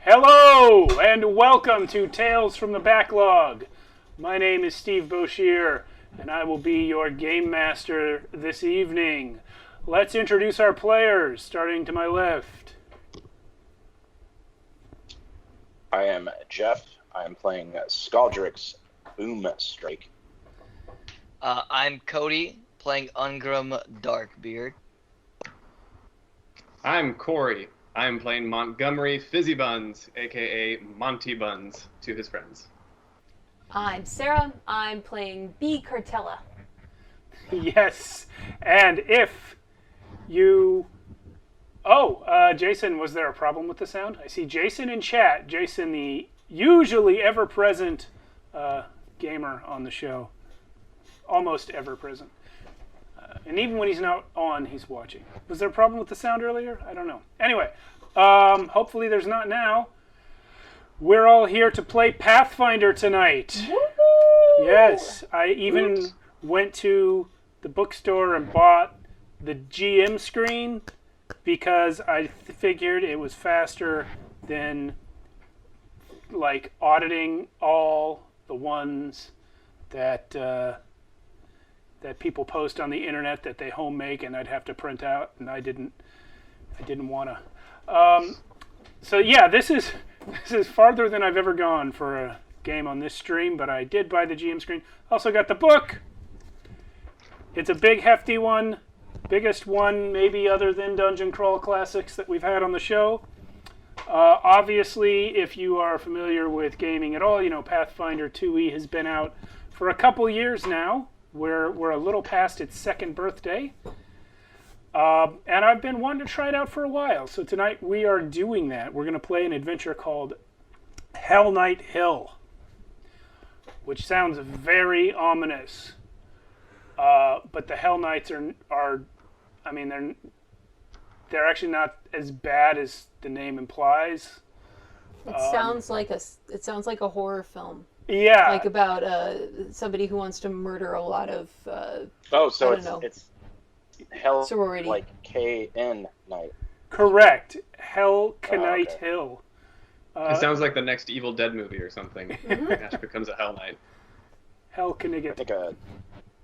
Hello, and welcome to Tales from the Backlog. My name is Steve Boshear, and I will be your game master this evening. Let's introduce our players, starting to my left. I am Jeff. I am playing Skaldrix Boomstrike. I'm Cody, playing Ungrim Darkbeard. I'm Corey. I'm playing Montgomery Fizzy Buns, aka Monty Buns, to his friends. I'm Sarah. I'm playing B. Cartella. Yes, and if you... Jason, was there a problem with the sound? I see Jason in chat. Jason, the usually ever-present gamer on the show. Almost ever-present. And even when he's not on, he's watching. Was there a problem with the sound earlier? I don't know. Anyway, hopefully there's not now. We're all here to play Pathfinder tonight. Woo-hoo! Yes, I even went to the bookstore and bought the GM screen because I figured it was faster than like auditing all the ones that that people post on the internet that they home make, and I'd have to print out, and I didn't want to. So yeah, this is farther than I've ever gone for a game on this stream, but I did buy the GM screen. Also got the book. It's a big, hefty one, biggest one maybe other than Dungeon Crawl Classics that we've had on the show. Obviously, if you are familiar with gaming at all, you know Pathfinder 2e has been out for a couple years now. We're a little past its second birthday. And I've been wanting to try it out for a while. So tonight we are doing that. We're going to play an adventure called Hellknight Hill, which sounds very ominous. But the Hellknights are I mean, they're actually not as bad as the name implies. It sounds like a horror film. Yeah. Like about somebody who wants to murder a lot of It's Hell sorority. like K-N night. Correct. Hellknight okay. Hill. It sounds like the next Evil Dead movie or something. Ash becomes a Hell Knight. I think a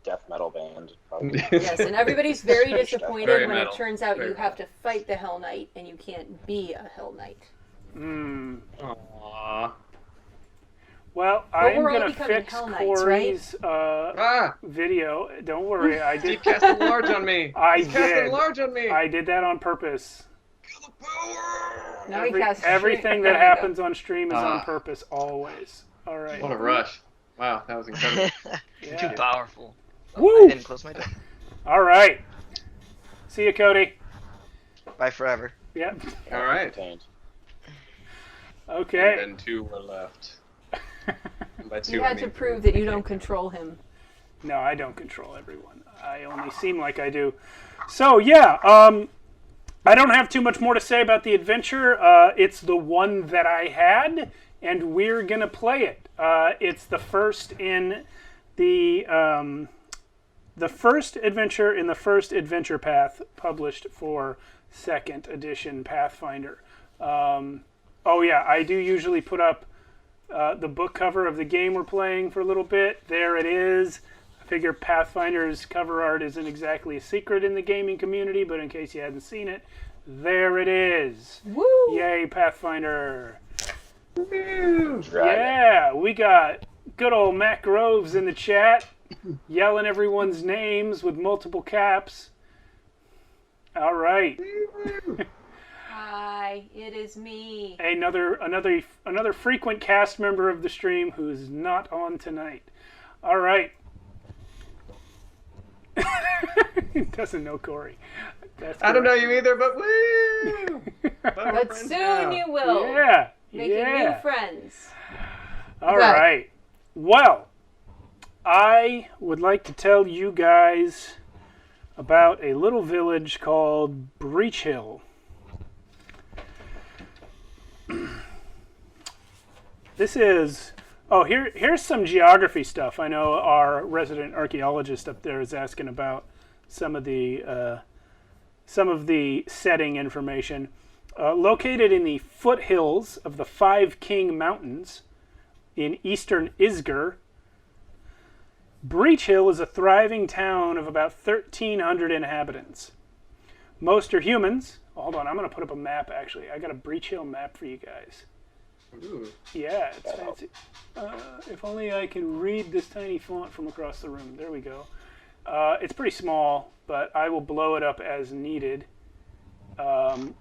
death metal band. Probably. Yes, and everybody's very disappointed Very when metal. it turns out Very you have to fight the Hell Knight and you can't be a Hell Knight. Aww. Well, But I'm we're all going to becoming fix Hell Knights, Corey's Ah! video. Don't worry, I did. Steve cast a large on me. I He's casting did. large on me. I did that on purpose. Now he casts Everything that happens on stream is on purpose, always. All right. What a rush. Wow, that was incredible. Yeah. Too powerful. Woo! I didn't close my door. All right. See you, Cody. Bye forever. Yep. All right. Contained. Okay. And then two were left. And by two, You I had to mean prove that you don't control him. No, I don't control everyone. I only seem like I do. So, yeah, I don't have too much more to say about the adventure. It's the one that I had, and we're going to play it. It's the first in the first adventure in the first adventure path published for 2nd edition Pathfinder. Oh, yeah, I do usually put up the book cover of the game we're playing for a little bit. There it is. I figure Pathfinder's cover art isn't exactly a secret in the gaming community, but in case you hadn't seen it, there it is. Woo! Yay, Pathfinder. Woo! Yeah, we got good old Matt Groves in the chat, yelling everyone's names with multiple caps. All right. Hi, it is me. Another frequent cast member of the stream who is not on tonight. All right. Doesn't know Corey. I don't know you either, but woo! But soon you will. Yeah. Making new friends. All right. Well, I would like to tell you guys about a little village called Breach Hill. This is... Oh, here's some geography stuff. I know our resident archaeologist up there is asking about some of the setting information. Located in the foothills of the Five King Mountains in eastern Isger, Breach Hill is a thriving town of about 1,300 inhabitants. Most are humans. Hold on, I'm going to put up a map, actually. I got a Breach Hill map for you guys. Ooh. Yeah, it's fancy. If only I can read this tiny font from across the room. There we go. It's pretty small, but I will blow it up as needed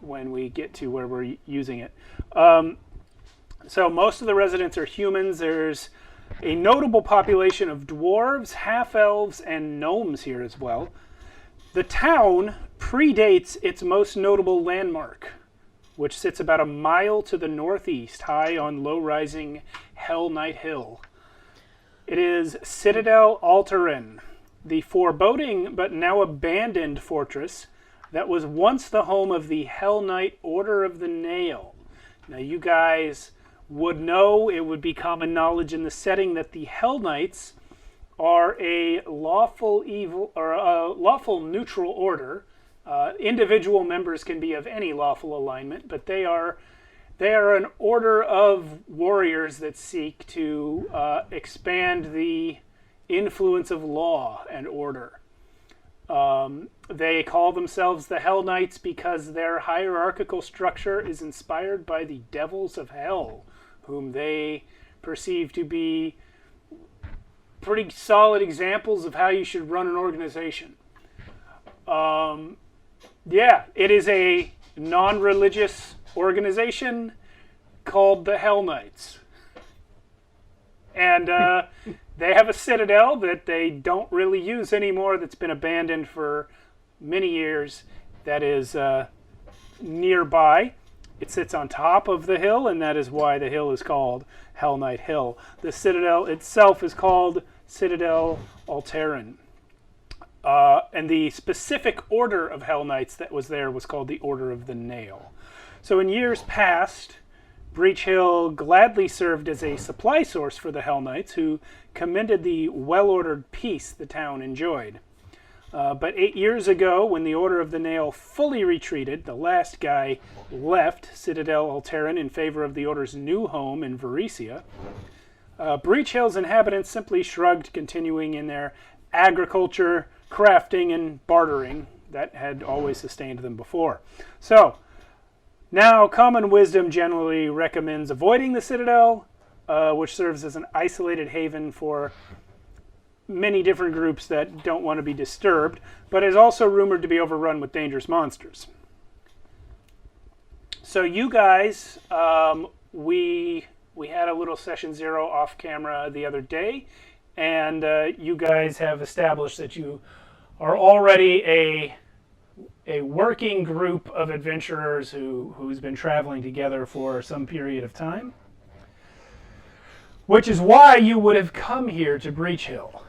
when we get to where we're using it. So most of the residents are humans. There's a notable population of dwarves, half-elves, and gnomes here as well. The town predates its most notable landmark, which sits about a mile to the northeast, high on low-rising Hellknight Hill. It is Citadel Alterin, the foreboding but now abandoned fortress that was once the home of the Hellknight Order of the Nail. Now, you guys would know, it would be common knowledge in the setting, that the Hellknights are a lawful evil or a lawful neutral order. Individual members can be of any lawful alignment, but they are an order of warriors that seek to expand the influence of law and order. They call themselves the Hell Knights because their hierarchical structure is inspired by the devils of hell, whom they perceive to be pretty solid examples of how you should run an organization. Yeah, it is a non-religious organization called the Hell Knights. And they have a citadel that they don't really use anymore, that's been abandoned for many years, that is nearby. It sits on top of the hill, and that is why the hill is called Hellknight Hill. The citadel itself is called Citadel Alterin. And the specific order of Hell Knights that was there was called the Order of the Nail. So in years past, Breach Hill gladly served as a supply source for the Hell Knights, who commended the well-ordered peace the town enjoyed. But 8 years ago, when the Order of the Nail fully retreated, the last guy left Citadel Alterin in favor of the Order's new home in Varesia. Breach Hill's inhabitants simply shrugged, continuing in their agriculture, crafting, and bartering that had always sustained them before. So, now common wisdom generally recommends avoiding the Citadel, which serves as an isolated haven for many different groups that don't want to be disturbed, but is also rumored to be overrun with dangerous monsters. So you guys, we had a little session 0 off camera the other day, and you guys have established that you are already a working group of adventurers who's been traveling together for some period of time, which is why you would have come here to Breach Hill.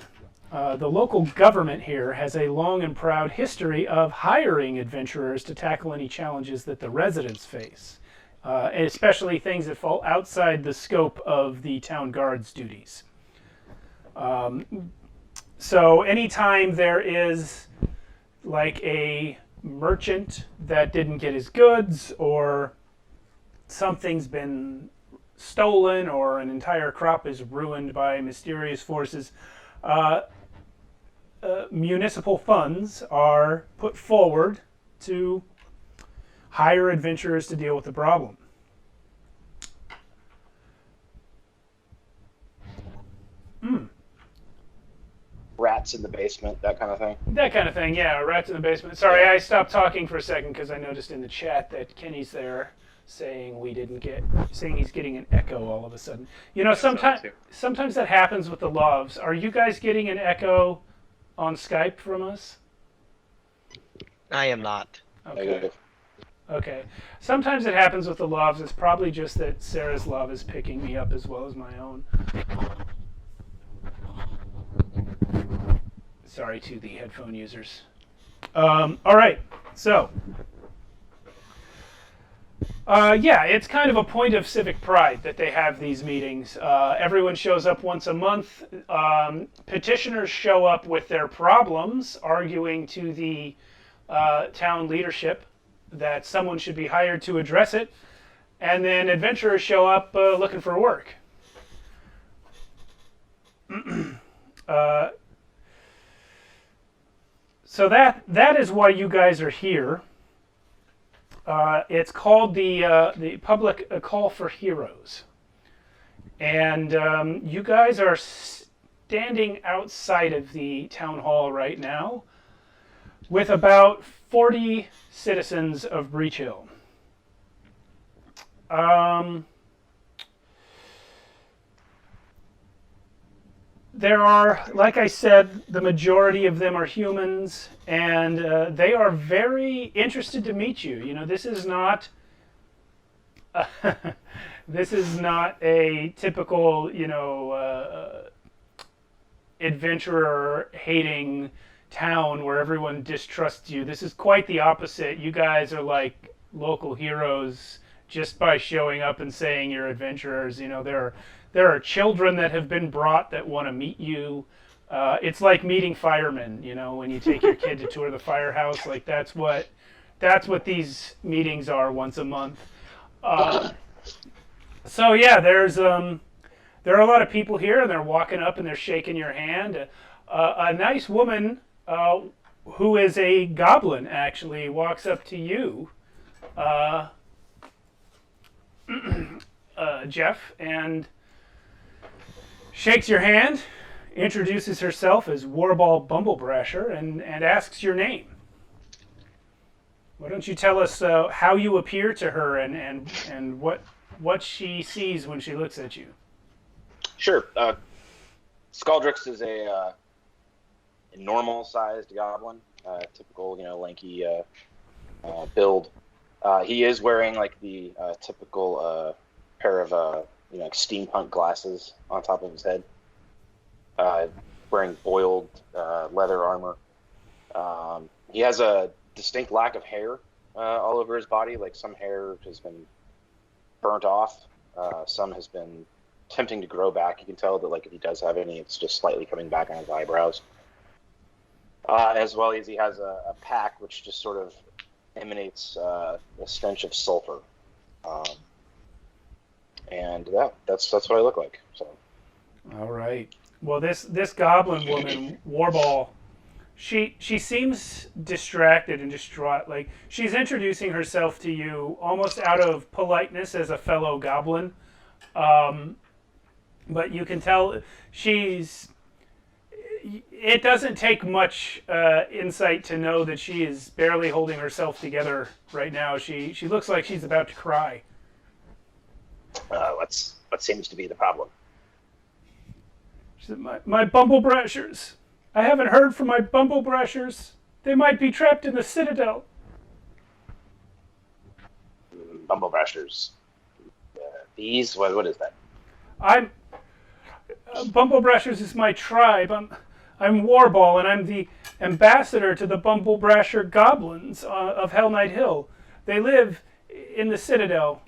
The local government here has a long and proud history of hiring adventurers to tackle any challenges that the residents face, and especially things that fall outside the scope of the town guard's duties. So anytime there is like a merchant that didn't get his goods, or something's been stolen, or an entire crop is ruined by mysterious forces, municipal funds are put forward to hire adventurers to deal with the problem. Rats in the basement, that kind of thing. That kind of thing, yeah. Rats in the basement. Sorry, I stopped talking for a second because I noticed in the chat that Kenny's there saying he's getting an echo all of a sudden. You know, sometimes that happens with the loves. Are you guys getting an echo on Skype from us? I am not. Okay. Negative. Okay. Sometimes it happens with the loves. It's probably just that Sarah's love is picking me up as well as my own. Sorry to the headphone users. All right. So, yeah, it's kind of a point of civic pride that they have these meetings. Everyone shows up once a month. Petitioners show up with their problems, arguing to the town leadership that someone should be hired to address it, and then adventurers show up looking for work. So that is why you guys are here. It's called the Public Call for Heroes. And you guys are standing outside of the town hall right now with about 40 citizens of Breach Hill. There are, like I said, the majority of them are humans, and they are very interested to meet you. You know, this is not this is not a typical, adventurer hating town where everyone distrusts you. This is quite the opposite. You guys are like local heroes just by showing up and saying you're adventurers. You know, there are children that have been brought that want to meet you. It's like meeting firemen, when you take your kid to tour the firehouse. Like that's what these meetings are once a month. So yeah, there are a lot of people here, and they're walking up and they're shaking your hand. A nice woman who is a goblin actually walks up to you, Jeff, and shakes your hand, introduces herself as Warball Bumblebrasher, and asks your name. Why don't you tell us how you appear to her and what she sees when she looks at you? Sure. Scaldrix is a normal-sized goblin, typical, lanky build. He is wearing like the typical pair of like steampunk glasses on top of his head. Wearing boiled leather armor. He has a distinct lack of hair all over his body. Like some hair has been burnt off. Some has been attempting to grow back. You can tell that like if he does have any, it's just slightly coming back on his eyebrows. As well as he has a pack which just sort of emanates a stench of sulfur. And yeah, that's what I look like. So. All right. Well, this goblin woman, Warball, she seems distracted and distraught. Like she's introducing herself to you almost out of politeness as a fellow goblin, but you can tell it doesn't take much insight to know that she is barely holding herself together right now. She looks like she's about to cry. What seems to be the problem? She said, my Bumblebrashers. I haven't heard from my Bumblebrashers. They might be trapped in the Citadel. Bumblebrashers. Bees? What is that? Bumblebrashers is my tribe. I'm Warball, and I'm the ambassador to the Bumblebrasher goblins of Hellknight Hill. They live in the Citadel.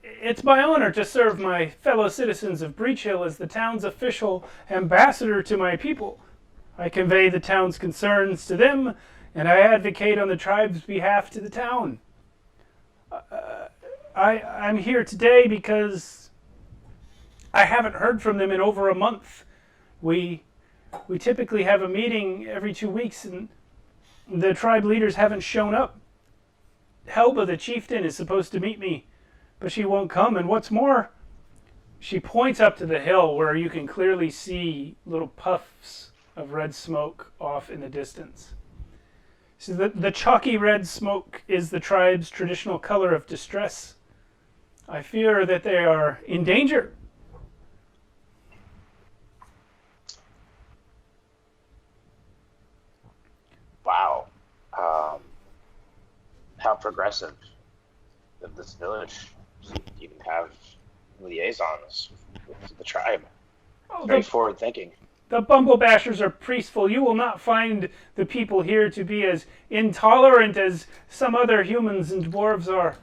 It's my honor to serve my fellow citizens of Breach Hill as the town's official ambassador to my people. I convey the town's concerns to them, and I advocate on the tribe's behalf to the town. I'm here today because I haven't heard from them in over a month. We typically have a meeting every 2 weeks, and the tribe leaders haven't shown up. Helba, the chieftain, is supposed to meet me, but she won't come. And what's more, she points up to the hill where you can clearly see little puffs of red smoke off in the distance. So the chalky red smoke is the tribe's traditional color of distress. I fear that they are in danger. Wow. How progressive of this village. You can have liaisons with the tribe. Very forward thinking. The Bumblebashers are peaceful. You will not find the people here to be as intolerant as some other humans and dwarves are.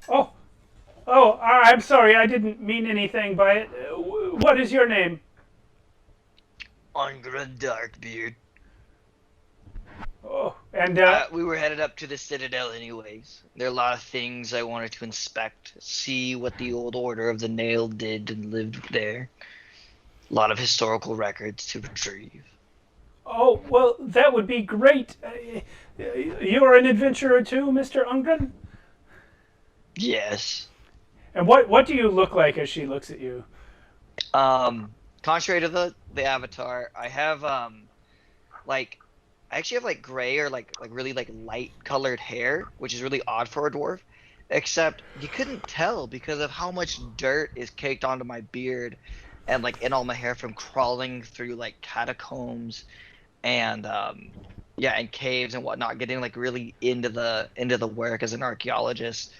Oh, I'm sorry. I didn't mean anything by it. What is your name? Ungren Darkbeard. Oh, and We were headed up to the Citadel anyways. There are a lot of things I wanted to inspect, see what the old Order of the Nail did and lived there. A lot of historical records to retrieve. oh, well, that would be great. You're an adventurer too, Mr. Ungren? Yes. And what do you look like as she looks at you? Contrary to the Avatar, I have like I actually have like gray or like really like light colored hair, which is really odd for a dwarf. Except you couldn't tell because of how much dirt is caked onto my beard and like in all my hair from crawling through like catacombs and and caves and whatnot, getting like really into the work as an archaeologist.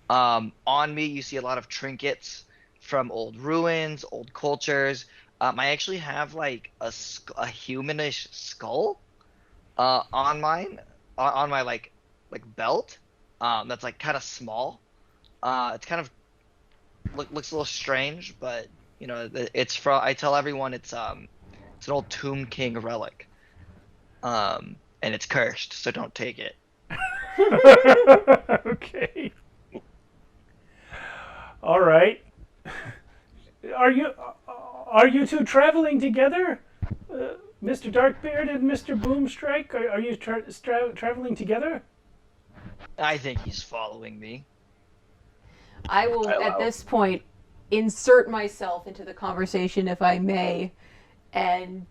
On me you see a lot of trinkets from old ruins, old cultures. I actually have like a humanish skull on mine, on my like belt. That's like kind of small. It's kind of looks a little strange, but you know it's from. I tell everyone it's an old Tomb King relic, and it's cursed, so don't take it. Okay. All right. Are you two traveling together, Mr. Darkbeard and Mr. Boomstrike? Are you traveling together? I think he's following me. I will, at this point, insert myself into the conversation, if I may, and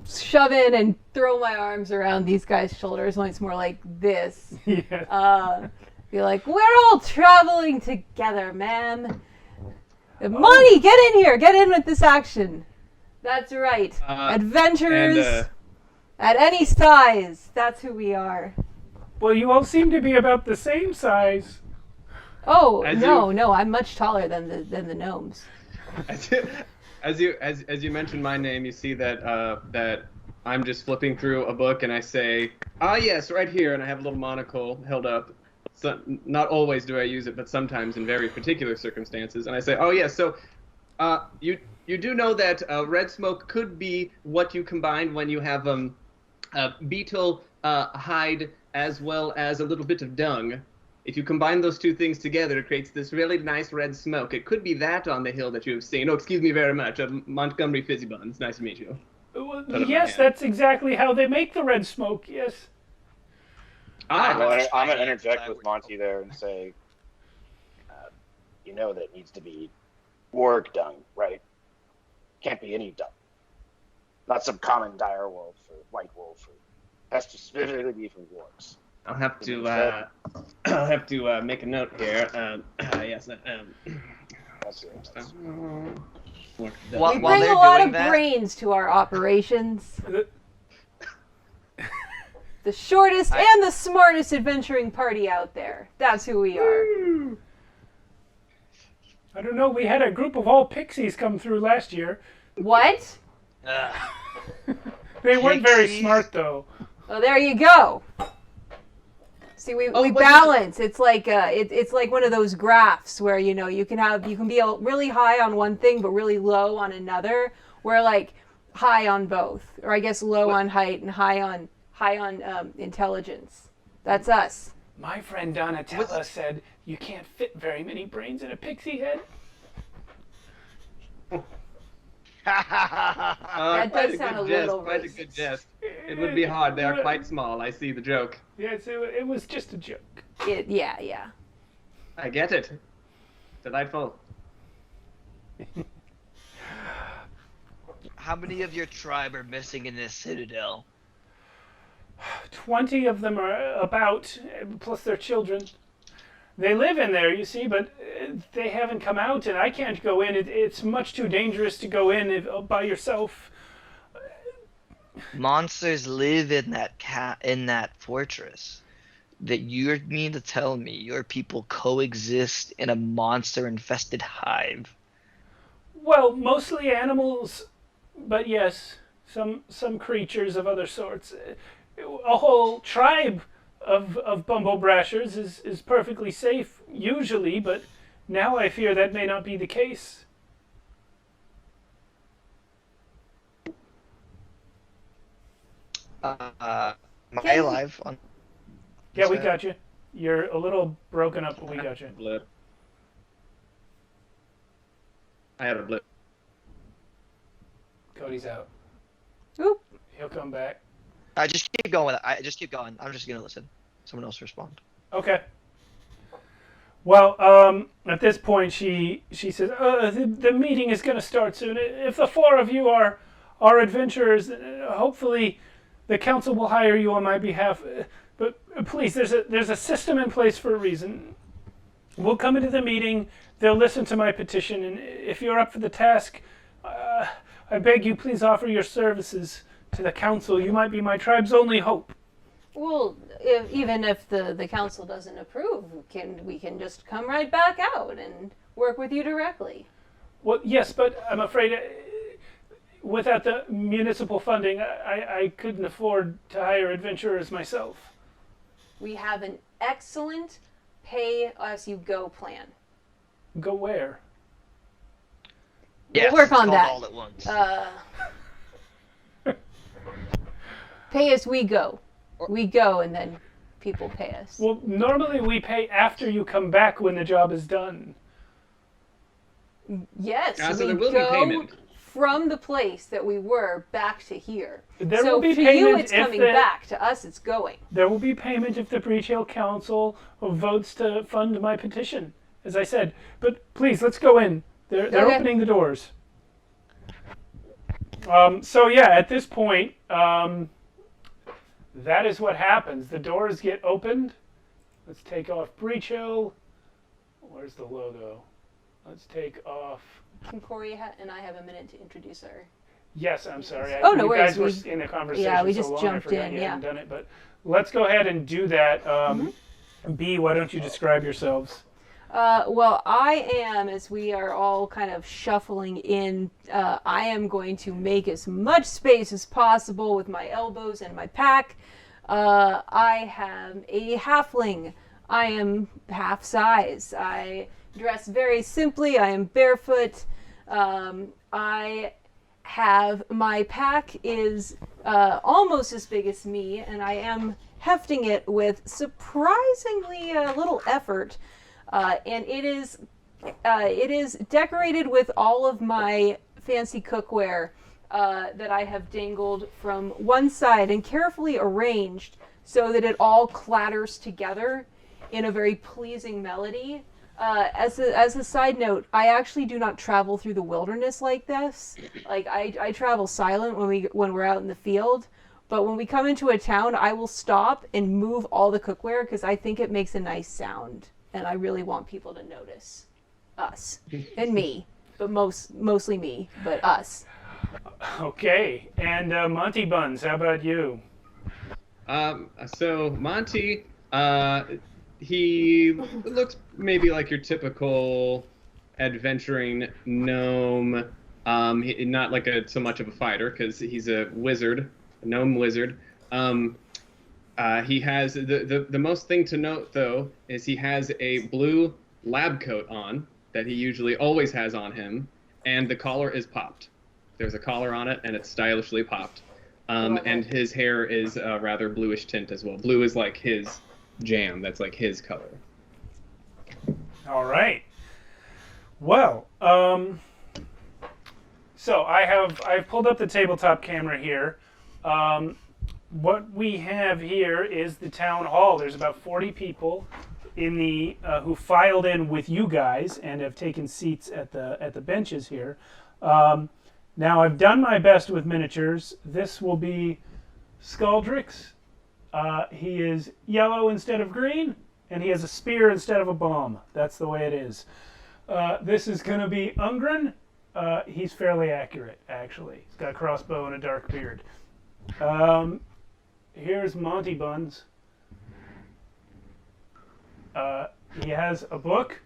shove in and throw my arms around these guys' shoulders when it's more like this. Yeah. Be like, we're all traveling together, man. Monty, get in here. Get in with this action. That's right. Adventures at any size. That's who we are. Well, you all seem to be about the same size. Oh, no, I'm much taller than the gnomes. As you mentioned my name, you see that I'm just flipping through a book and I say, yes, right here, and I have a little monocle held up. So, not always do I use it, but sometimes in very particular circumstances. And I say, yes, so you do know that red smoke could be what you combine when you have beetle hide as well as a little bit of dung. If you combine those two things together, it creates this really nice red smoke. It could be that on the hill that you have seen. Oh, excuse me very much. Montgomery Fizzy Buns. Nice to meet you. Well, yes, that's exactly how they make the red smoke, yes. I'm going to interject with Monty there and say, you know that it needs to be warg dung, right? Can't be any dung. Not some common dire wolf or white wolf. Has to specifically be from wargs. I'll have to make a note here. Yes. That's it. We bring a lot of brains to our operations. The shortest and the smartest adventuring party out there. That's who we are. I don't know. We had a group of all pixies come through last year. What? They weren't very smart, though. Well, there you go. See, we balance. It's like it's like one of those graphs where you can be really high on one thing but really low on another. We're like high on both, or I guess low on height and high on intelligence. That's us. My friend Donatella said you can't fit very many brains in a pixie head. That does sound a little quite a good jest. It would be hard. They are quite small. I see the joke. Yes, it was just a joke. Yeah. I get it. Delightful. How many of your tribe are missing in this citadel? 20 of them are about, plus their children. They live in there, you see, but they haven't come out, and I can't go in. It's much too dangerous to go in by yourself. Monsters live in that fortress. That you mean to tell me your people coexist in a monster-infested hive? Well, mostly animals, but yes, some creatures of other sorts. A whole tribe of Bumble Brashers is perfectly safe, usually, but now I fear that may not be the case. Am I alive? Yeah, we got you. You're a little broken up, but we got you. Blip. I had a blip. Cody's out. Oop. He'll come back. I just keep going with it. I just keep going. I'm just gonna listen. Someone else respond. Okay. Well, at this point, she says, the meeting is going to start soon. If the four of you are adventurers, hopefully the council will hire you on my behalf. But please, there's a system in place for a reason. We'll come into the meeting. They'll listen to my petition, and if you're up for the task, I beg you, please offer your services to the council. You might be my tribe's only hope. Well, even if the council doesn't approve, we can just come right back out and work with you directly. Well, yes, but I'm afraid without the municipal funding, I couldn't afford to hire adventurers myself. We have an excellent pay-as-you-go plan. Go where? Yes, We'll work it's on called that. all at once. Pay as we go. We go and then people pay us. Well, normally we pay after you come back when the job is done. Yes, So we there will be go payment. from the place that we were back to here. There so will be to payment you it's if coming the- back. To us it's going. There will be payment if the Breach Hill Council votes to fund my petition, as I said. But please, let's go in. They're Okay. opening the doors. So yeah, at this point, that is what happens. The doors get opened. Let's take off Breach Hill. Where's the logo? Let's take off. Can Corey and I have a minute to introduce our... Yes, I'm sorry. Oh, no you worries. guys were in the conversation Yeah, we so just long, jumped I forgot in, you yeah. hadn't done it. But let's go ahead and do that. B, why don't you describe yourselves? Well, I am, as we are all kind of shuffling in, I am going to make as much space as possible with my elbows and my pack. I have a halfling. I am half size. I dress very simply. I am barefoot. I have, my pack is almost as big as me, and I am hefting it with surprisingly little effort. And it is decorated with all of my fancy cookware that I have dangled from one side and carefully arranged so that it all clatters together in a very pleasing melody. As a side note, I actually do not travel through the wilderness like this. Like I travel silent when we're out in the field. But when we come into a town, I will stop and move all the cookware because I think it makes a nice sound. And I really want people to notice us and me, but mostly me, but us. Okay, and Monty Buns, how about you? So Monty, he looks maybe like your typical adventuring gnome. Not like so much of a fighter because he's a wizard, a gnome wizard. He has the most thing to note though is he has a blue lab coat on that he usually always has on him, and the collar is popped. There's a collar on it, and it's stylishly popped. And his hair is a rather bluish tint as well. Blue is like his jam. That's like his color. All right. Well, so I've pulled up the tabletop camera here. What we have here is the town hall. There's about 40 people in the who filed in with you guys and have taken seats at the benches here. Now I've done my best with miniatures. This will be Scaldrix. He is yellow instead of green, and he has a spear instead of a bomb. That's the way it is. This is going to be Ungren. He's fairly accurate, actually. He's got a crossbow and a dark beard. Here's Monty Buns. He has a book,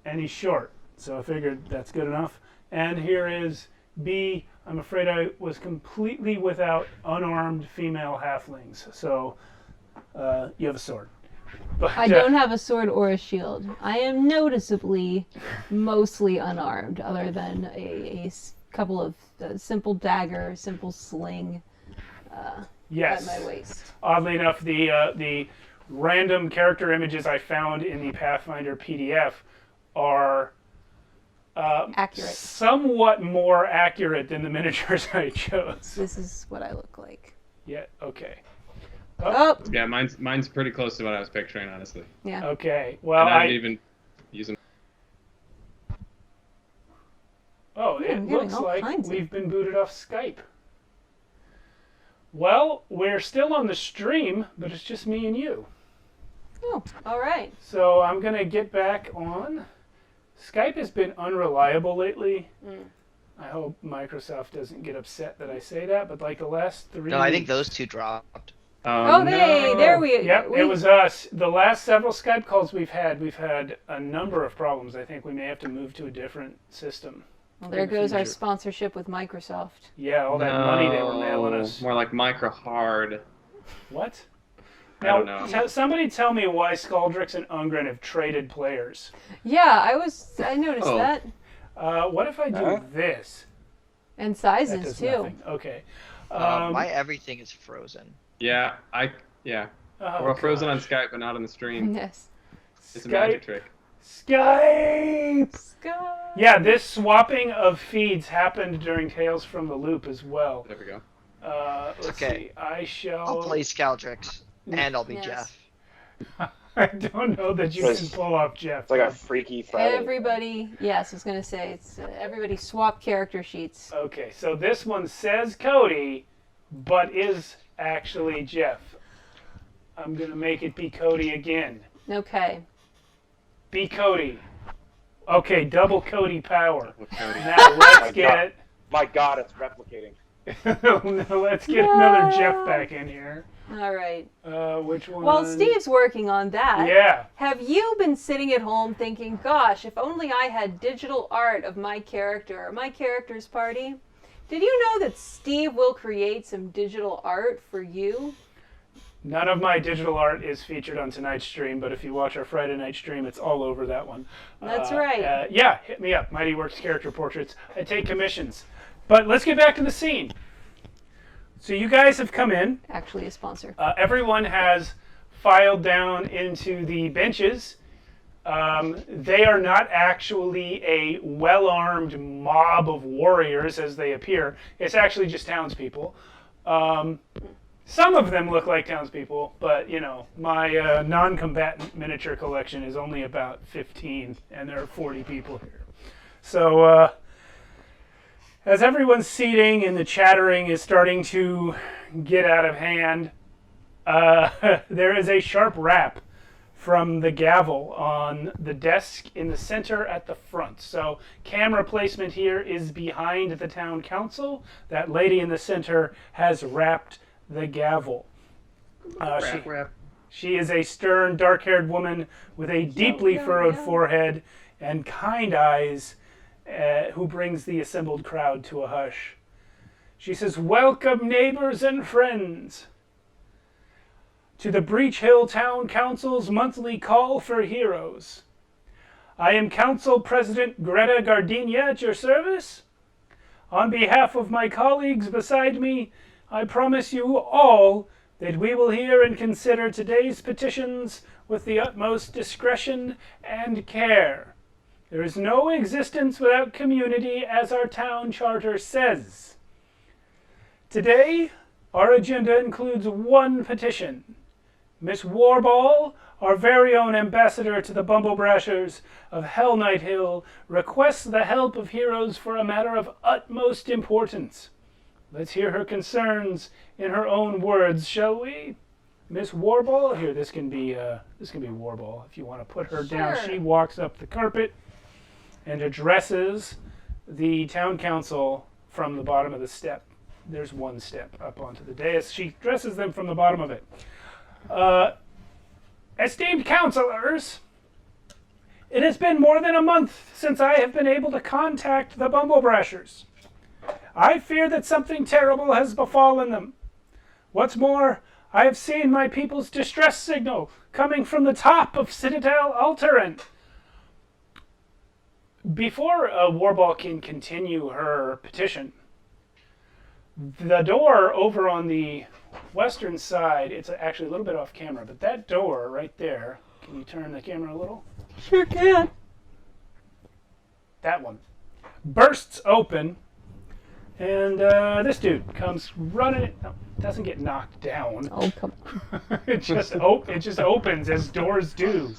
and he's short, so I figured that's good enough. And here is B. I'm afraid I was completely without unarmed female halflings, so you have a sword. But, I don't have a sword or a shield. I am noticeably mostly unarmed, other than a couple of simple dagger, simple sling. Yes. at my waist. Oddly enough, the random character images I found in the Pathfinder PDF are Accurate. somewhat more accurate than the miniatures I chose. This is what I look like. Yeah. Okay. Oh, Yeah, mine's pretty close to what I was picturing, honestly. yeah. Okay. Well, And I I didn't even use them. Oh, I'm it getting looks all like kinds of- we've been booted off Skype. Well, we're still on the stream, but it's just me and you. Oh, all right. So I'm going to get back on. Skype has been unreliable lately. I hope Microsoft doesn't get upset that I say that, but like the last 3 No, I think those two dropped. Oh, there we. Yep, it was us. The last several Skype calls we've had a number of problems. I think we may have to move to a different system. Well, there in the goes our future. sponsorship with Microsoft. Yeah, all that money they were mailing us. More like micro hard. What? I Now, don't know. somebody tell me why Scaldrix and Ungren have traded players. Yeah, I noticed Oh. that. What if I do this? And That sizes does too. nothing. Okay. My everything is frozen. Yeah, oh, we're frozen on gosh. Skype, but not on the stream. Yes. It's a magic trick. Skype! Sky. Yeah, this swapping of feeds happened during Tales from the Loop as well. There we go. Let's Okay. see. I shall... I'll play Scaldrix, and I'll be Yes. Jeff. I don't know that you can It's- pull off Jeff. It's like a freaky Friday. Everybody, yes, I was gonna say it's everybody swap character sheets. Okay, so this one says Cody, but is actually Jeff. I'm going to make it be Cody again. Okay. Be Cody. Okay, double Cody power. With Cody. Now let's My get My God, it's replicating. now let's get another Jeff back in here. All right. Which one? While Steve's working on that, Yeah. have you been sitting at home thinking, gosh, if only I had digital art of my character or my character's party? Did you know that Steve will create some digital art for you? None of my digital art is featured on tonight's stream, but if you watch our Friday night stream, it's all over that one. That's right. Yeah, hit me up. Mighty Works Character Portraits. I take commissions. But let's get back to the scene. So you guys have come in. Actually, a sponsor. Everyone has filed down into the benches. They are not actually a well-armed mob of warriors as they appear. It's actually just townspeople. Some of them look like townspeople, but you know, my non-combatant miniature collection is only about 15, and there are 40 people here. So as everyone's seating and the chattering is starting to get out of hand, there is a sharp rap from the gavel on the desk in the center at the front. So camera placement here is behind the town council. That lady in the center has rapped the gavel. Rap. She is a stern, dark-haired woman with a deeply furrowed forehead and kind eyes, who brings the assembled crowd to a hush. She says, "Welcome, neighbors and friends, to the Breach Hill Town Council's monthly call for heroes. I am Council President Greta Gardenia at your service. On behalf of my colleagues beside me, I promise you all that we will hear and consider today's petitions with the utmost discretion and care. There is no existence without community, as our town charter says. Today, our agenda includes one petition. Miss Warball, our very own ambassador to the Bumblebrashers of Hellknight Hill, requests the help of heroes for a matter of utmost importance. Let's hear her concerns in her own words, shall we? Miss Warball, here, this can be Warball. If you want to put her down, Sure. she walks up the carpet and addresses the town council from the bottom of the step. There's one step up onto the dais. She addresses them from the bottom of it. Esteemed councilors, it has been more than a month since I have been able to contact the Bumblebrashers. I fear that something terrible has befallen them. What's more, I have seen my people's distress signal coming from the top of Citadel Alteran. Before Warball can continue her petition, the door over on the western side, it's actually a little bit off camera, but that door right there, can you turn the camera a little? Sure can. That one bursts open, and this dude comes running. No, doesn't get knocked down. Oh, come on. It just opens as doors do.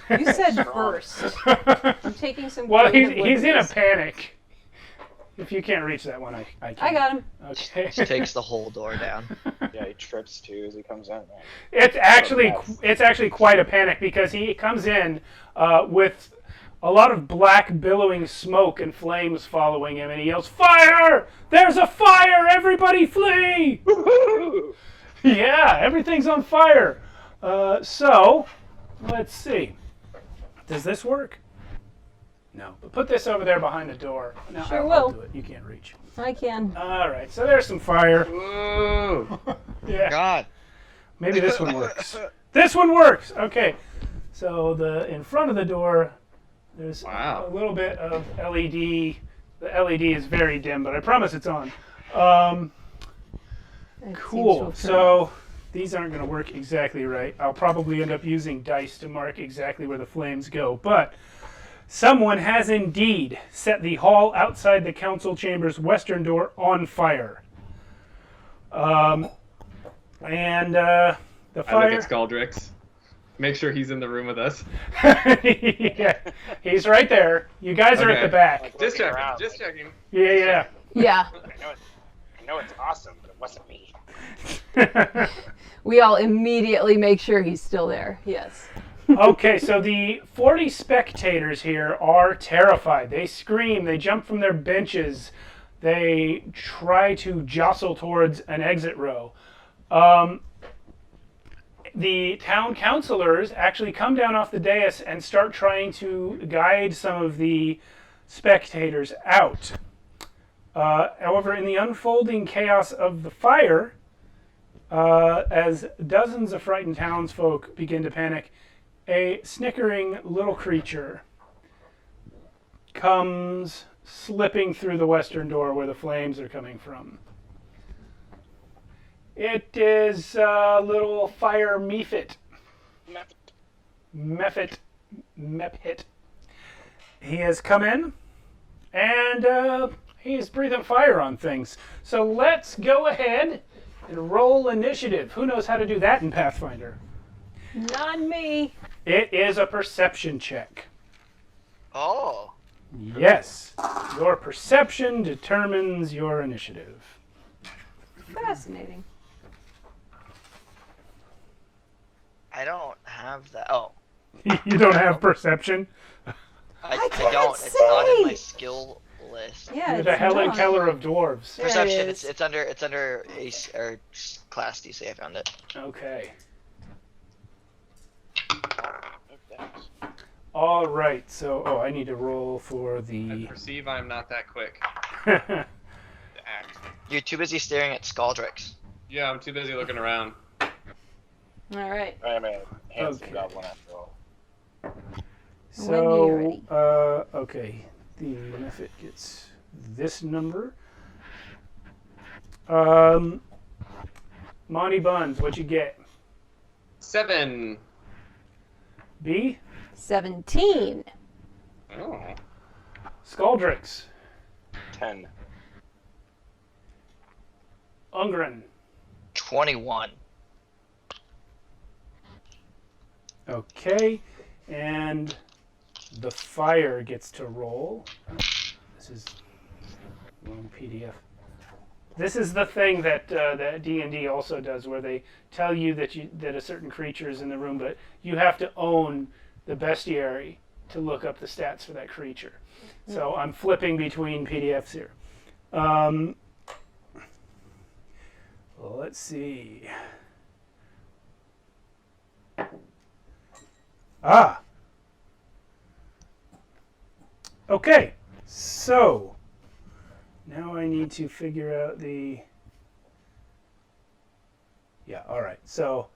You said burst. I'm taking some. Well, creative he's in a liberties. panic. If you can't reach that one, I can. I got him. Okay. Just takes the whole door down. Yeah, he trips too as he comes in. It's actually quite a panic because he comes in with a lot of black billowing smoke and flames following him, and he yells, "Fire! There's a fire! Everybody flee!" Yeah, everything's on fire. So, let's see. Does this work? No, but put this over there behind the door. No, Sure I'll will. do it. You can't reach. I can. All right, so there's some fire. Whoa. Yeah. God. Maybe this one works. This one works. Okay. So in front of the door, there's Wow. a little bit of LED. The LED is very dim, but I promise it's on. It seems to Cool. have turned So these aren't going to work exactly right. I'll probably end up using dice to mark exactly where the flames go. But someone has indeed set the hall outside the council chamber's western door on fire. And the I fire. look at Scaldrix. Make sure he's in the room with us. Yeah, he's right there. You guys are at Okay. the back. Like Just looking checking. around, Just like, checking. Yeah, Yeah. I know it's awesome, but it wasn't me. yeah. We all immediately make sure he's still there. Yes. Okay, so the 40 spectators here are terrified. They scream, they jump from their benches, they try to jostle towards an exit row. The town councilors actually come down off the dais and start trying to guide some of the spectators out. However, in the unfolding chaos of the fire, as dozens of frightened townsfolk begin to panic, a snickering little creature comes slipping through the western door where the flames are coming from. It is little fire Mephit. Mephit. He has come in, and he's breathing fire on things. So let's go ahead and roll initiative. Who knows how to do that in Pathfinder? Not me. It is a perception check. Oh. Yes. Your perception determines your initiative. Fascinating. I don't have that. Oh. You don't have perception? I can't don't. It's not in my say. skill list. Yeah. You're the it's Helen not. Keller of dwarves. There it Perception. is. It's under or class DC. I found it. Okay. Okay. All right. So, I need to roll for I the. perceive I'm not that quick. The act. You're too busy staring at Scaldrix. Yeah, I'm too busy looking around. All right. I am a handsome Okay. goblin after all. When you're ready. Okay. The Mephit gets this number. Monty Buns, what you get? 7. B? 17. Oh. Scaldrix. 10. Ungren. 21. Okay. And the fire gets to roll. This is wrong PDF. This is the thing that that D&D also does, where they tell you that a certain creature is in the room, but you have to own the bestiary to look up the stats for that creature. So I'm flipping between PDFs here. Let's see. Okay, so now I need to figure out the. Yeah, all right. So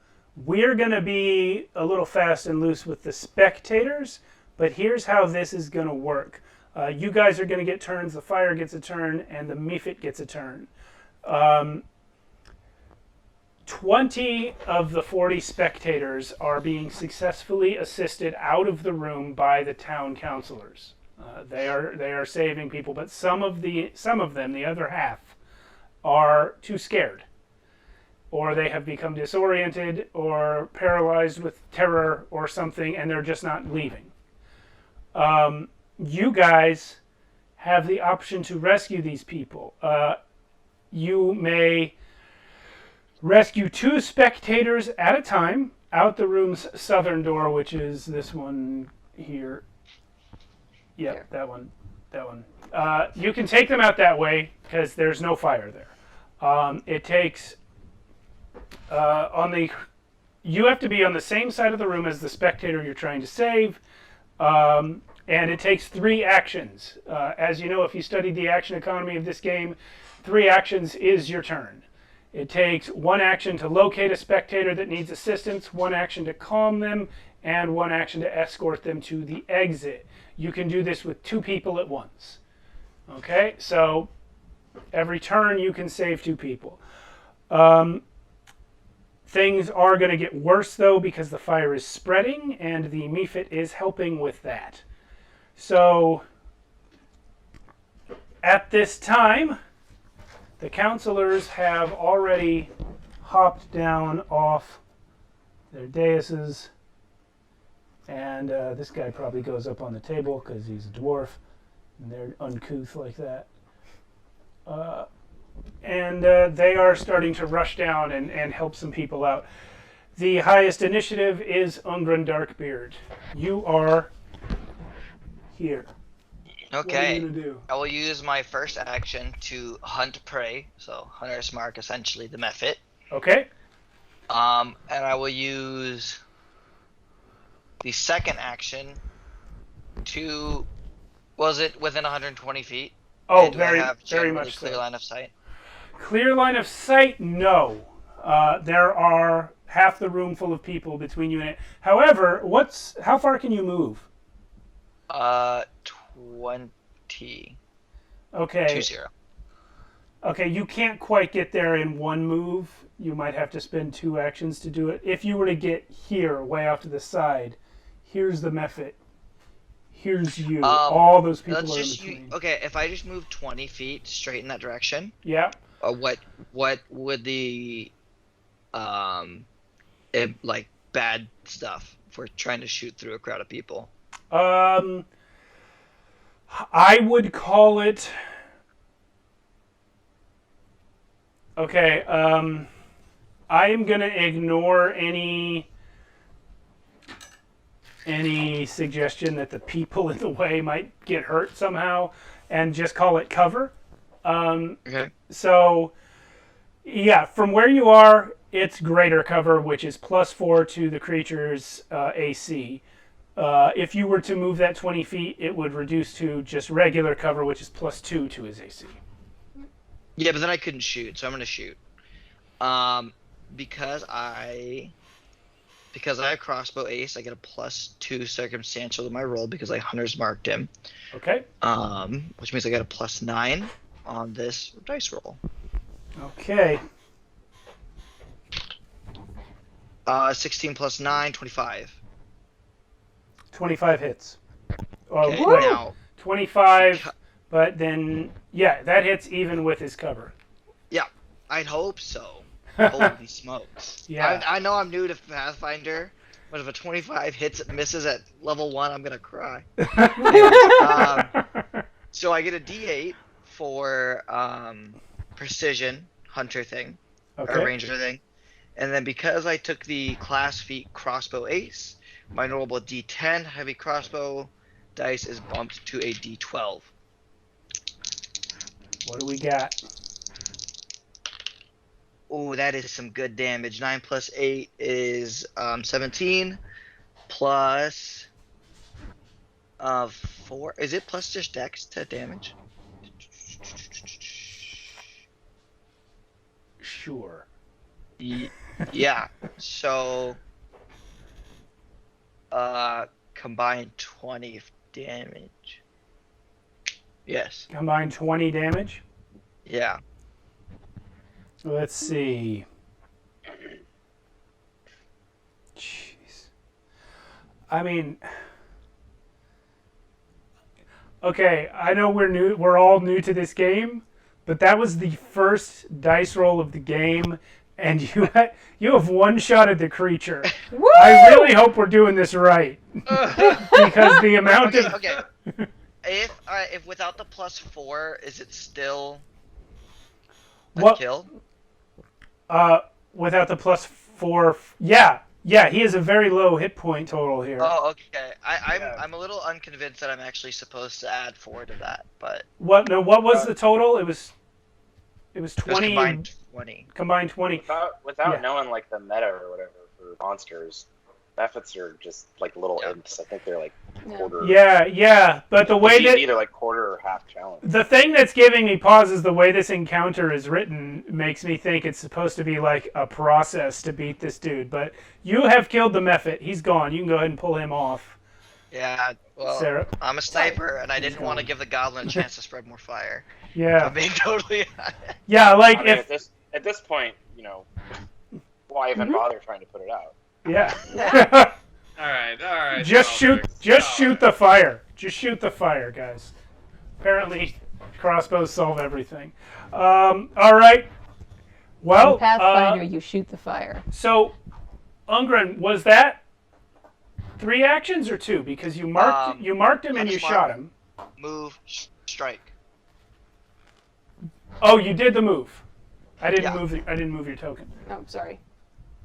we're going to be a little fast and loose with the spectators, but here's how this is going to work. You guys are going to get turns, the fire gets a turn, and the Mephit gets a turn. 20 of the 40 spectators are being successfully assisted out of the room by the town councilors. They are saving people, but some of them, the other half, are too scared, or they have become disoriented or paralyzed with terror or something, and they're just not leaving. You guys have the option to rescue these people. You may rescue 2 spectators at a time out the room's southern door, which is this one here. Yeah, Here. that one. You can take them out that way because there's no fire there. It takes you have to be on the same side of the room as the spectator you're trying to save, and it takes 3 actions. As you know, if you studied the action economy of this game, 3 actions is your turn. It takes 1 action to locate a spectator that needs assistance, 1 action to calm them, and 1 action to escort them to the exit. You can do this with 2 people at once. Okay, so every turn you can save 2 people. Things are going to get worse, though, because the fire is spreading, and the Mephit is helping with that. So, at this time, the counselors have already hopped down off their daises, and this guy probably goes up on the table because he's a dwarf, and they're uncouth like that. And they are starting to rush down and help some people out. The highest initiative is Ungren Darkbeard. You are here. Okay. What are you gonna do? I will use my first action to hunt prey, so hunter's mark, essentially the Mephit. Okay. And I will use the second action to. Was it within 120 feet? Oh, And do I very, have very generally much clear so. line of sight. Clear line of sight? No. There are half the room full of people between you and it. However, how far can you move? 20. Okay. 20. Okay, you can't quite get there in 1 move. You might have to spend 2 actions to do it. If you were to get here, way off to the side, here's the Mephit. Here's you. All those people Let's are in just between. okay. If I just move 20 feet straight in that direction, Yeah. what would the like bad stuff for trying to shoot through a crowd of people? I would call it. Okay. I am gonna ignore any suggestion that the people in the way might get hurt somehow, and just call it cover. Okay. So, yeah, from where you are, it's greater cover, which is +4 to the creature's AC. If you were to move that 20 feet, it would reduce to just regular cover, which is +2 to his AC. Yeah, but then I couldn't shoot, so I'm gonna shoot. Because I have crossbow ace, I get a +2 circumstantial to my roll because I hunter's marked him. Okay. Which means I got a +9 on this dice roll. Okay. 16 + 9, 25. 25 hits. Oh, Okay, wait. now 25, but then, yeah, that hits even with his cover. I'd hope so. Holy smokes. Yeah. I know I'm new to Pathfinder, but if a 25 misses at level 1, I'm gonna cry. So I get a D8 for precision hunter thing, or Okay. ranger thing. And then because I took the class feat crossbow ace, my normal D10 heavy crossbow dice is bumped to a D12. What do we got? Oh, that is some good damage. 9 + 8 is 17 plus 4. Is it plus just dex to damage? Sure. Yeah. So combined 20 damage. Yes. Combined 20 damage. Yeah. Let's see. I mean, okay, I know we're all new to this game, but that was the first dice roll of the game, and you have one shot at the creature. Woo! I really hope we're doing this right, because the amount of Okay. If without the +4, is it still a What? kill? Without the +4, yeah, he has a very low hit point total here. Oh, okay. Yeah. I'm a little unconvinced that I'm actually supposed to add 4 to that, but What was the total? It was it was 20 combined 20. combined 20. Without Yeah. knowing like the meta or whatever for monsters, Mephits are just like little Yeah. imps. I think they're like quarter. Yeah, but the way that either like quarter or half challenge. the thing that's giving me pause is the way this encounter is written makes me think it's supposed to be like a process to beat this dude. But you have killed the Mephit. He's gone. You can go ahead and pull him off. Yeah, well, Sarah. I'm a sniper, and I didn't Sorry. want to give the goblin a chance to spread more fire. Yeah. I'm being totally honest. Yeah, like I mean, if at this point, why even bother trying to put it out? yeah. All right. Just Alex. shoot the fire. Just shoot the fire, guys. Apparently, crossbows solve everything. All right. Well, In Pathfinder, you shoot the fire. so Ungren, was that 3 actions or 2? Because you marked him and you shot him. Move, strike. Oh, you did the move. I didn't Yeah. move your token. Oh, sorry.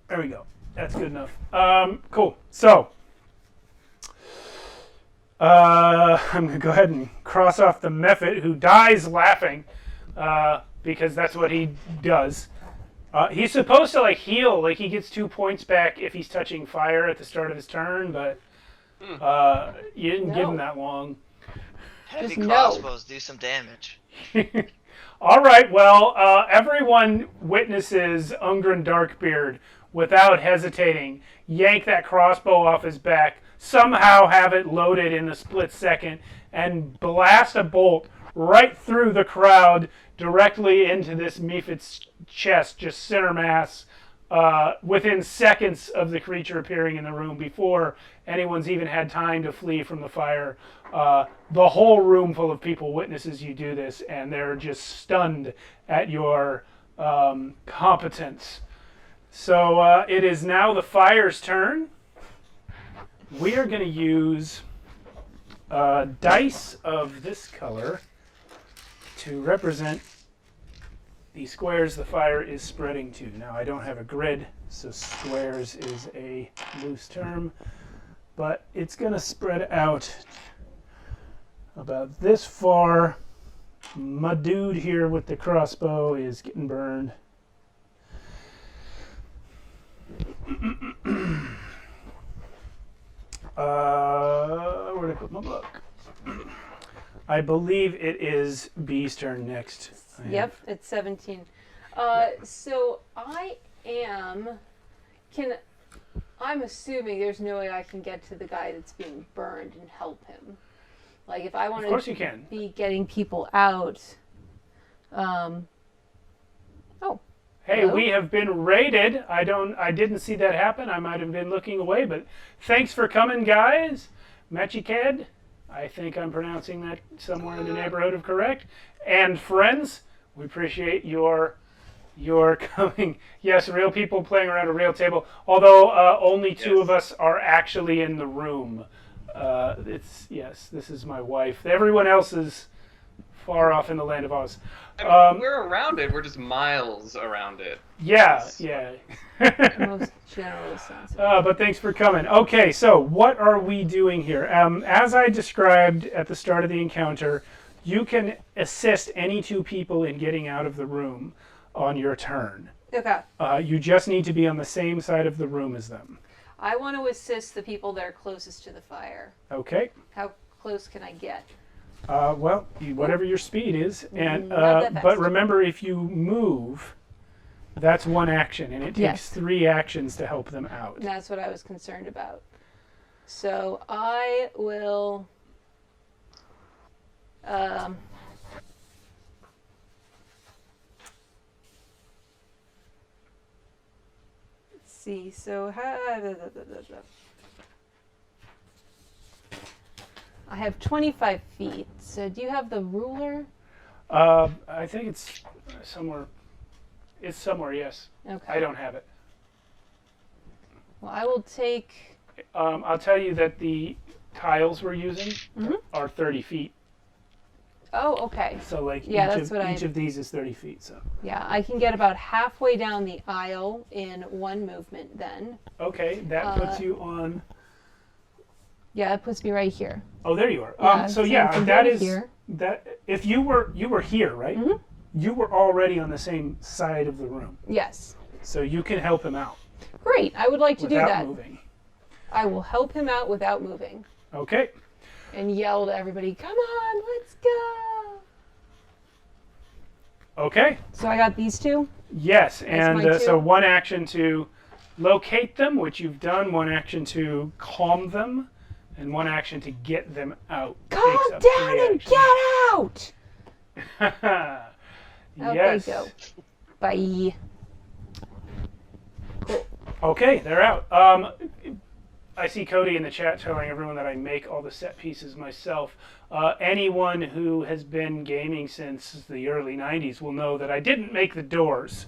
There we go. That's good enough. Cool. So, I'm going to go ahead and cross off the Mephit, who dies laughing, because that's what he does. He's supposed to, like, heal. Like, he gets 2 points back if he's touching fire at the start of his turn, but you didn't give him that long. Heavy Just no. crossbows do some damage. All right, well, everyone witnesses Ungren Darkbeard without hesitating yank that crossbow off his back, somehow have it loaded in a split second, and blast a bolt right through the crowd directly into this Mephit's chest, just center mass, within seconds of the creature appearing in the room, before anyone's even had time to flee from the fire. The whole room full of people witnesses you do this, and they're just stunned at your competence. So it is now the fire's turn. We are going to use dice of this color to represent the squares the fire is spreading to. Now, I don't have a grid, so squares is a loose term, but it's going to spread out about this far. My dude here with the crossbow is getting burned. Where'd I put my book? I believe it is B's turn next. Yep, it's 17. So I'm assuming there's no way I can get to the guy that's being burned and help him. Like, if I want Of course to you can. be getting people out. Hey, Hello? we have been raided. I didn't see that happen. I might have been looking away, but thanks for coming, guys. Mechiked, I think I'm pronouncing that somewhere in the neighborhood of correct. And friends, we appreciate your coming. Yes, real people playing around a real table. Although only 2 of us are actually in the room. This is my wife. Everyone else is far off in the land of Oz. I mean, we're around it. We're just miles around it. Yeah. Most general sense. But thanks for coming. Okay, so what are we doing here? As I described at the start of the encounter, you can assist any 2 people in getting out of the room on your turn. Okay. You just need to be on the same side of the room as them. I want to assist the people that are closest to the fire. Okay. How close can I get? Whatever your speed is, and Not that fast. but remember, if you move, that's 1 action, and it takes Yes. 3 actions to help them out. And that's what I was concerned about. So I will. Let's see. So how? I have 25 feet. So do you have the ruler? I think it's somewhere. It's somewhere, yes. Okay. I don't have it. Well, I will take... I'll tell you that the tiles we're using are 30 feet. Oh, okay. So like each of these is 30 feet. So yeah, I can get about halfway down the aisle in one movement then. okay, that puts you on. Yeah, it puts me right here. Oh, there you are. Yeah, so so yeah, from that here is to here. that. If you were here, right? Mhm. You were already on the same side of the room, Yes. so you can help him out Great. I would like to do without that. moving. I will help him out without moving. Okay. And yell to everybody, come on, let's go. Okay. So I got these two. Yes, my and two. so one action to locate them, which you've done. One action to calm them, and one action to get them out. Calm Takes up down 3 and actions. get out. Out Yes. they go. Bye. Cool. Okay, they're out. I see Cody in the chat telling everyone that I make all the set pieces myself. Anyone who has been gaming since the early 90s will know that I didn't make the doors.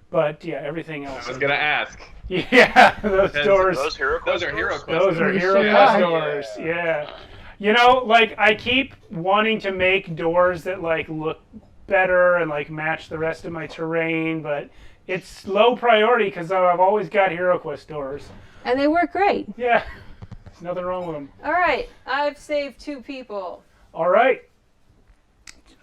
But yeah, everything else. I was gonna ask. Yeah, those doors. Those hero Those are quest hero doors? quests. Those are hero Yeah. quest doors. Yeah. You know, like I keep wanting to make doors that like look better and like match the rest of my terrain, but it's low priority because I've always got hero quest doors. And they work great. Yeah. There's nothing wrong with them. All right. I've saved 2 people. All right.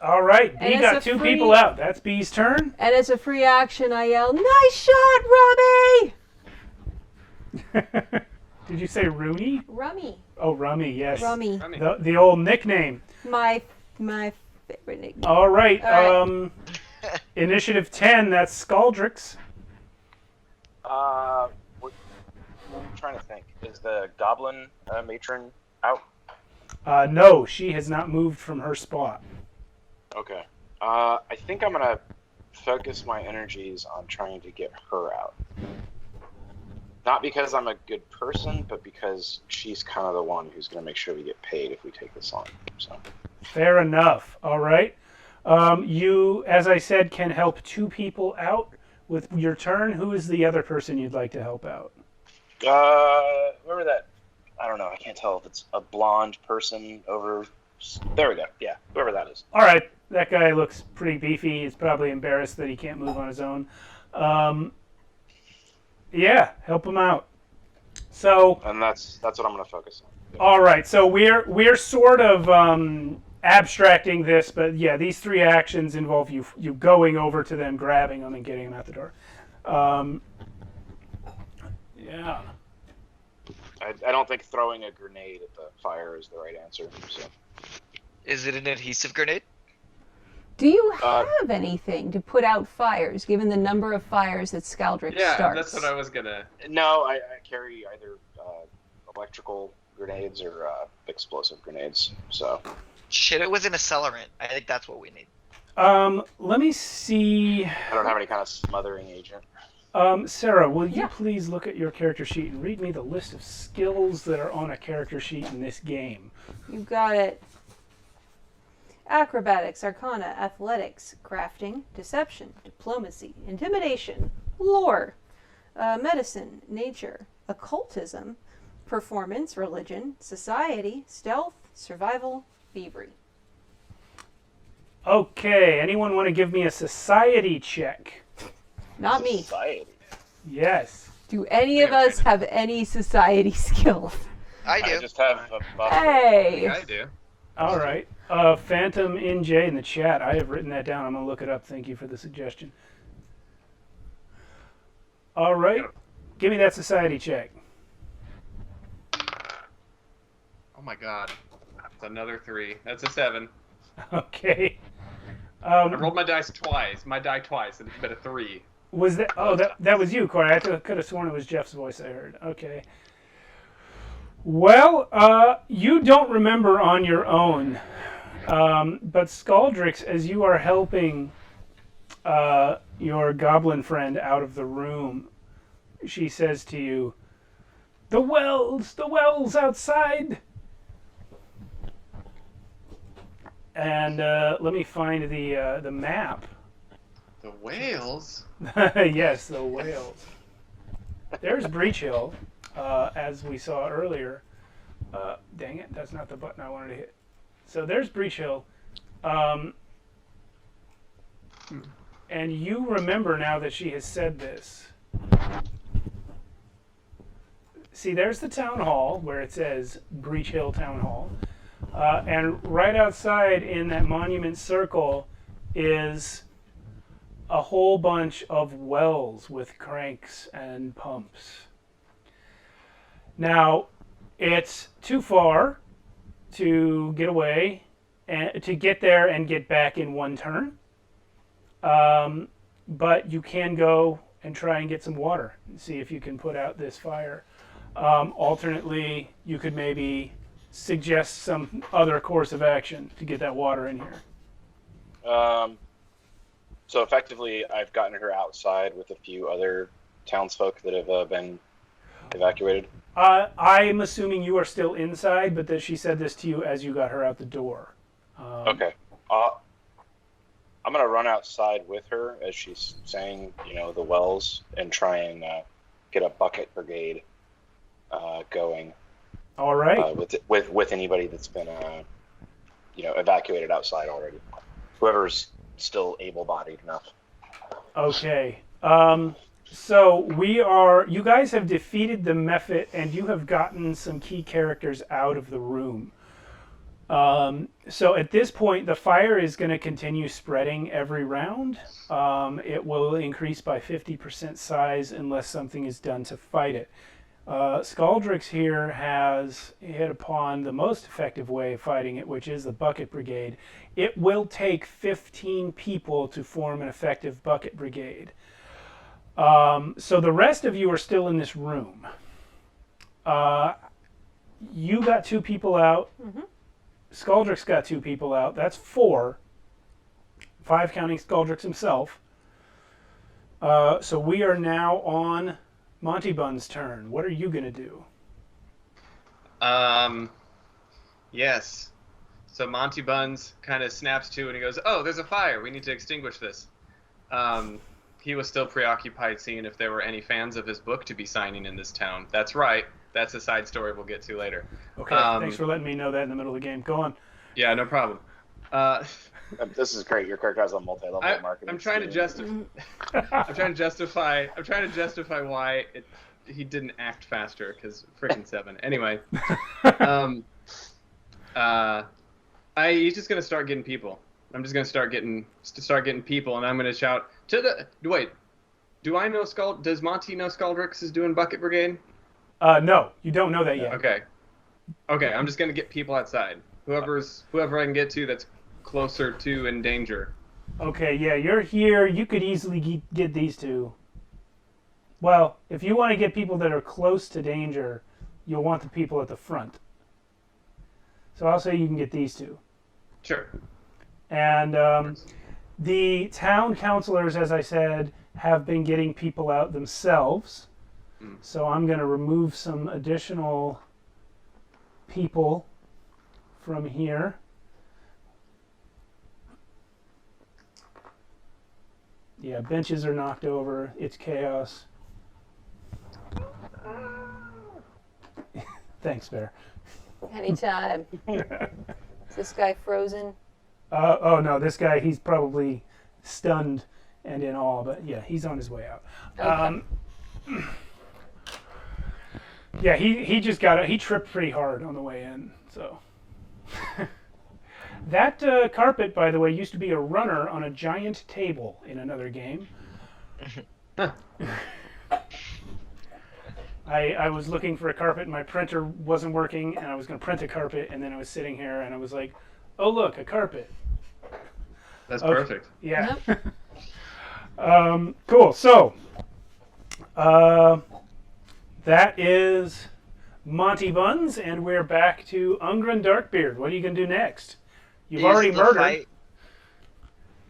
All right. B And it's got a 2 free- people out. That's B's turn. And as a free action, I yell, nice shot, Robbie! Did you say Rooney? Rummy. Oh, Rummy, yes. Rummy. The old nickname. My favorite nickname. All right. All right. Initiative 10, that's Scaldrix. I'm trying to think. Is the goblin matron out? No, she has not moved from her spot. Okay. I think I'm gonna focus my energies on trying to get her out. Not because I'm a good person, but because she's kind of the one who's gonna make sure we get paid if we take this on. So. Fair enough. All right. You, as I said, can help 2 people out with your turn. Who is the other person you'd like to help out? Remember that? I don't know. I can't tell if it's a blonde person over. There we go. Yeah, whoever that is. All right. That guy looks pretty beefy. He's probably embarrassed that he can't move on his own. Yeah, help him out. So. And that's what I'm gonna focus on. All right. So we're sort of abstracting this, but yeah, these 3 actions involve you going over to them, grabbing them, and getting them out the door. Yeah. I don't think throwing a grenade at the fire is the right answer. So. Is it an adhesive grenade? Do you have anything to put out fires, given the number of fires that Scaldrix Yeah, starts? that's what I was gonna. No, I carry either electrical grenades or explosive grenades. So. Shit it with an accelerant. I think that's what we need. Let me see. I don't have any kind of smothering agent. Sarah, will you Yeah. please look at your character sheet and read me the list of skills that are on a character sheet in this game? You got it. Acrobatics, Arcana, Athletics, Crafting, Deception, Diplomacy, Intimidation, Lore, Medicine, Nature, Occultism, Performance, Religion, Society, Stealth, Survival, Thievery. Okay, anyone want to give me a society check? Not me. Society. Yes. Do any of us have any society skills? I I do. just have a buff. Hey! Yeah, I do. All right. Phantom NJ in the chat. I have written that down. I'm going to look it up. Thank you for the suggestion. All right. Give me that society check. Oh my god. That's another 3. That's a 7. Okay. I rolled my dice twice. My die twice, and it's been a 3. Was that? Oh, that was you, Corey. I could have sworn it was Jeff's voice I heard. Okay. Well, you don't remember on your own, but Scaldrix, as you are helping your goblin friend out of the room, she says to you, the wells outside. And let me find the map. The whales? Yes, the whales. There's Breach Hill, as we saw earlier. Dang it, that's not the button I wanted to hit. So there's Breach Hill. And you remember now that she has said this. See, there's the town hall where it says Breach Hill Town Hall. And right outside in that monument circle is a whole bunch of wells with cranks and pumps. Now, it's too far to get away and to get there and get back in one turn. But you can go and try and get some water and see if you can put out this fire. Alternately, you could maybe suggest some other course of action to get that water in here. So effectively, I've gotten her outside with a few other townsfolk that have been evacuated. I'm assuming you are still inside, but that she said this to you as you got her out the door. Okay. I'm going to run outside with her as she's saying, the wells, and try and get a bucket brigade going. All right. With anybody that's been, evacuated outside already. Whoever's still able-bodied enough. Okay. So you guys have defeated the Mephit, and you have gotten some key characters out of the room. So at this point, the fire is going to continue spreading every round. It will increase by 50% size unless something is done to fight it. Skaldrix here has hit upon the most effective way of fighting it, which is the bucket brigade. It will take 15 people to form an effective bucket brigade. So the rest of you are still in this room. You got 2 people out. Mm-hmm. Skaldrix got 2 people out. That's 4. 5 counting Skaldrix himself. So we are now on Monty Bun's turn. What are you going to do? Yes. So Monty Buns kind of snaps to and he goes, "Oh, there's a fire. We need to extinguish this." He was still preoccupied seeing if there were any fans of his book to be signing in this town. That's right. That's a side story we'll get to later. Okay, thanks for letting me know that in the middle of the game. Go on. Yeah, no problem. This is great. Your character has a multi-level marketing. I'm trying to justify why he didn't act faster because freaking 7. Anyway, he's just gonna start getting people. I'm just gonna start getting people, and I'm gonna shout to the. Wait, do I know Does Monty know Skaldrix is doing Bucket Brigade? No, you don't know that yet. Okay, I'm just gonna get people outside. Whoever I can get to that's closer to in danger. Okay, yeah, you're here. You could easily get these 2. Well, if you want to get people that are close to danger, you'll want the people at the front. So I'll say you can get these 2. Sure. And the town councilors, as I said, have been getting people out themselves. So I'm going to remove some additional people from here. Yeah, benches are knocked over. It's chaos. Thanks, Bear. Anytime. Is this guy frozen? Oh no, this guy, he's probably stunned and in awe, but yeah, he's on his way out. Okay. Yeah, he just he tripped pretty hard on the way in, so. That carpet, by the way, used to be a runner on a giant table in another game. I was looking for a carpet, and my printer wasn't working, and I was going to print a carpet, and then I was sitting here, and I was like, oh, look, a carpet. That's perfect. Yeah. Cool. So, that is Monty Buns, and we're back to Ungren Darkbeard. What are you going to do next? You've already murdered.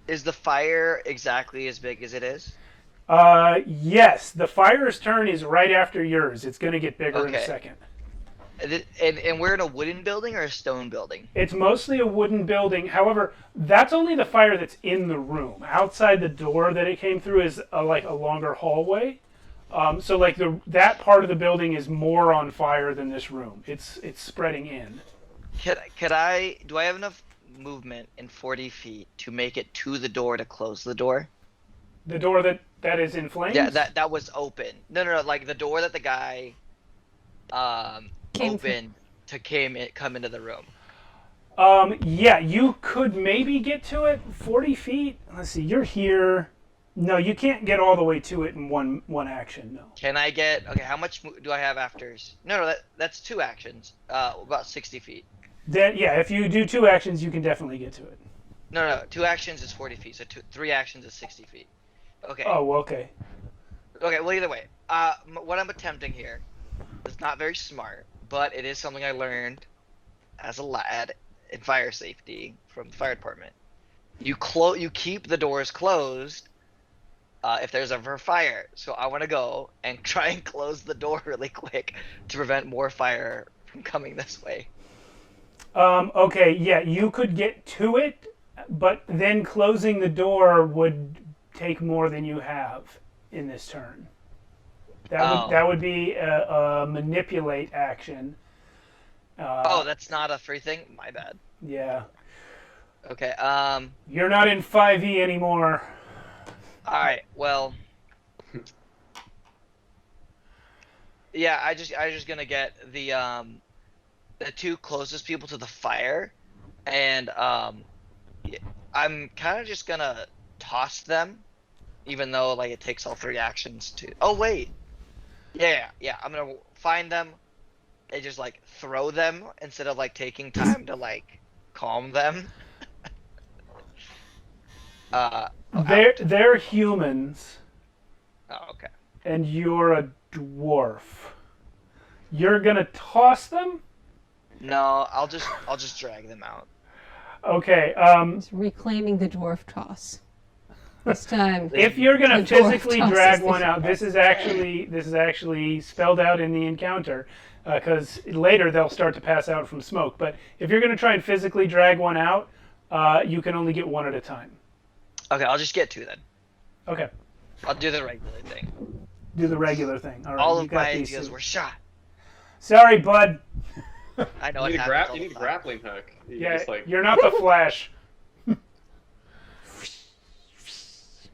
Is the fire exactly as big as it is? Yes. The fire's turn is right after yours. It's going to get bigger in a second. And we're in a wooden building or a stone building? It's mostly a wooden building. However, that's only the fire that's in the room. Outside the door that it came through is like a longer hallway. So like that part of the building is more on fire than this room. It's spreading in. Do I have enough movement in 40 feet to make it to the door to close the door? The door that is in flames? Yeah, that was open. No, like the door that the guy opened to come into the room. Yeah, you could maybe get to it 40 feet. Let's see, you're here. No, you can't get all the way to it in one action, no. Can I get... Okay, how much do I have after... No, that's 2 actions. About 60 feet. Then, yeah, if you do 2 actions, you can definitely get to it. No, 2 actions is 40 feet, so 3 actions is 60 feet. Okay. Oh, okay. Okay, well, either way. What I'm attempting here is not very smart, but it is something I learned as a lad in fire safety from the fire department. You keep the doors closed if there's ever a fire. So I want to go and try and close the door really quick to prevent more fire from coming this way. Okay, yeah, you could get to it, but then closing the door would take more than you have in this turn. That would be a manipulate action. That's not a free thing? My bad. Yeah. Okay, You're not in 5e anymore. Alright, well... Yeah, I just gonna get the 2 closest people to the fire, and I'm kind of just gonna toss them, even though like it takes all 3 actions to... Oh wait! Yeah, I'm gonna find them and just like throw them instead of like taking time to like calm them. They're humans. Oh, okay. And you're a dwarf. You're gonna toss them? No, I'll just drag them out. Okay. It's reclaiming the dwarf toss. This time. If you're gonna the dwarf physically tosses drag the one out, this is actually spelled out in the encounter, because later they'll start to pass out from smoke. But if you're gonna try and physically drag one out, you can only get 1 at a time. Okay, I'll just get 2 then. Okay. I'll do the regular thing. Do the regular thing. All right. All you of got my these ideas two. were shot. Sorry, bud. I know You it need, happens all you the need a time. grappling hook. You Yeah, just, like... you're not the Flash.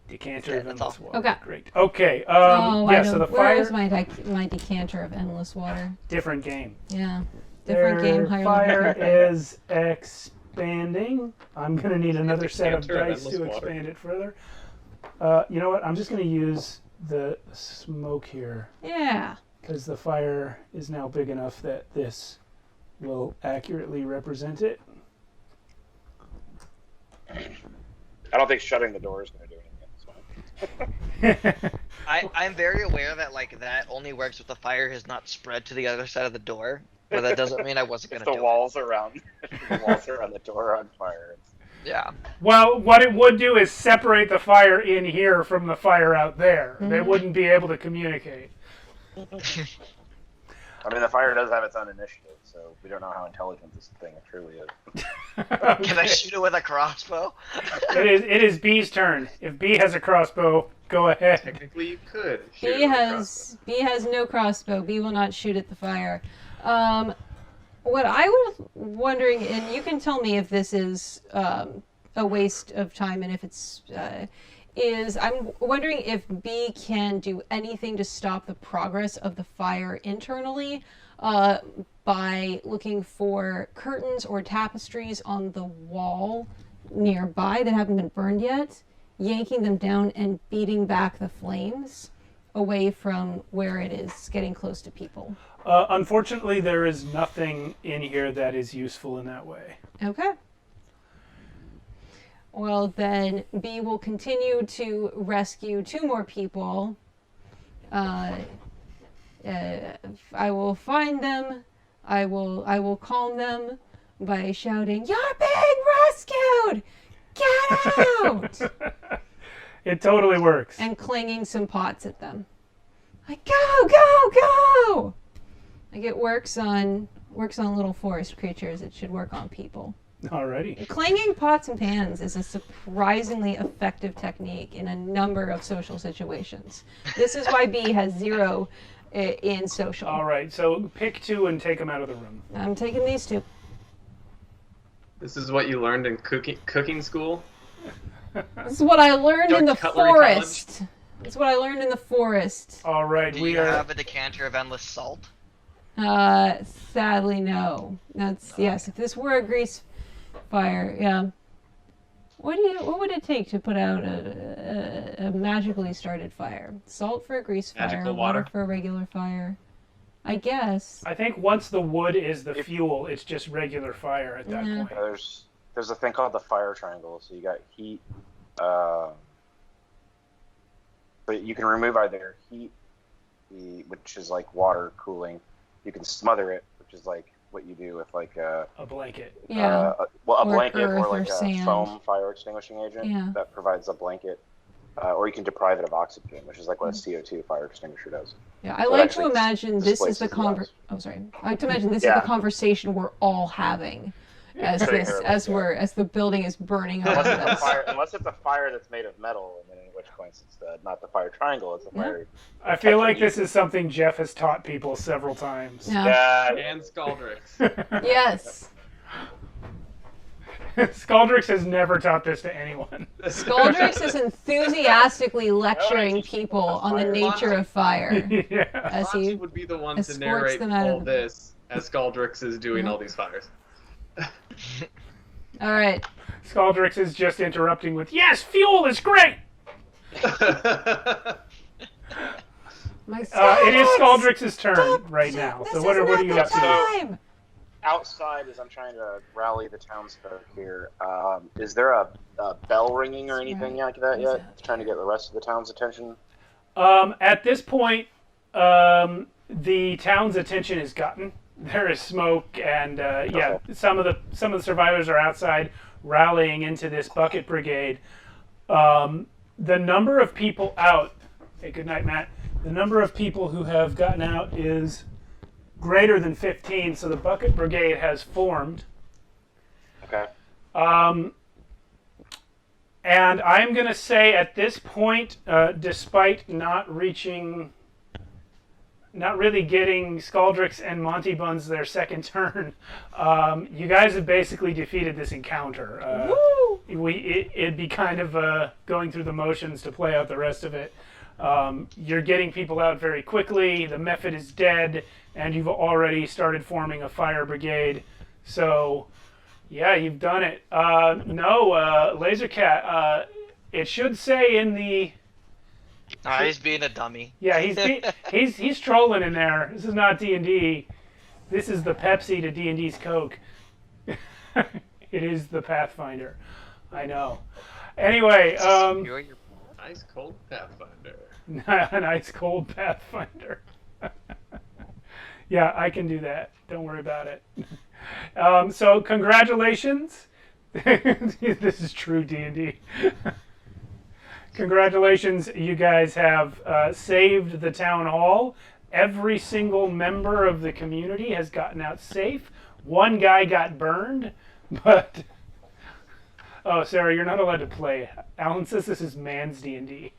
Decanter of Yeah, that's endless all. water. Okay. Great. Okay. I Yeah. don't. So the Where is fire. my decanter of endless water? Different game. Yeah, different game. Higher Fire level. is expanding. I'm gonna need another set of decanter of dice endless to water. expand it further. You know what? I'm just gonna use the smoke here Yeah. because the fire is now big enough that this will accurately represent it. I don't think shutting the door is going to do anything. It's fine. I'm very aware that like that only works if the fire has not spread to the other side of the door, but that doesn't mean I wasn't If gonna the do walls around the door on fire. it. Yeah. Well, what it would do is separate the fire in here from the fire out there. They wouldn't be able to communicate. I mean, the fire does have its own initiative, so we don't know how intelligent this thing truly is. Can I shoot it with a crossbow? It is B's turn. If B has a crossbow, go ahead. Technically, you could. shoot B it with a has no crossbow. B will not shoot at the fire. What I was wondering, and you can tell me if this is a waste of time, and if it's is I'm wondering if B can do anything to stop the progress of the fire internally by looking for curtains or tapestries on the wall nearby that haven't been burned yet, yanking them down and beating back the flames away from where it is getting close to people. Unfortunately, there is nothing in here that is useful in that way. Okay. Well, then B will continue to rescue 2 more people. I will find them. I will calm them by shouting, "You're being rescued! Get out!" It totally works. and clanging some pots at them. Like, go, go, go! Like it works on little forest creatures. It should work on people. Alrighty. Clanging pots and pans is a surprisingly effective technique in a number of social situations. This is why B has 0 in social. All right, so pick 2 and take them out of the room. I'm taking these 2. This is what you learned in cooking school? This is what I learned in the Cutlery forest. This is what I learned in the forest. All right, Do we you are. have a decanter of endless salt? Sadly, no. That's yes. If this were a grease fire, yeah. What would it take to put out a magically started fire? Salt for a grease fire, Magical water water. for a regular fire. I guess. I think once the wood is the fuel, it's just regular fire at that Yeah. point. There's a thing called the fire triangle. So you got heat. But you can remove either heat, which is like water cooling. You can smother it, which is like what you do with like A blanket. Yeah. a Or blanket earth or or like a sand. foam fire extinguishing agent Yeah. that provides a blanket. Or you can deprive it of oxygen, which is like what Mm. a CO2 fire extinguisher does. Yeah, I So it like to actually imagine this is the displaces the Oh, sorry. I like to imagine this is Yeah. the conversation we're all having as Pretty this early, yeah. as the building is burning Unless around it's, us. unless it's a fire that's made of metal, and then in which case it's not the fire triangle, it's the Yeah. fire. I feel like this is something Jeff has taught people several times. Yeah. Yeah, And Scaldrix. Yes. Scaldrix has never taught this to anyone. Scaldrix is enthusiastically lecturing people on the nature of fire. Yeah. As Foxy he would be the one to escorts narrate them out of all the- this as Scaldrix is doing all these fires. All right. Scaldrix is just interrupting with, "Yes, fuel is great." My It is Scaldrix! Scaldrix's turn right now. This So is what are not you the up to? time. outside, as I'm trying to rally the townsfolk here, is there a bell ringing or anything like that yet? Trying to get the rest of the town's attention. At this point, the town's attention is gotten. There is smoke, and yeah, some of the survivors are outside rallying into this bucket brigade. The number of people out. Hey, good night, Matt. The number of people who have gotten out is greater than 15, so the bucket brigade has formed. Okay. And I'm going to say at this point, despite not really getting Scaldrix and Monty Buns their second turn, you guys have basically defeated this encounter. It'd be kind of going through the motions to play out the rest of it. You're getting people out very quickly, the method is dead, and you've already started forming a fire brigade. So, yeah, you've done it. No, Lasercat, it should say in the... He's being a dummy. Yeah, he's trolling in there. This is not D&D. This is the Pepsi to D&D's Coke. It is the Pathfinder. I know. Anyway, You're your Ice cold Pathfinder. an ice cold Pathfinder. Yeah, I can do that. Don't worry about it. So congratulations. This is true D&D. Congratulations, you guys have saved the town hall. Every single member of the community has gotten out safe. One guy got burned, but... Oh, Sarah, you're not allowed to play. Alan says this is man's D&D.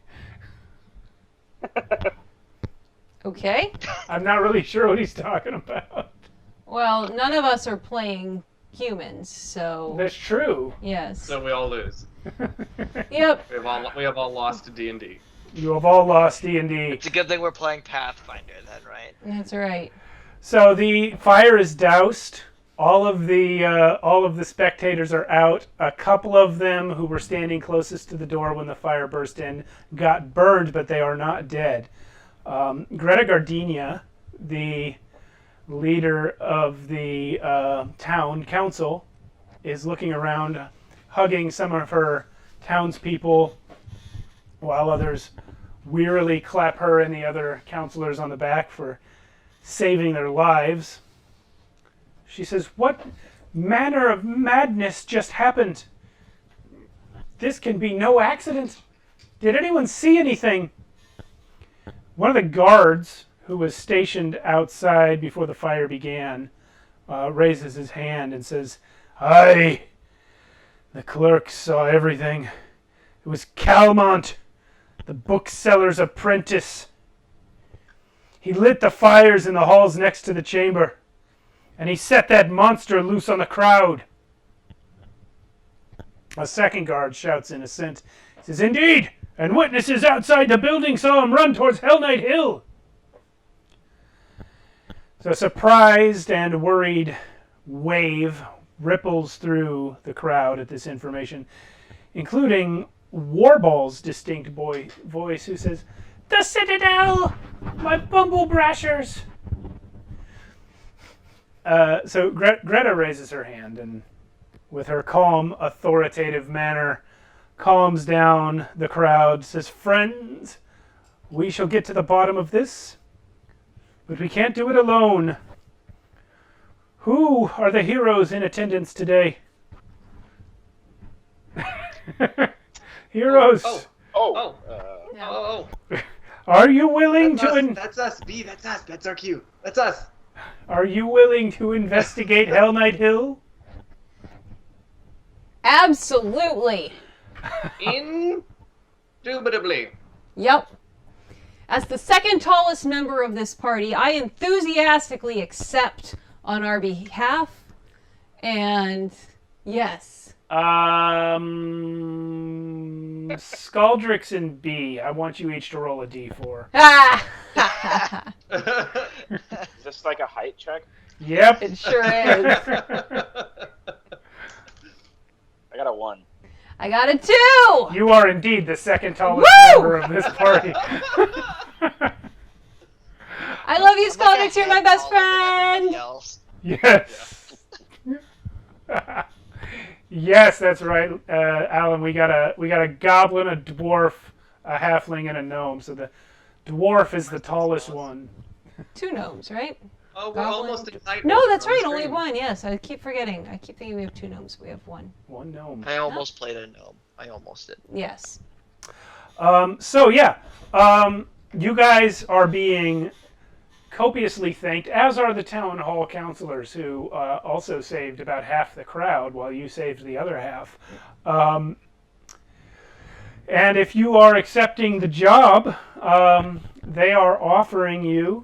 Okay. I'm not really sure what he's talking about. Well, none of us are playing humans, so That's true. yes. So we all lose. Yep. We have all lost to D&D. You have all lost D&D. It's a good thing we're playing Pathfinder then, right? That's right. So the fire is doused. All of the spectators are out. A couple of them who were standing closest to the door when the fire burst in got burned, but they are not dead. Greta Gardenia, the leader of the town council, is looking around, hugging some of her townspeople, while others wearily clap her and the other counselors on the back for saving their lives. She says, "What manner of madness just happened? This can be no accident. Did anyone see anything?" One of the guards who was stationed outside before the fire began, raises his hand and says, "Aye, the clerk saw everything. It was Calmont, the bookseller's apprentice. He lit the fires in the halls next to the chamber, and he set that monster loose on the crowd." A second guard shouts in assent. He says, "Indeed, and witnesses outside the building saw him run towards Hellknight Hill." So a surprised and worried wave ripples through the crowd at this information, including Warball's distinct voice, who says, "The Citadel! My bumble brashers!" So Greta raises her hand and, with her calm, authoritative manner, calms down the crowd, says, "Friends, we shall get to the bottom of this, but we can't do it alone. Who are the heroes in attendance today?" Heroes. Are you willing That's us. B. That's us. That's our cue. That's us. Are you willing to investigate Hellknight Hill? Absolutely. Indubitably. Yep. As the second tallest member of this party, I enthusiastically accept on our behalf. And yes. Scaldrix and B. I want you each to roll a D4. Ah! Is this like a height check? Yep. It sure is. I got a 1. I got a 2! You are indeed the second tallest Woo! member of this party. I love you, I'm like a Scaldrix. You're my head best taller than everybody friend. else. Yes. Yes, that's right, Alan. We got a goblin, a dwarf, a halfling, and a gnome. So the dwarf is the tallest one. 2 gnomes, right? Oh, we're Goblin. almost excited. No, that's right. Only 1. Yes, I keep forgetting. I keep thinking we have 2 gnomes. We have 1. One gnome. I almost played a gnome. I almost did. Yes. So yeah, you guys are being copiously thanked, as are the town hall counselors, who also saved about half the crowd while you saved the other half. And if you are accepting the job, they are offering you,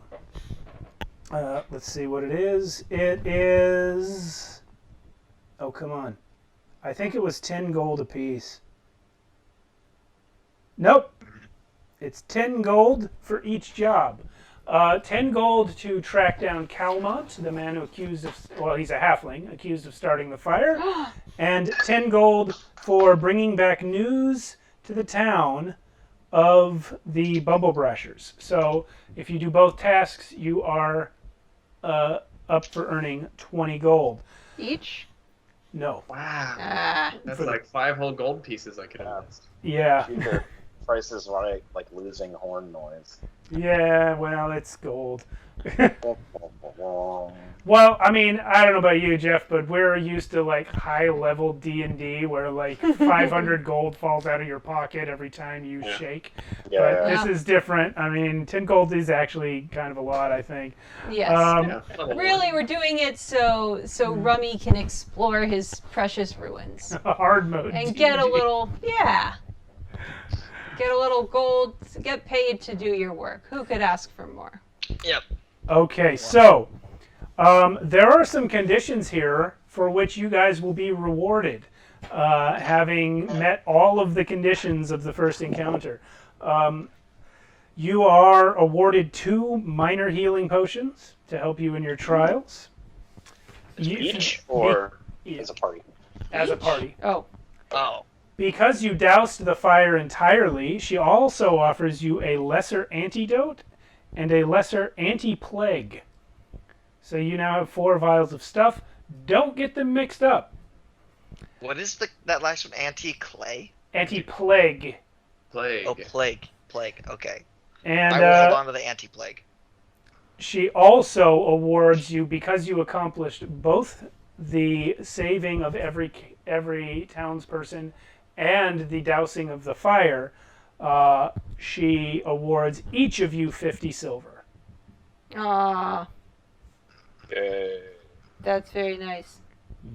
let's see what it is. It is, oh, come on. I think it was 10 gold apiece. Nope. It's 10 gold for each job. 10 gold to track down Calmont, the man who accused of, well, he's a halfling, accused of starting the fire. And 10 gold for bringing back news to the town of the Bumble Brashers. So if you do both tasks, you are up for earning 20 gold. Each? No. Wow. Ah. That's like 5 whole gold pieces I could have missed. Yeah. Cheaper. Price is right, like losing horn noise. Yeah, well, it's gold. Well, I mean, I don't know about you, Jeff, but we're used to like high-level D&D where like 500 gold falls out of your pocket every time you shake. Yeah. But this is different. I mean, 10 gold is actually kind of a lot, I think. Yes. Really, we're doing it so Rummy can explore his precious ruins Hard mode. and D&D. get a little, get a little gold, get paid to do your work. Who could ask for more? Yep. Okay, so there are some conditions here for which you guys will be rewarded, having met all of the conditions of the first encounter. You are awarded 2 minor healing potions to help you in your trials. Each or as a party? As a party. Oh. Oh. Because you doused the fire entirely, she also offers you a lesser antidote and a lesser anti-plague. So you now have 4 vials of stuff. Don't get them mixed up. What is that last one? Anti-clay? Anti-plague. Plague. Oh, plague. Plague. Okay. And I will hold on to the anti-plague. she also awards you, because you accomplished both the saving of every townsperson and the dousing of the fire, she awards each of you 50 silver. Ah, Yay. that's very nice.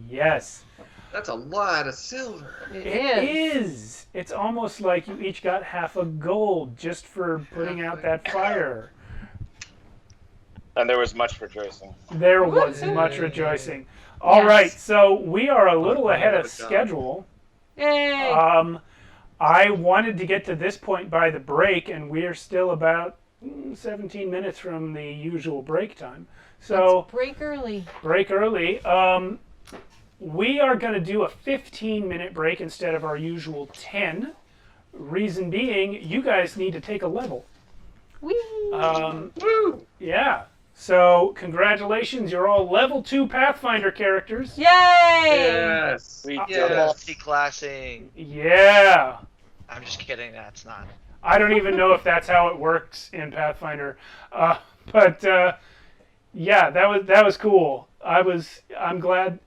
Yes. That's a lot of silver. It It is. is. It's almost like you each got half a gold just for putting out that fire. And there was much rejoicing. There was much rejoicing. All Yes. right, so we are a little ahead of Good job. schedule. Yay! I wanted to get to this point by the break, and we are still about 17 minutes from the usual break time. So Let's break early. break early. We are going to do a 15-minute break instead of our usual 10. Reason being, you guys need to take a level. Whee! Woo! Yeah. So congratulations, you're all level 2 Pathfinder characters. Yay! Yes. We Yeah. did it. Multi-classing. Yeah. I'm just kidding. That's not. I don't even know if that's how it works in Pathfinder, but yeah, that was cool. I'm glad.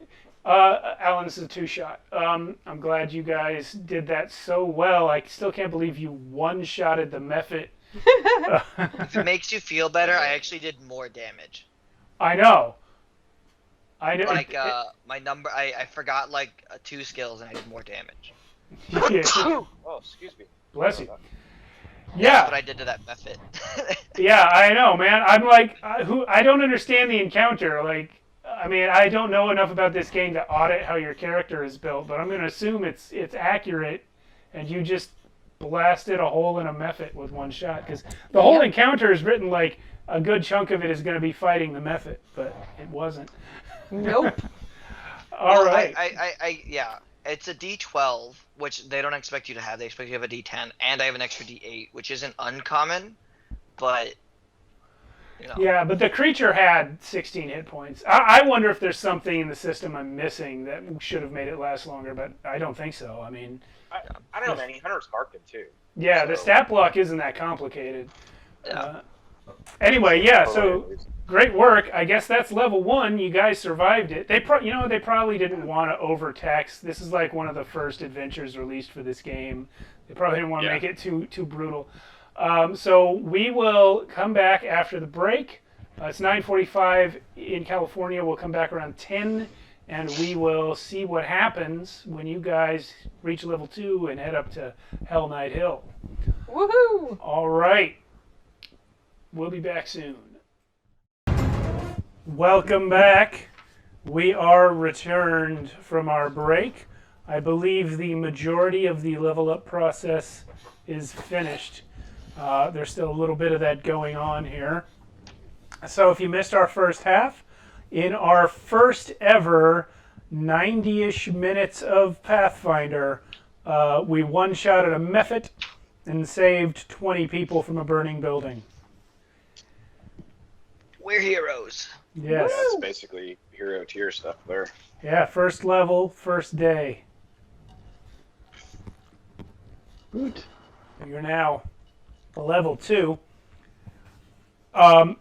Alan, this is a 2-shot. I'm glad you guys did that so well. I still can't believe you one-shotted the Mephit. If it makes you feel better, I actually did more damage. I know. I know. Like my number, I forgot like 2 skills and I did more damage. Yeah. Oh, excuse me. Bless you. That's Yeah, what I did to that method. yeah, I know, man. I'm like, I don't understand the encounter. Like, I mean, I don't know enough about this game to audit how your character is built, but I'm going to assume it's accurate, and you just blasted a hole in a Mephit with one shot, because the whole encounter is written like a good chunk of it is going to be fighting the Mephit, but it wasn't. Nope. All Well, right. Yeah. It's a D12, which they don't expect you to have. They expect you to have a D10, and I have an extra D8, which isn't uncommon, but you know. Yeah, but the creature had 16 hit points. I wonder if there's something in the system I'm missing that should have made it last longer, but I don't think so. I mean, I don't know, man. Hunter's Harkin, too. yeah, the So- stat block isn't that complicated. Yeah. Anyway, yeah, Totally so amazing. great work. I guess that's level 1. You guys survived it. They probably didn't want to overtax. This is like one of the first adventures released for this game. They probably didn't want to Yeah. make it too brutal. So we will come back after the break. It's 9:45 in California. We'll come back around 10, and we will see what happens when you guys reach level 2 and head up to Hellknight Hill. Woohoo! All right. We'll be back soon. Welcome back. We are returned from our break. I believe the majority of the level up process is finished. There's still a little bit of that going on here. So if you missed our first half, in our first ever 90-ish minutes of Pathfinder, we one-shotted a Mephit and saved 20 people from a burning building. We're heroes. Yes. That's basically hero tier stuff there. Yeah, first level, first day. Good. You're now level 2.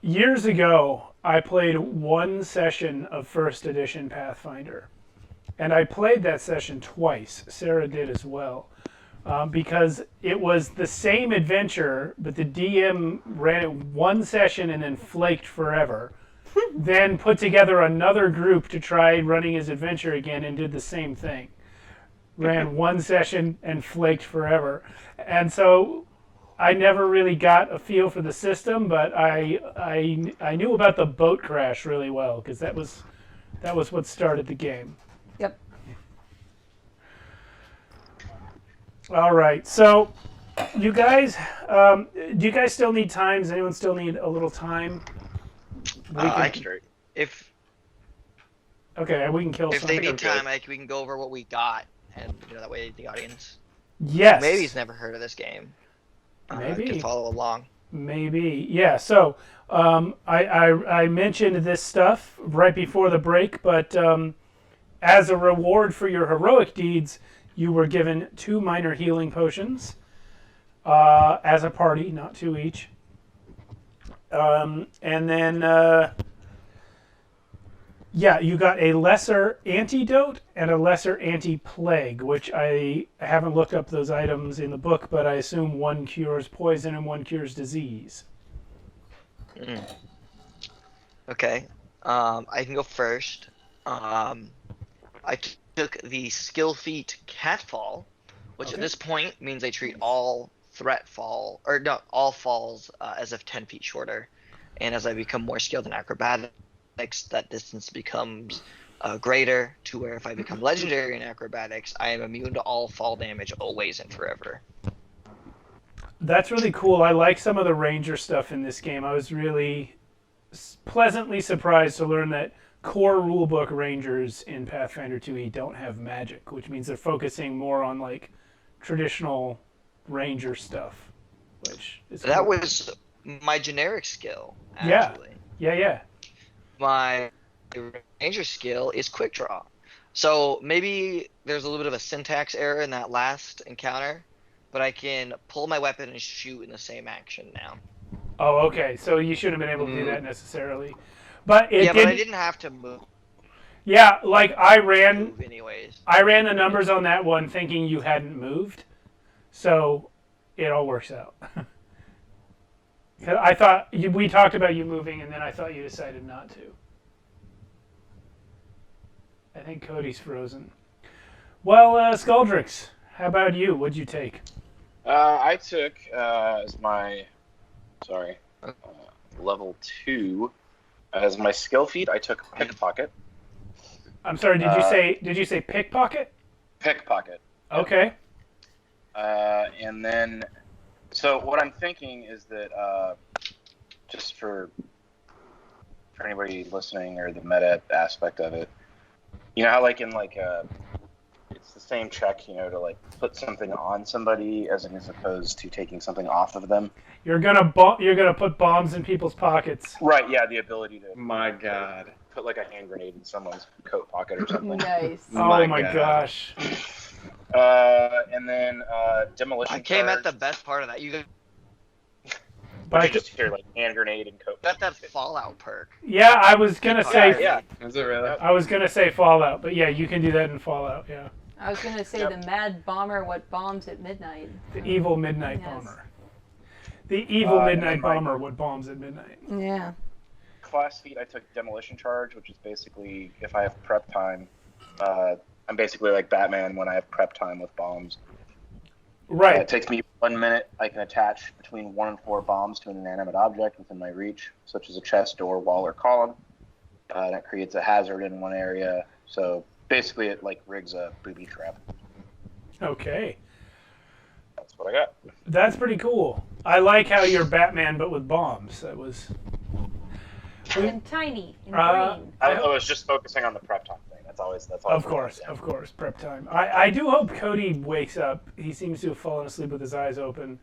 Years ago, I played one session of first edition Pathfinder. And I played that session twice. Sarah did as well. Because it was the same adventure, but the DM ran it one session and then flaked forever. Then put together another group to try running his adventure again and did the same thing. Ran one session and flaked forever. And so I never really got a feel for the system, but I knew about the boat crash really well, because that was what started the game. Yep. All right, so you guys, do you guys still need time? Does anyone still need a little time? I Keep straight. If Okay, we can kill if something. they need Okay. time, we can go over what we got, and that way the audience Yes. maybe's never heard of this game. Maybe. Can follow along. Maybe. Yeah, so I mentioned this stuff right before the break, but as a reward for your heroic deeds, you were given 2 minor healing potions as a party, not 2 each. And then, yeah, you got a lesser antidote and a lesser anti-plague, which I haven't looked up those items in the book, but I assume one cures poison and one cures disease. Okay. I can go first. I took the skill feat Catfall, which Okay. at this point means I treat all threat fall, or no, all falls as if 10 feet shorter. And as I become more skilled in acrobatics, that distance becomes greater to where if I become legendary in acrobatics, I am immune to all fall damage always and forever. That's really cool. I like some of the ranger stuff in this game. I was really pleasantly surprised to learn that core rulebook rangers in Pathfinder 2e don't have magic, which means they're focusing more on like traditional ranger stuff, which is That cool. was my generic skill, Yeah. actually. Yeah. My ranger skill is quick draw. So maybe there's a little bit of a syntax error in that last encounter, but I can pull my weapon and shoot in the same action now. Oh, okay. So you shouldn't have been able to do that necessarily, but it But I didn't have to move Yeah, like I ran anyways. the numbers on that one thinking you hadn't moved, so it all works out. 'Cause I thought we talked about you moving, and then I thought you decided not to. I think Cody's frozen. Well, Skuldrix, how about you? What'd you take? I took as my level 2 as my skill feat. I took pickpocket. I'm sorry. Did you say pickpocket? Pickpocket. Okay. And then, so what I'm thinking is that just for anybody listening or the meta aspect of it, you know how like in like it's the same check, you know, to like put something on somebody as opposed to taking something off of them. You're gonna put bombs in people's pockets. Right. Yeah. The ability to. My God. Put like a hand grenade in someone's coat pocket or something. Nice. Oh my God. gosh. And then demolition. I came charge. at the best part of that. You But you just hear like hand grenade and coat. got that Fallout perk. Yeah, I was gonna say. Yeah. Is it really? I was gonna say Fallout, but yeah, you can do that in Fallout. Yeah. I was gonna say the Mad Bomber, what bombs at midnight. The evil midnight Yes. bomber. The evil and midnight then my- bomber what bombs at midnight. Yeah. Class feat, I took demolition charge, which is basically if I have prep time, I'm basically like Batman when I have prep time with bombs. Right. It takes me 1 minute. I can attach between 1 and 4 bombs to an inanimate object within my reach, such as a chest, door, wall, or column. And it creates a hazard in one area. So basically, it like rigs a booby trap. Okay. That's what I got. That's pretty cool. I like how you're Batman but with bombs. That was. And tiny and green. I was just focusing on the prep time thing. That's all. Of course, prep time. I do hope Cody wakes up. He seems to have fallen asleep with his eyes open.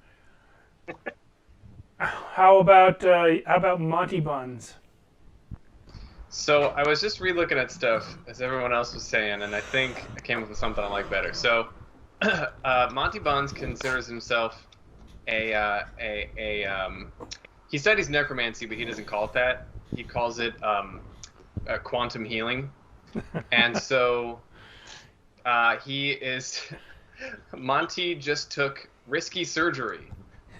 How about Monty Buns? So I was just re-looking at stuff as everyone else was saying, and I think I came up with something I like better. So Monty Buns considers himself he studies necromancy, but he doesn't call it that. He calls it quantum healing, and so he is. Monty just took risky surgery.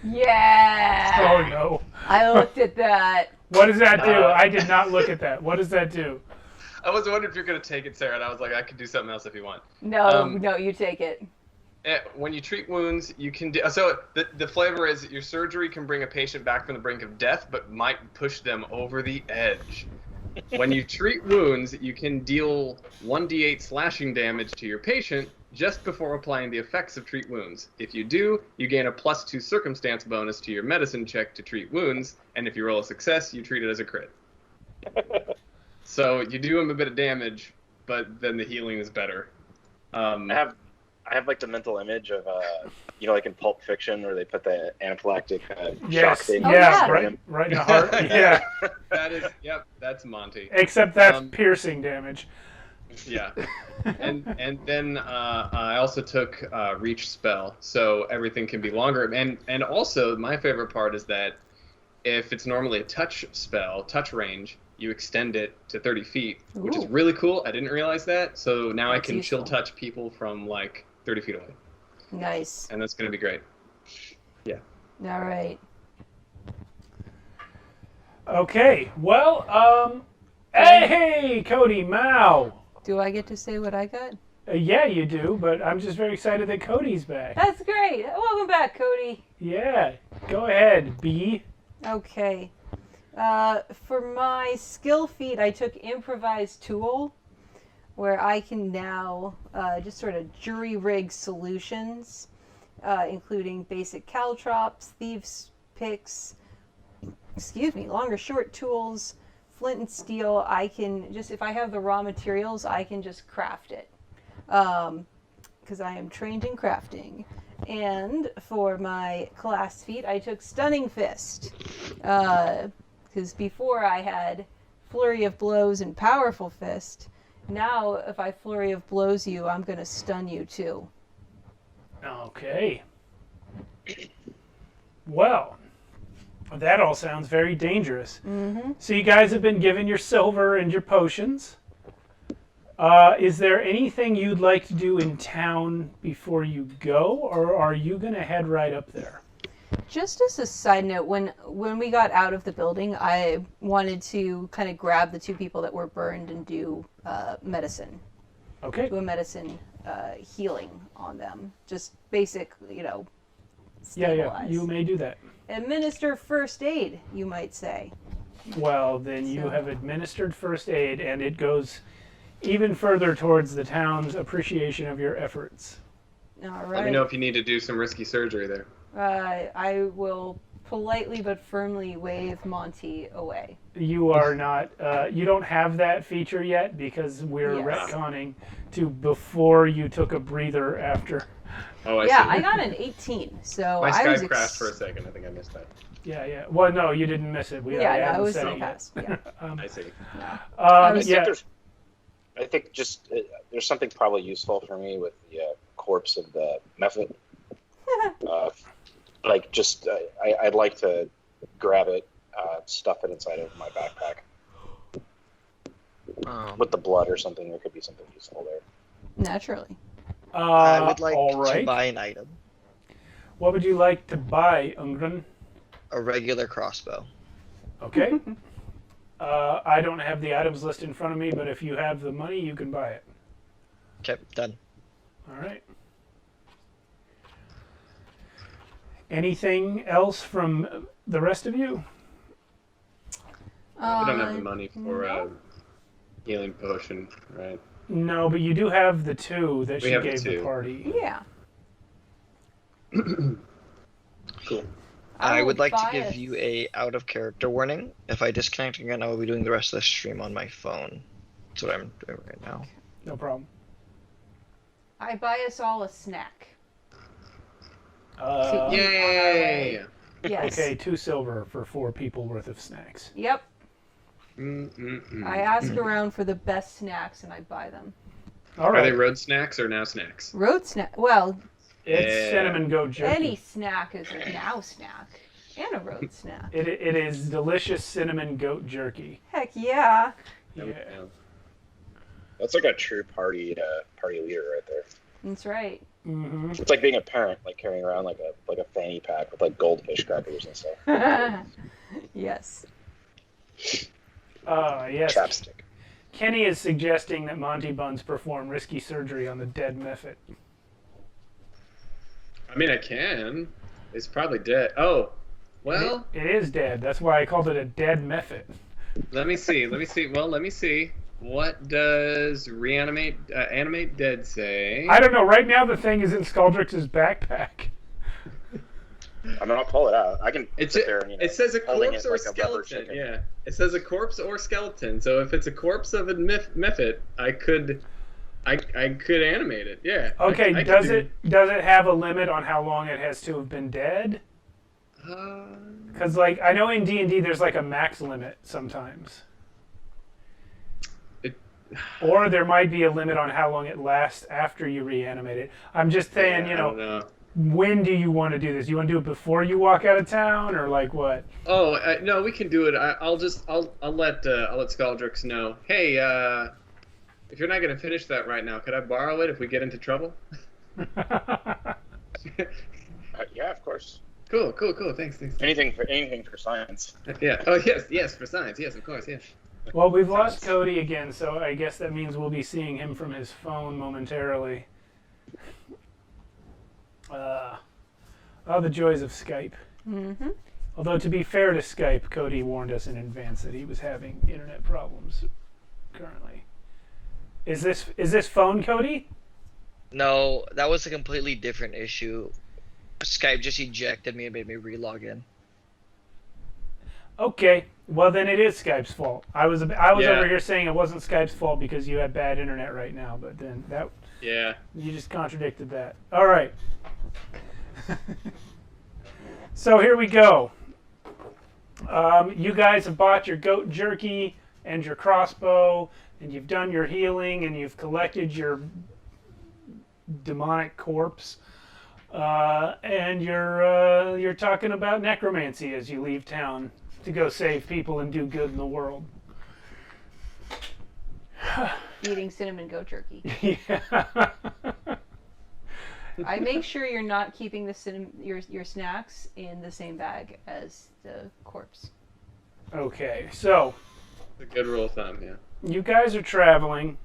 Yeah. Oh no! I looked at that. What does that do? I did not look at that. What does that do? I was wondering if you're gonna take it, Sarah, and I was like, I could do something else if you want. No, no, you take it. When you treat wounds, you can do. So the flavor is that your surgery can bring a patient back from the brink of death, but might push them over the edge. When you treat wounds, you can deal 1d8 slashing damage to your patient just before applying the effects of treat wounds. If you do, you gain a +2 circumstance bonus to your medicine check to treat wounds, and if you roll a success, you treat it as a crit. So you do him a bit of damage, but then the healing is better. I have like the mental image of you know, like in Pulp Fiction where they put the anaphylactic shock Yes. thing. Yeah. yeah. Right in the heart. Yeah. That's Monty. Except that's piercing damage. Yeah. And then I also took reach spell, so everything can be longer. And also my favorite part is that if it's normally a touch spell, touch range, you extend it to 30 feet, which is really cool. I didn't realize that. So now That's I can useful. chill touch people from like 30 feet away. Nice. And that's going to be great. Yeah. All right. Okay. Well, hey, Cody Mao. Do I get to say what I got? Yeah, you do, but I'm just very excited that Cody's back. That's great. Welcome back, Cody. Yeah. Go ahead, B. Okay. For my skill feat, I took Improvised Tool, where I can now just sort of jury-rig solutions, including basic caltrops, thieves' picks, long or short tools, flint and steel. I can just, if I have the raw materials, I can just craft it. Because I am trained in crafting. And for my class feat, I took Stunning Fist. Because before I had Flurry of Blows and Powerful Fist. Now, if I Flurry of Blows you, I'm going to stun you too. Okay. Well, that all sounds very dangerous. Mm-hmm. So you guys have been given your silver and your potions. Is there anything you'd like to do in town before you go, or are you going to head right up there? Just as a side note, when we got out of the building, I wanted to kind of grab the two people that were burned and do medicine. Okay. Do a medicine healing on them. Just basic, Yeah, stabilize. you may do that. Administer first aid, you might say. Well, then you So- have administered first aid, and it goes even further towards the town's appreciation of your efforts. All Let me right. know if you need to do some risky surgery there. I will politely but firmly wave Monty away. You are not, you don't have that feature yet because we're Yes. retconning to before you took a breather after. Oh, I Yeah, see. I got an 18, so My I was Skype crashed for a second. I think I missed that. Yeah. Well, no, you didn't miss it. Yeah, no, hadn't it was said so it yet. fast. Yeah. I see. Yeah. I think just there's something probably useful for me with the corpse of the Mephit. I'd like to grab it, stuff it inside of my backpack with the blood or something. There could be something useful there. Naturally. I would like all to right. buy an item. What would you like to buy, Ungren? A regular crossbow. Okay. I don't have the items list in front of me, but if you have the money, you can buy it. Okay, done. All right. Anything else from the rest of you? I don't have the money for no. a healing potion, right? No, but you do have the two that We she have the gave the two. party. Yeah. Cool. I will would like to buy give you a out of character warning. If I disconnect again, I will be doing the rest of the stream on my phone. That's what I'm doing right now. No problem. I buy us all a snack. Yay! Yes. Okay, 2 silver for 4 people worth of snacks. Yep. Mm-mm-mm. I ask around for the best snacks and I buy them. All Are they right. road snacks or now snacks? Road snack. Well, It's Yeah. cinnamon goat jerky. any snack is a now snack and a road snack. It is delicious cinnamon goat jerky. Heck yeah. Yeah. That's like a true party leader right there. That's right. Mm-hmm. It's like being a parent, like carrying around like a fanny pack with like goldfish crackers and stuff. Yes. Yes. Chapstick. Kenny is suggesting that Monty Buns perform risky surgery on the dead Mephit. I mean, I can. It's probably dead. Oh, well, It is dead. That's why I called it a dead Mephit. let me see. Well, let me see. What does animate dead say? I don't know. Right now the thing is in Skaldrix's backpack. I'm gonna pull it out. I can sit there and, It says a holding corpse it or like a rubber skeleton. chicken. Yeah, it says a corpse or skeleton. So if it's a corpse of a Mephit, I could animate it. Yeah. Okay, I does could it have a limit on how long it has to have been dead? Because like I know in D&D there's like a max limit sometimes. Or there might be a limit on how long it lasts after you reanimate it. I'm just saying, I don't know. when do you want to do this? You want to do it before you walk out of town, or like what? Oh no, we can do it. I'll let Skaldrix know. Hey, if you're not gonna finish that right now, could I borrow it if we get into trouble? Yeah, of course. Cool. Thanks. Anything for science. Yeah. Oh yes, for science. Yes, of course. Yes. Well, we've lost Cody again, so I guess that means we'll be seeing him from his phone momentarily. Oh, the joys of Skype. Mm-hmm. Although, to be fair to Skype, Cody warned us in advance that he was having internet problems currently. Is this phone, Cody? No, that was a completely different issue. Skype just ejected me and made me re-log in. Okay, well then it is Skype's fault. I was over here saying it wasn't Skype's fault because you had bad internet right now, but then you just contradicted that. All right. So here we go. You guys have bought your goat jerky and your crossbow, and you've done your healing, and you've collected your demonic corpse, and you're talking about necromancy as you leave town to go save people and do good in the world. Eating cinnamon goat jerky. Yeah. I make sure you're not keeping the your snacks in the same bag as the corpse. Okay, so It's a good rule of thumb, yeah. you guys are traveling.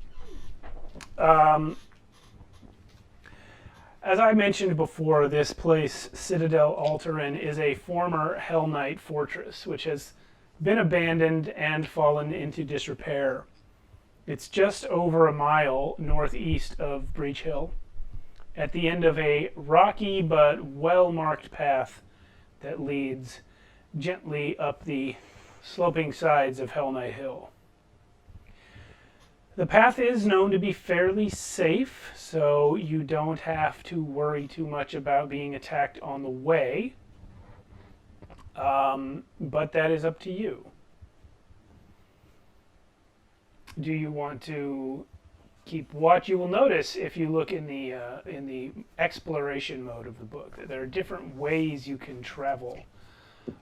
As I mentioned before, this place, Citadel Alterin, is a former Hellknight fortress, which has been abandoned and fallen into disrepair. It's just over a mile northeast of Breach Hill, at the end of a rocky but well-marked path that leads gently up the sloping sides of Hellknight Hill. The path is known to be fairly safe, so you don't have to worry too much about being attacked on the way, but that is up to you. Do you want to keep watch? You will notice if you look in the exploration mode of the book that there are different ways you can travel.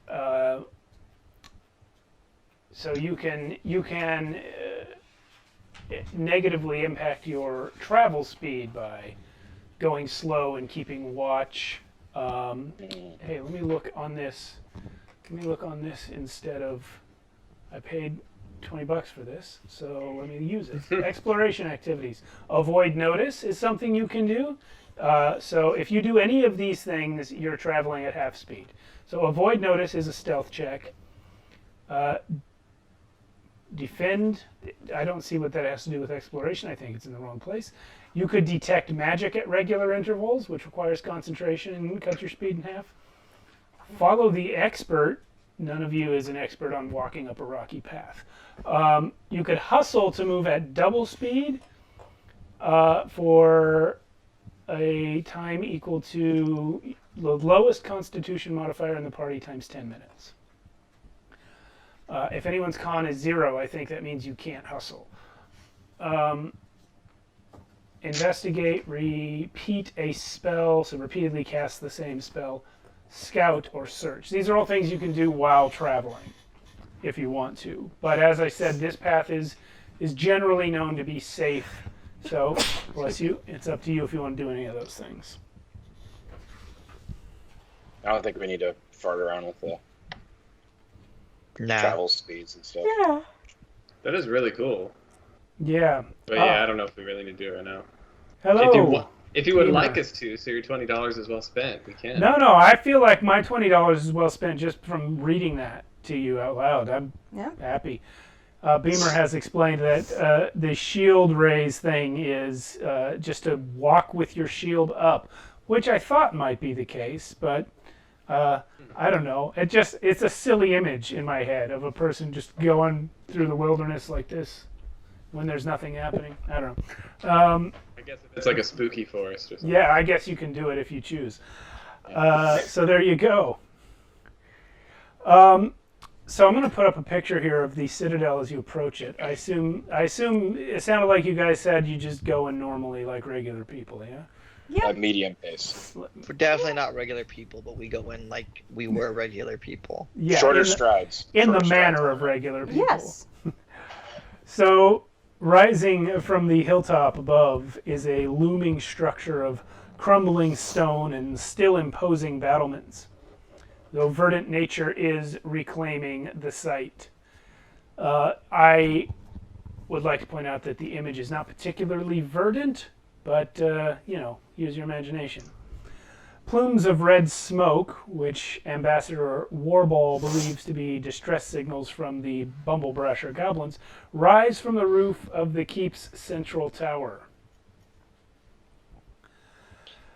So you can negatively impact your travel speed by going slow and keeping watch. Hey, let me look on this. Let me look on this instead of. I paid $20 for this, so let me use it. Exploration activities. Avoid notice is something you can do. So if you do any of these things, you're traveling at half speed. So avoid notice is a stealth check. Defend, I don't see what that has to do with exploration. I think it's in the wrong place. You could detect magic at regular intervals, which requires concentration and cut your speed in half. Follow the expert. None of you is an expert on walking up a rocky path. You could hustle to move at double speed for a time equal to the lowest constitution modifier in the party times 10 minutes. If anyone's con is 0, I think that means you can't hustle. Investigate, repeat a spell, so repeatedly cast the same spell. Scout or search. These are all things you can do while traveling, if you want to. But as I said, this path is generally known to be safe. So, bless you. It's up to you if you want to do any of those things. I don't think we need to fart around with the travel speeds and stuff. Yeah. That is really cool. Yeah. But yeah, I don't know if we really need to do it right now. Hello. If you would like us to, so your $20 is well spent, we can. No, I feel like my $20 is well spent just from reading that to you out loud. I'm happy. Beamer has explained that the shield raise thing is just to walk with your shield up, which I thought might be the case, but I don't know. It's a silly image in my head of a person just going through the wilderness like this when there's nothing happening. I don't know. I guess if it's like a spooky forest or something. Yeah, I guess you can do it if you choose. So there you go. So I'm going to put up a picture here of the Citadel as you approach it. I assume it sounded like you guys said you just go in normally like regular people, yeah? Yeah. Medium pace. We're definitely not regular people, but we go in like we were regular people. Yeah, Shorter strides. In Shorter the strides. manner of regular people. Yes. So, rising from the hilltop above is a looming structure of crumbling stone and still imposing battlements. though verdant nature is reclaiming the site. I would like to point out that the image is not particularly verdant, but, use your imagination. Plumes of red smoke, which Ambassador Warball believes to be distress signals from the Bumblebrush or goblins, rise from the roof of the keep's central tower.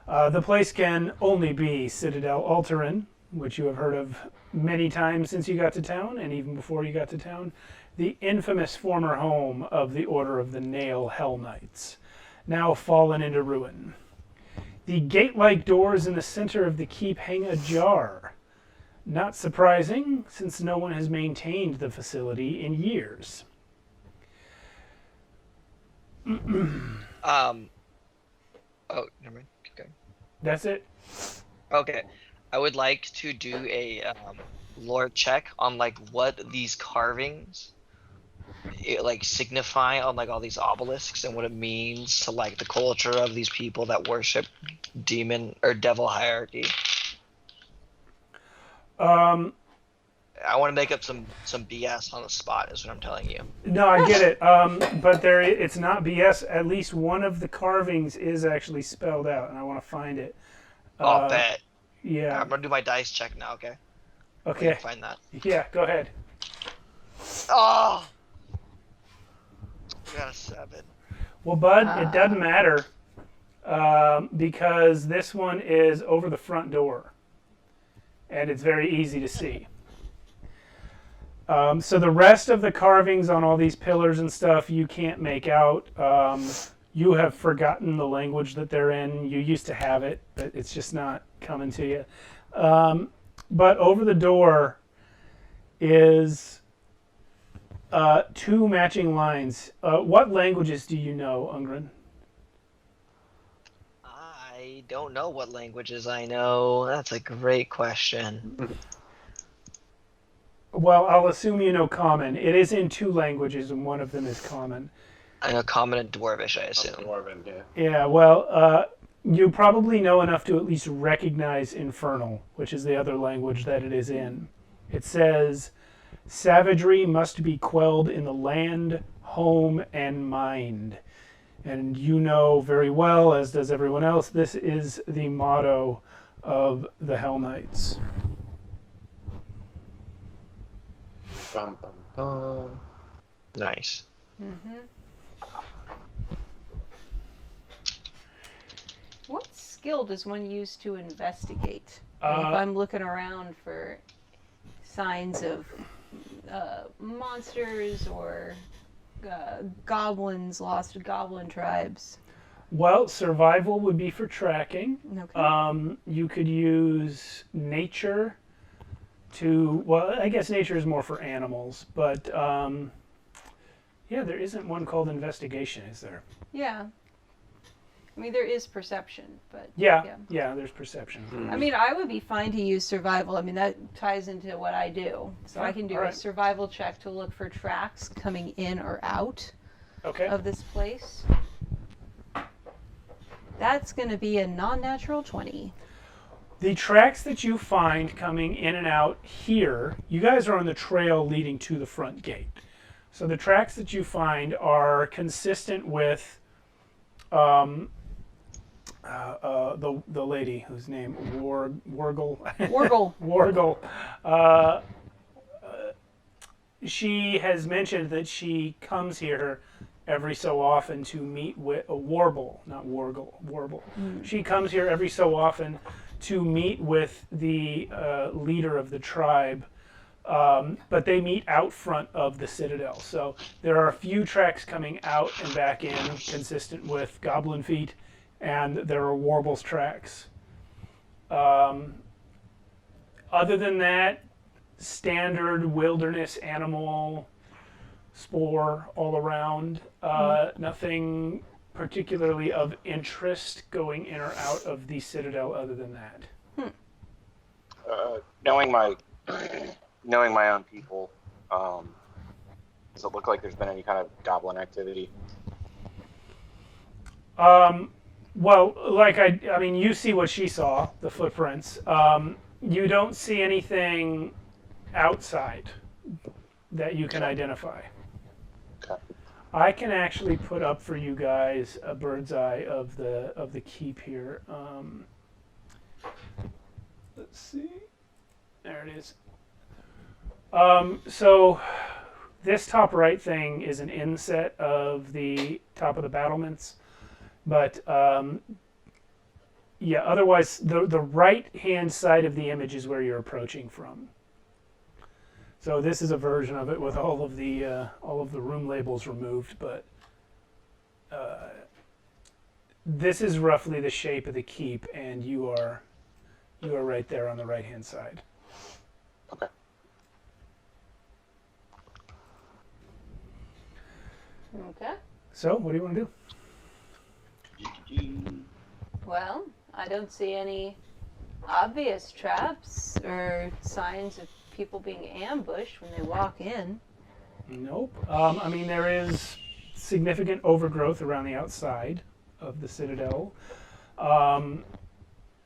The place can only be Citadel Alterin, which you have heard of many times since you got to town, and even before you got to town, the infamous former home of the Order of the Nail Hellknights, now fallen into ruin. The gate-like doors in the center of the keep hang ajar. Not surprising, since no one has maintained the facility in years. Oh, never mind. Keep going. That's it. Okay, I would like to do a lore check on like what these carvings signify on like all these obelisks and what it means to like the culture of these people that worship demon or devil hierarchy. I want to make up some BS on the spot, is what I'm telling you. No, I get it. But it's not BS. At least one of the carvings is actually spelled out, and I want to find it. I'll bet. Yeah. I'm gonna do my dice check now. Okay. Okay. Find that. Yeah, go ahead. Oh. I got a 7. Well, bud, it doesn't matter because this one is over the front door, and it's very easy to see. So the rest of the carvings on all these pillars and stuff you can't make out. You have forgotten the language that they're in. You used to have it, but it's just not coming to you. But over the door is 2 matching lines. What languages do you know, Ungren? I don't know what languages I know. That's a great question. Well, I'll assume you know Common. It is in 2 languages, and one of them is Common. I know Common and Dwarvish, I assume. Dwarven, yeah. Yeah, well, you probably know enough to at least recognize Infernal, which is the other language that it is in. It says, "Savagery must be quelled in the land, home, and mind." And you know very well, as does everyone else, this is the motto of the Hellknights. Bum, bum, bum. Nice. Mm-hmm. What skill does one use to investigate? If I'm looking around for signs of monsters or goblins, lost goblin tribes. Well, survival would be for tracking. Okay. You could use nature to, well, I guess nature is more for animals, but yeah, there isn't one called investigation, is there? Yeah. I mean, there is perception, but Yeah, there's perception. I mean, I would be fine to use survival. I mean, that ties into what I do. So I can do a survival check to look for tracks coming in or out of this place. That's going to be a non-natural 20. The tracks that you find coming in and out here, you guys are on the trail leading to the front gate. So the tracks that you find are consistent with the lady whose name Wargle. She has mentioned that she comes here every so often to meet with a Warble. She comes here every so often to meet with the leader of the tribe, but they meet out front of the Citadel. So there are a few tracks coming out and back in, consistent with goblin feet, and there are Warble's tracks. Other than that, standard wilderness animal spore all around. Nothing particularly of interest going in or out of the Citadel other than that. Knowing my own people, does it look like there's been any kind of goblin activity? Well, like I mean, you see what she saw, the footprints. You don't see anything outside that you can identify. Okay. I can actually put up for you guys a bird's eye of the keep here. Let's see. There it is. So this top right thing is an inset of the top of the battlements, but yeah. Otherwise, the right hand side of the image is where you're approaching from. So this is a version of it with all of the room labels removed, but this is roughly the shape of the keep, and you are right there on the right hand side. Okay. Okay. So what do you want to do? Well, I don't see any obvious traps or signs of people being ambushed when they walk in. Nope. I mean, there is significant overgrowth around the outside of the citadel.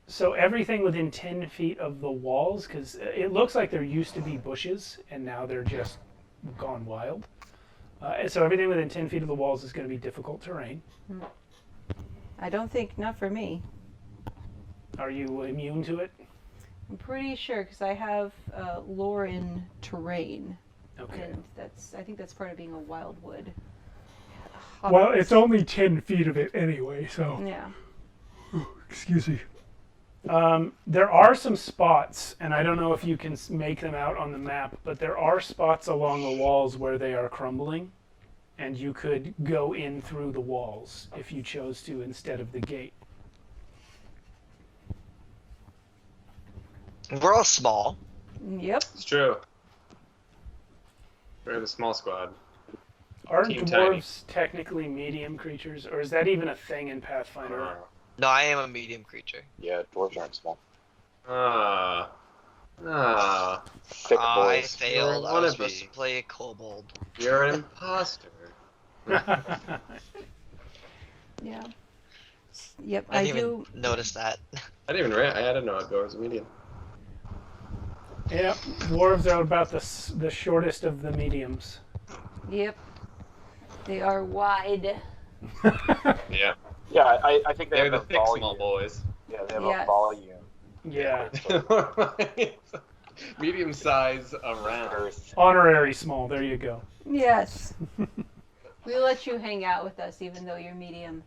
So everything within 10 feet of the walls, because it looks like there used to be bushes, and now they're just gone wild. So everything within 10 feet of the walls is going to be difficult terrain. I don't think, not for me. Are you immune to it? I'm pretty sure because I have lore in terrain. Okay. And I think that's part of being a wildwood. Well, it's only 10 feet of it anyway, so. Yeah. Excuse me. There are some spots, and I don't know if you can make them out on the map, but there are spots along the walls where they are crumbling, and you could go in through the walls if you chose to instead of the gate. We're all small. Yep. It's true. We're the small squad. Aren't Team dwarves technically medium creatures, or is that even a thing in Pathfinder? No, I am a medium creature. Yeah, dwarves aren't small. Thick I boys. failed. You're a I was wannabe. supposed to play a kobold. You're an imposter. Yeah. Yep, I I didn't do. even notice that. I didn't know it was a medium. Yeah, dwarves are about the shortest of the mediums. Yep. They are wide. Yeah. Yeah, I think they They're have the a thick volume. small boys. Yeah, they have Yes. a volume. Yeah, Medium size around. Earth. honorary small. There you go. Yes. We let you hang out with us even though you're medium.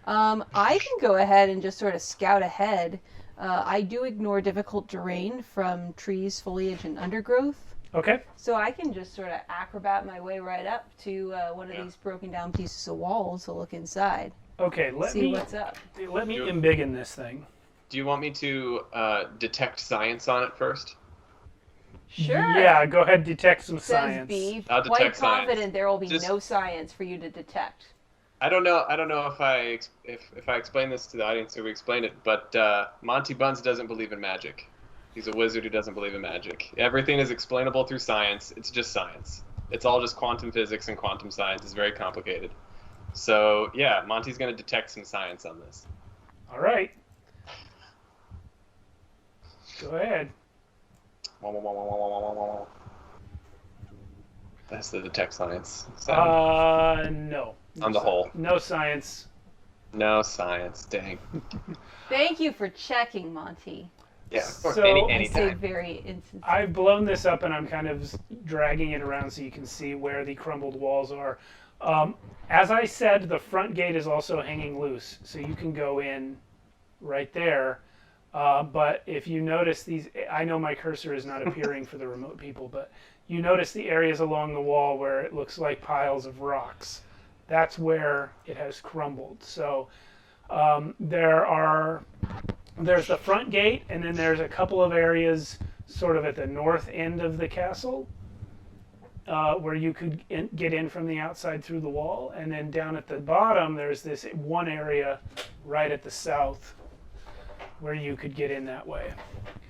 I can go ahead and just sort of scout ahead. I do ignore difficult terrain from trees, foliage, and undergrowth. Okay. So I can just sort of acrobat my way right up to one of these broken down pieces of walls to look inside. Okay. See what's up. Let me embiggen this thing. Do you want me to detect science on it first? Sure. Yeah. Go ahead. Detect some Says science. B. I'll Quite detect science. confident there will be Just- no science for you to detect. I don't know if I explain this to the audience or we explain it, but Monty Buns doesn't believe in magic. He's a wizard who doesn't believe in magic. Everything is explainable through science. It's just science. It's all just quantum physics and quantum science. It's very complicated. So yeah, Monty's going to detect some science on this. All right. Go ahead. That's the detect science sound. No. On the whole. No science. No science. Dang. Thank you for checking, Monty. Yeah. Of course. So- I say Anytime. very insincere. I've blown this up and I'm kind of dragging it around so you can see where the crumbled walls are. As I said, the front gate is also hanging loose, so you can go in right there. But if you notice these, I know my cursor is not appearing for the remote people, but you notice the areas along the wall where it looks like piles of rocks. That's where it has crumbled. So there's the front gate, and then there's a couple of areas sort of at the north end of the castle where you could get in from the outside through the wall. And then down at the bottom, there's this one area right at the south where you could get in that way.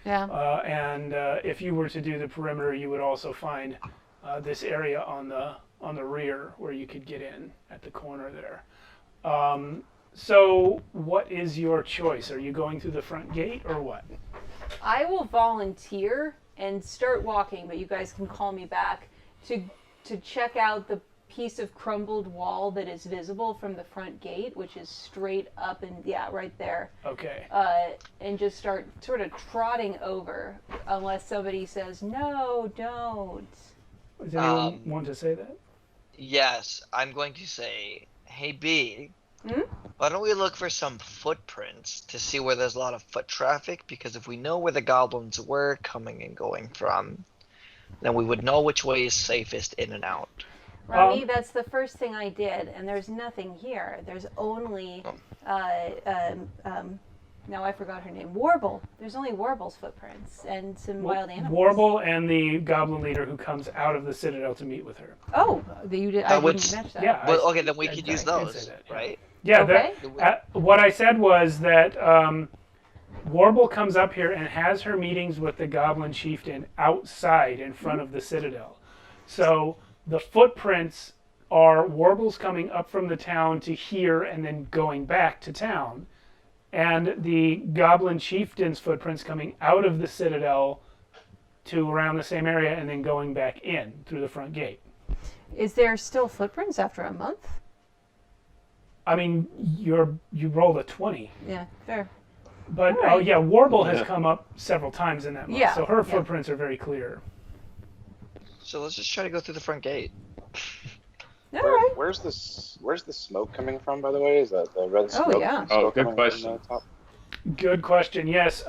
Yeah. And if you were to do the perimeter, you would also find this area on the rear where you could get in at the corner there. So what is your choice? Are you going through the front gate or what? I will volunteer and start walking, but you guys can call me back to check out the piece of crumbled wall that is visible from the front gate, which is straight up and right there. Okay. And just start sort of trotting over, unless somebody says no, don't. Does anyone want to say that? Yes, I'm going to say, hey B, why don't we look for some footprints to see where there's a lot of foot traffic? Because if we know where the goblins were coming and going from, then we would know which way is safest in and out. Remy, that's the first thing I did, and there's nothing here. There's only, now I forgot her name, Warble. There's only Warble's footprints and some wild animals. Warble and the goblin leader who comes out of the citadel to meet with her. Oh, you did. I didn't mention that. Yeah. Well, okay, then we could use those, that, right? Yeah. Okay. What I said was that Warble comes up here and has her meetings with the goblin chieftain outside in front of the citadel. So the footprints are Warble's coming up from the town to here and then going back to town. And the goblin chieftain's footprints coming out of the citadel to around the same area and then going back in through the front gate. Is there still footprints after a month? I mean, you rolled a 20. Yeah, fair. But, right. Warble has come up several times in that month, Yeah, so her footprints are very clear. So let's just try to go through the front gate. All right. Where's the smoke coming from, by the way? Is that the red smoke? Yeah. Smoke Good coming question. from the top? Good question, yes.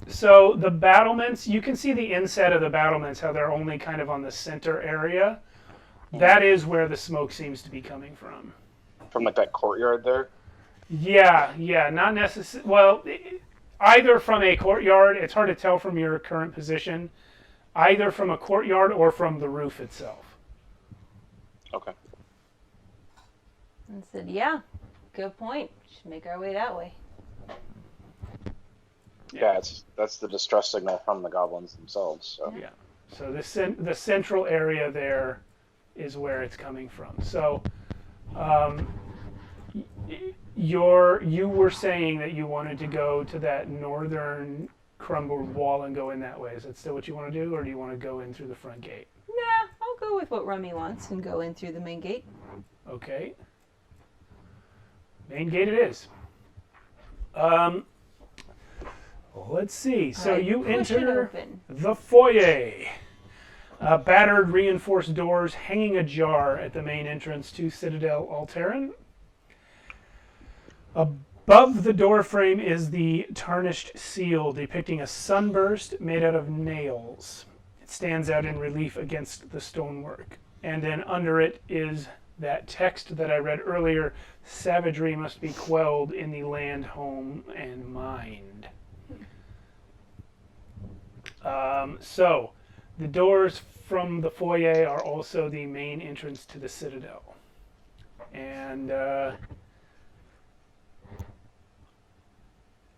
So the battlements, you can see the inset of the battlements, how they're only kind of on the center area. That is where the smoke seems to be coming from. From like that courtyard there? Yeah, not necessarily. Well, either from a courtyard, it's hard to tell from your current position, either from a courtyard or from the roof itself. Okay. And said, yeah, good point. Should make our way that way. Yeah, that's the distress signal from the goblins themselves. So. Yeah. So the central area there is where it's coming from. So you were saying that you wanted to go to that northern crumbled wall and go in that way. Is that still what you want to do, or do you want to go in through the front gate? Nah, I'll go with what Rummy wants and go in through the main gate. Okay. Main gate it is. Let's see. So you enter the foyer. Battered reinforced doors hanging ajar at the main entrance to Citadel Alteran. Above the doorframe is the tarnished seal depicting a sunburst made out of nails. It stands out in relief against the stonework. And then under it is that text that I read earlier, savagery must be quelled in the land, home, and mind. So the doors from the foyer are also the main entrance to the Citadel. And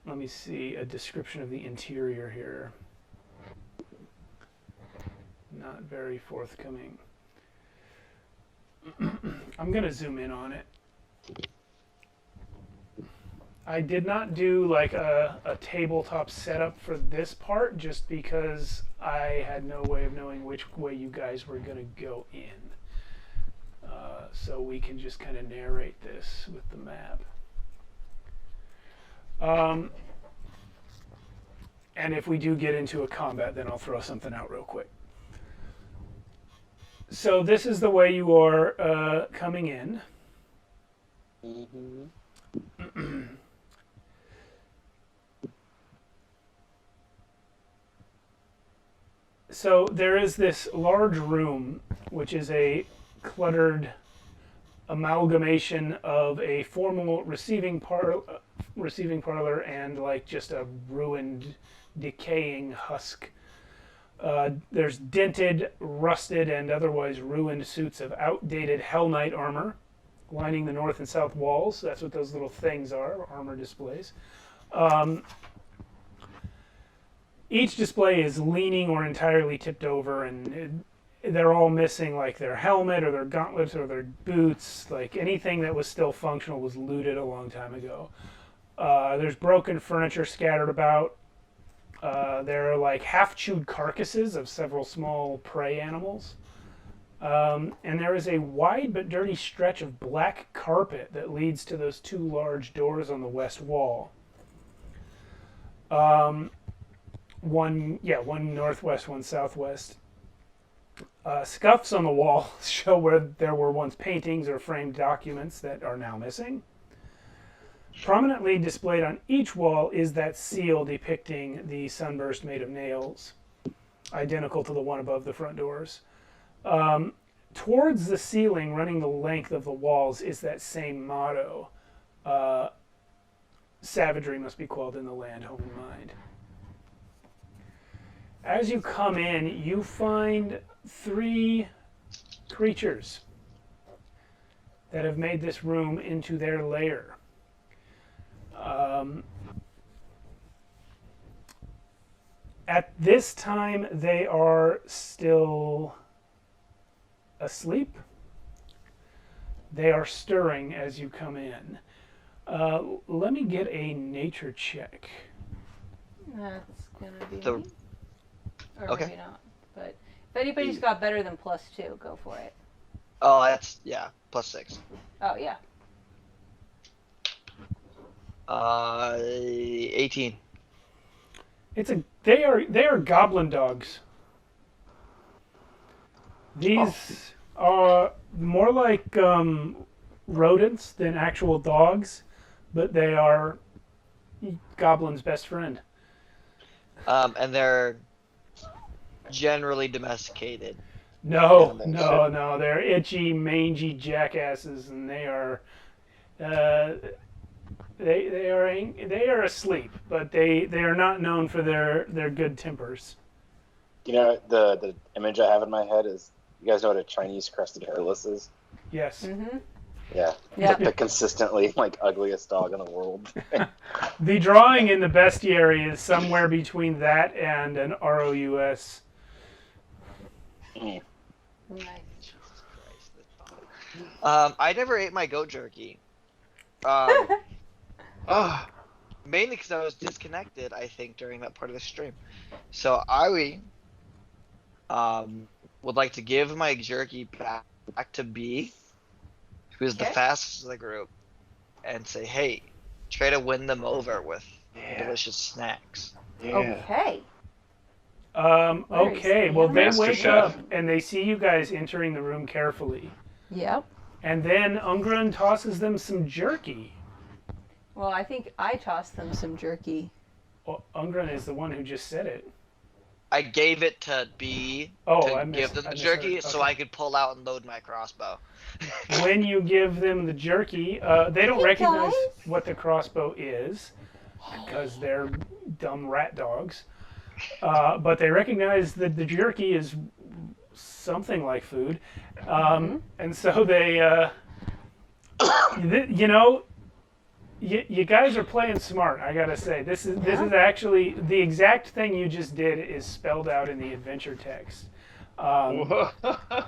let me see a description of the interior here. Not very forthcoming. I'm going to zoom in on it. I did not do like a tabletop setup for this part just because I had no way of knowing which way you guys were going to go in. So we can just kind of narrate this with the map. And if we do get into a combat, then I'll throw something out real quick. So this is the way you are coming in. Mm-hmm. So there is this large room, which is a cluttered amalgamation of a formal receiving parlor and like just a ruined, decaying husk. There's dented, rusted, and otherwise ruined suits of outdated Hellknight armor lining the north and south walls. That's what those little things are, armor displays. Each display is leaning or entirely tipped over, and they're all missing like their helmet or their gauntlets or their boots. Like anything that was still functional was looted a long time ago. There's broken furniture scattered about. There are like half-chewed carcasses of several small prey animals. And there is a wide but dirty stretch of black carpet that leads to those two large doors on the west wall. One northwest, one southwest. Scuffs on the wall show where there were once paintings or framed documents that are now missing. Prominently displayed on each wall is that seal depicting the sunburst made of nails, identical to the one above the front doors. Towards the ceiling, running the length of the walls, is that same motto. Savagery must be quelled in the land, home and mind. As you come in, you find 3 creatures that have made this room into their lair. At this time, they are still asleep. They are stirring as you come in. Let me get a nature check. That's gonna be The- me. Or Okay. maybe not. But if anybody's got better than +2, go for it. Oh, that's +6. Oh yeah. 18. They are goblin dogs. These are more like rodents than actual dogs, but they are goblin's best friend. And they're generally domesticated. No, Yeah, no, they're itchy, mangy jackasses, and they are they are asleep, but they are not known for their good tempers. You know, the image I have in my head is, you guys know what a Chinese crested hairless is? Yes. Mm-hmm. Yeah. Yeah. The consistently ugliest dog in the world. The drawing in the bestiary is somewhere between that and an ROUS. Mm. Nice. I never ate my goat jerky. Mainly because I was disconnected, I think, during that part of the stream. So I would like to give my jerky back to B, who is the Okay. fastest of the group, and say, hey, try to win them over with delicious snacks. Okay. Okay, well they Master wake Chef. up and they see you guys entering the room carefully. Yep. And then Ungren tosses them some jerky. Well, I think I tossed them some jerky. Well, Ungren is the one who just said it. I gave it to B Oh, to I give them I the jerky misheard. so Okay. I could pull out and load my crossbow. When you give them the jerky, they don't Hey, recognize guys. what the crossbow is because they're dumb rat dogs. But they recognize that the jerky is something like food. And so they, you guys are playing smart, I gotta say. This is actually, the exact thing you just did is spelled out in the adventure text.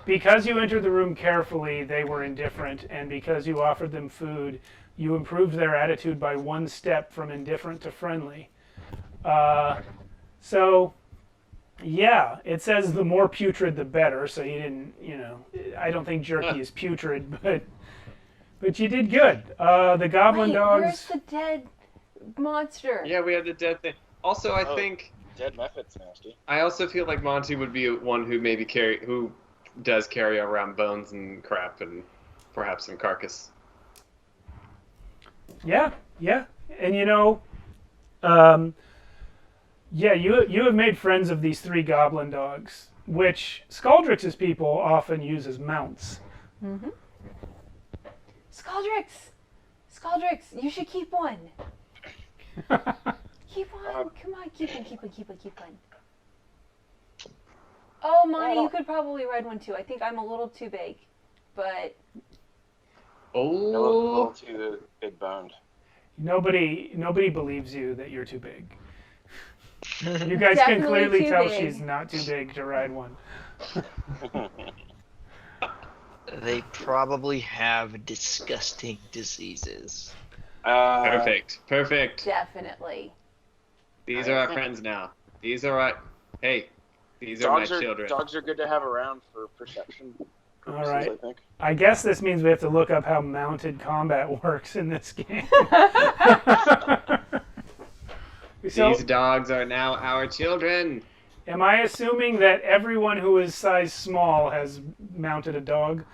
Because you entered the room carefully, they were indifferent, and because you offered them food, you improved their attitude by 1 step from indifferent to friendly. So, yeah, it says the more putrid the better, so you didn't, I don't think jerky is putrid, but you did good. The goblin Wait, dogs... where's the dead monster? Yeah, we have the dead thing. Also, I think Dead Mephit's nasty. I also feel like Monty would be one who who does carry around bones and crap and perhaps some carcass. Yeah. And you have made friends of these 3 goblin dogs, which Scaldrix's people often use as mounts. Mm-hmm. Scaldrix, you should keep one. Keep one. Come on, keep one. Oh, Monty, you could probably ride one too. I think I'm a little too big, but A little too big boned. Nobody believes you that you're too big. You guys can Definitely clearly too tell big. she's not too big to ride one. They probably have disgusting diseases. Perfect. definitely. These are our friends now. These are right. Hey, these are my children. Dogs are good to have around for perception purposes, All right. I think. I guess this means we have to look up how mounted combat works in this game. So, These dogs are now our children. am I assuming that everyone who is size small has mounted a dog?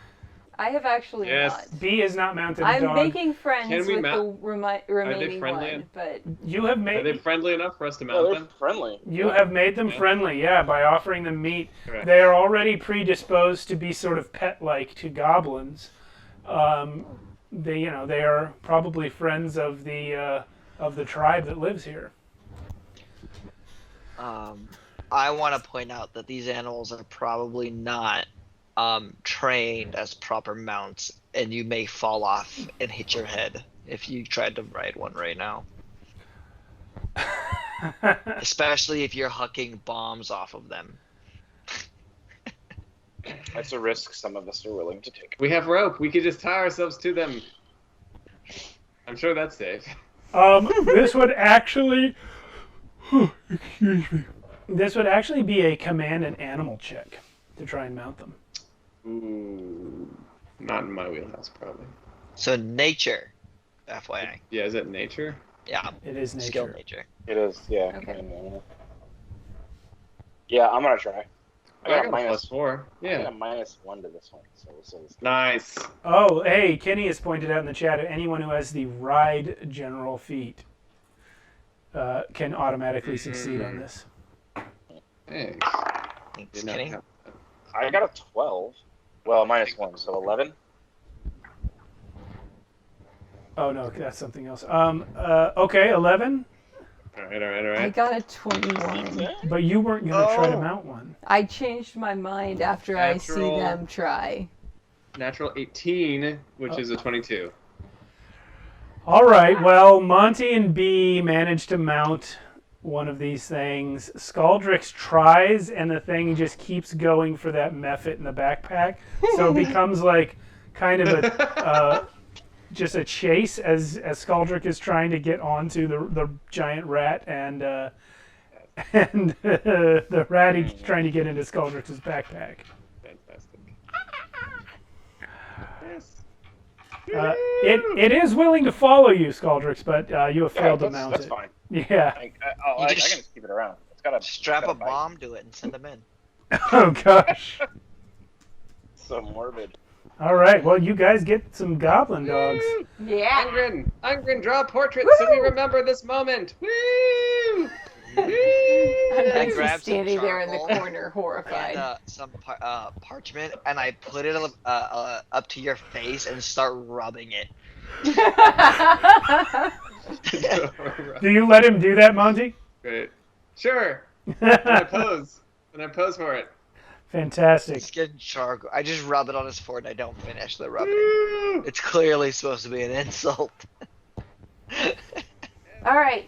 I have actually Yes. not. B is not mounted a I'm dog. making friends Can we with the remaining friendly? one, but You have Are they made friendly enough for us to Oh, mount they're them? friendly. you have made them Yeah. friendly, yeah, by offering them meat. Correct. They are already predisposed to be sort of pet-like to goblins. They are probably friends of the tribe that lives here. I want to point out that these animals are probably not trained as proper mounts, and you may fall off and hit your head if you tried to ride one right now. Especially if you're hucking bombs off of them. That's a risk some of us are willing to take. We have rope. We could just tie ourselves to them. I'm sure that's safe. This would actually, excuse me. This would actually be a command and animal check to try and mount them. Ooh, not in my wheelhouse, probably. So nature, FYI. Yeah, is it nature? Yeah, It is nature. skill nature. It is, yeah. Okay. Yeah, I'm gonna try. I got a +4. I got Yeah. a -1 to this one, so we'll see. Nice. Oh, hey, Kenny has pointed out in the chat anyone who has the ride general feat can automatically succeed on this. Hey. Thanks, Did not Kenny. have- I got a 12. Well, -1, so 11. Oh no, that's something else. Okay, 11. All right. I got a 21. But you weren't gonna try to Oh. mount one. I changed my mind after I see Natural. them try. Natural 18, which is a 22. All right. Well, Monty and B managed to mount one of these things. Scaldrix tries, and the thing just keeps going for that mephit in the backpack. So it becomes like kind of a just a chase as Scaldrix is trying to get onto the giant rat, and the ratty trying to get into Scaldrix's backpack. Fantastic. Yes. It is willing to follow you, Scaldrix, but you have failed to mount that's it. fine. Yeah. I You can just just keep it around. It's got a Strap it's a got bite. bomb to it and send them in. Oh gosh. So morbid. All right. Well, you guys get some goblin dogs. Yeah. Ungren, draw a portrait so we remember this moment. Woo! Woo! I'm I just grabbed some standing there in the charcoal corner, horrified. And some parchment, and I put it up to your face and start rubbing it. Do you let him do that, Monty? Great. Sure. And I pose for it. Fantastic. It's getting charcoal. I just rub it on his forehead. I don't finish the rubbing. Woo! It's clearly supposed to be an insult. All right.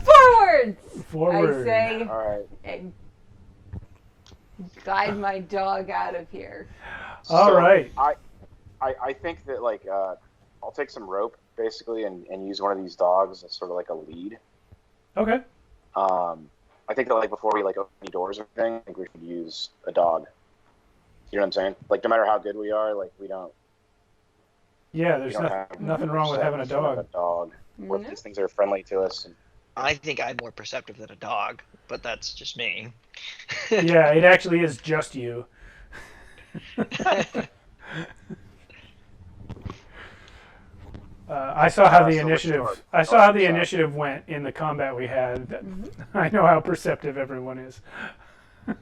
Forwards! Forward. I say All right. and guide my dog out of here. All So, right. I think that like I'll take some rope basically and use one of these dogs as sort of like a lead. Okay. I think that like before we like open any doors or anything, I think we should use a dog. You know what I'm saying? Like no matter how good we are, like we don't. Yeah, we there's don't have nothing wrong with having a perception of dog. Or No. these things are friendly to us. And, I think I'm more perceptive than a dog, but that's just me. Yeah, it actually is just you. I saw how the so which initiative. dog? I saw how the Sorry. initiative went in the combat we had. I know how perceptive everyone is.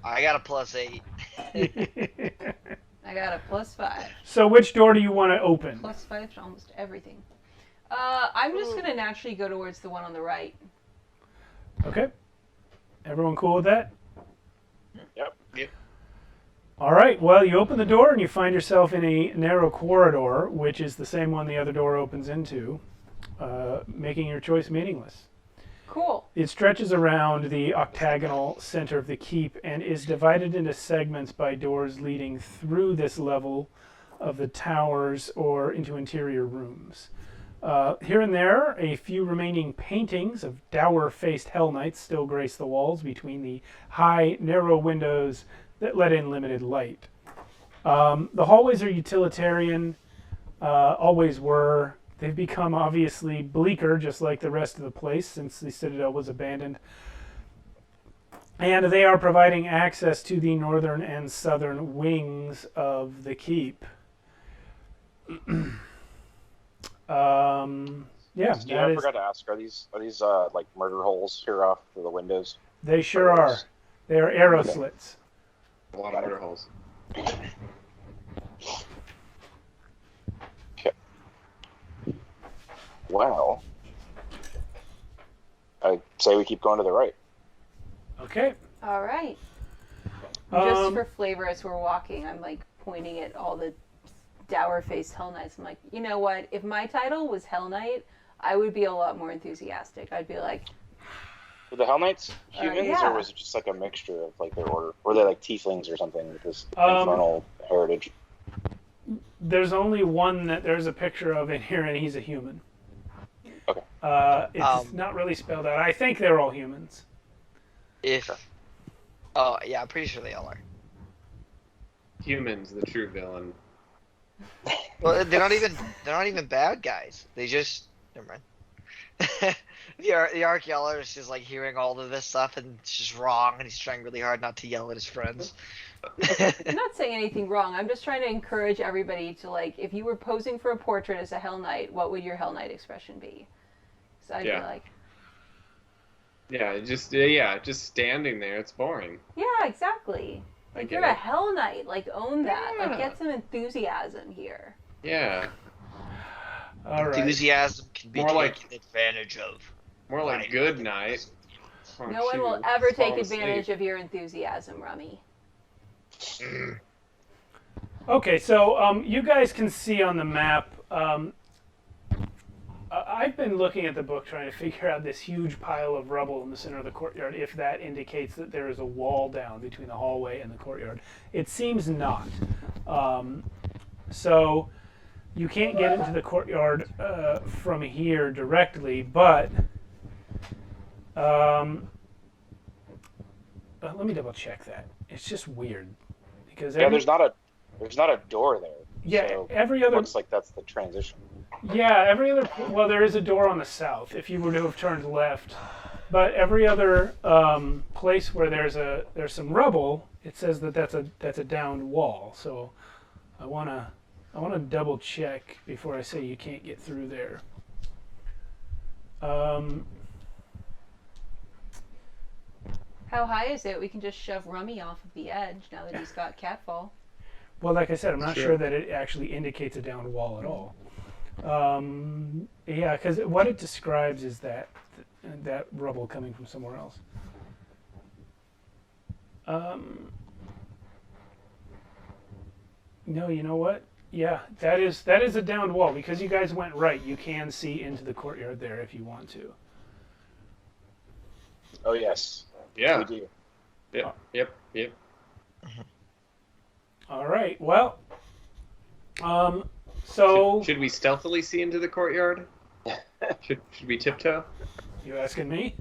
I got a +8. I got a +5. So, which door do you want to open? +5 to almost everything. I'm just gonna naturally go towards the one on the right. Okay. Everyone cool with that? yep. All right. Well, you open the door and you find yourself in a narrow corridor, which is the same one the other door opens into, making your choice meaningless. Cool. It stretches around the octagonal center of the keep and is divided into segments by doors leading through this level of the towers or into interior rooms. Here and there, a few remaining paintings of dour-faced Hellknights still grace the walls between the high, narrow windows that let in limited light. The hallways are utilitarian, always were. They've become obviously bleaker, just like the rest of the place, since the Citadel was abandoned. And they are providing access to the northern and southern wings of the keep. Yeah, Steve, I forgot to ask: Are these like murder holes here off to the windows? They sure are. They are arrow slits. A lot of murder holes. Okay. Well, I say we keep going to the right. Okay. All right. Just for flavor, as we're walking, I'm like pointing at all the dour-faced Hell Knights. I'm like, you know what? If my title was Hell Knight, I would be a lot more enthusiastic. I'd be like, Were the Hellknights humans, yeah. or was it just like a mixture of like their order? Were they like tieflings or something with this infernal heritage? There's only one that there's a picture of in here, and he's a human. Okay. It's not really spelled out. I think they're all humans. Oh yeah, I'm pretty sure they all are. Humans, the true villain. Well, they're not even bad guys. They just never mind. The archaeologist is like hearing all of this stuff and it's just wrong, and he's trying really hard not to yell at his friends. I'm not saying anything wrong. I'm just trying to encourage everybody to, like, if you were posing for a portrait as a Hell Knight, what would your Hell Knight expression be? So I'd be like, just standing there, it's boring. yeah, exactly. Like, you're a Hell Knight. Like, own that. Yeah. Like, get some enthusiasm here. Yeah. All right. Enthusiasm can be More like- taken advantage of. More like good night. No one will ever take advantage of your enthusiasm, Rummy. Okay, so you guys can see on the map. I've been looking at the book trying to figure out this huge pile of rubble in the center of the courtyard, if that indicates that there is a wall down between the hallway and the courtyard. It seems not. So you can't get into the courtyard from here directly, but let me double check that. It's just weird because there's not a door there. Yeah, so every other looks like that's the transition. Yeah, every other. Well, there is a door on the south if you were to have turned left, but every other place where there's some rubble, it says that that's a downed wall. So I wanna double check before I say you can't get through there. How high is it? We can just shove Rummy off of the edge now that he's got Catfall. Well, like I said, I'm not sure that it actually indicates a downed wall at all. Yeah, because what it describes is that rubble coming from somewhere else. No, you know what? Yeah, that is a downed wall. Because you guys went right, you can see into the courtyard there if you want to. Oh yes. Yeah. We do. Yep. All right. Well, so should we stealthily see into the courtyard? should we tiptoe? You asking me?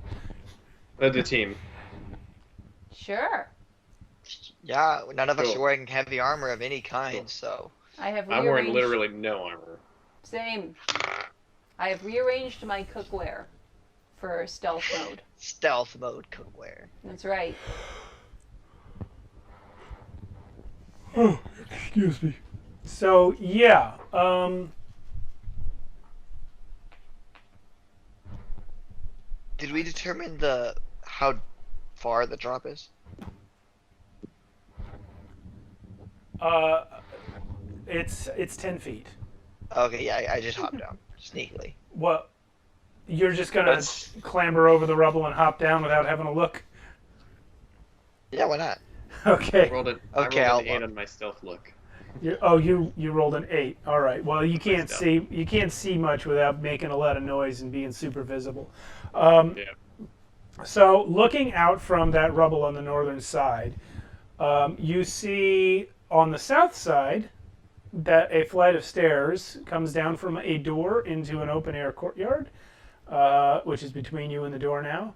The team. Sure. Yeah, none of us Cool. are wearing heavy armor of any kind, so. I have I'm rearranged. wearing literally no armor. Same. I have rearranged my cookware for stealth mode. Stealth mode cookware. That's right. Oh, excuse me. So yeah, Did we determine how far the drop is? it's 10 feet. Okay, yeah, I just hopped down sneakily. What? You're just gonna clamber over the rubble and hop down without having a look? Yeah, why not? Okay. I rolled an I'll 8 look. on my stealth look. You rolled an 8. All right. Well, you can't see much without making a lot of noise and being super visible. Yeah. So looking out from that rubble on the northern side, you see on the south side that a flight of stairs comes down from a door into an open-air courtyard, which is between you and the door now.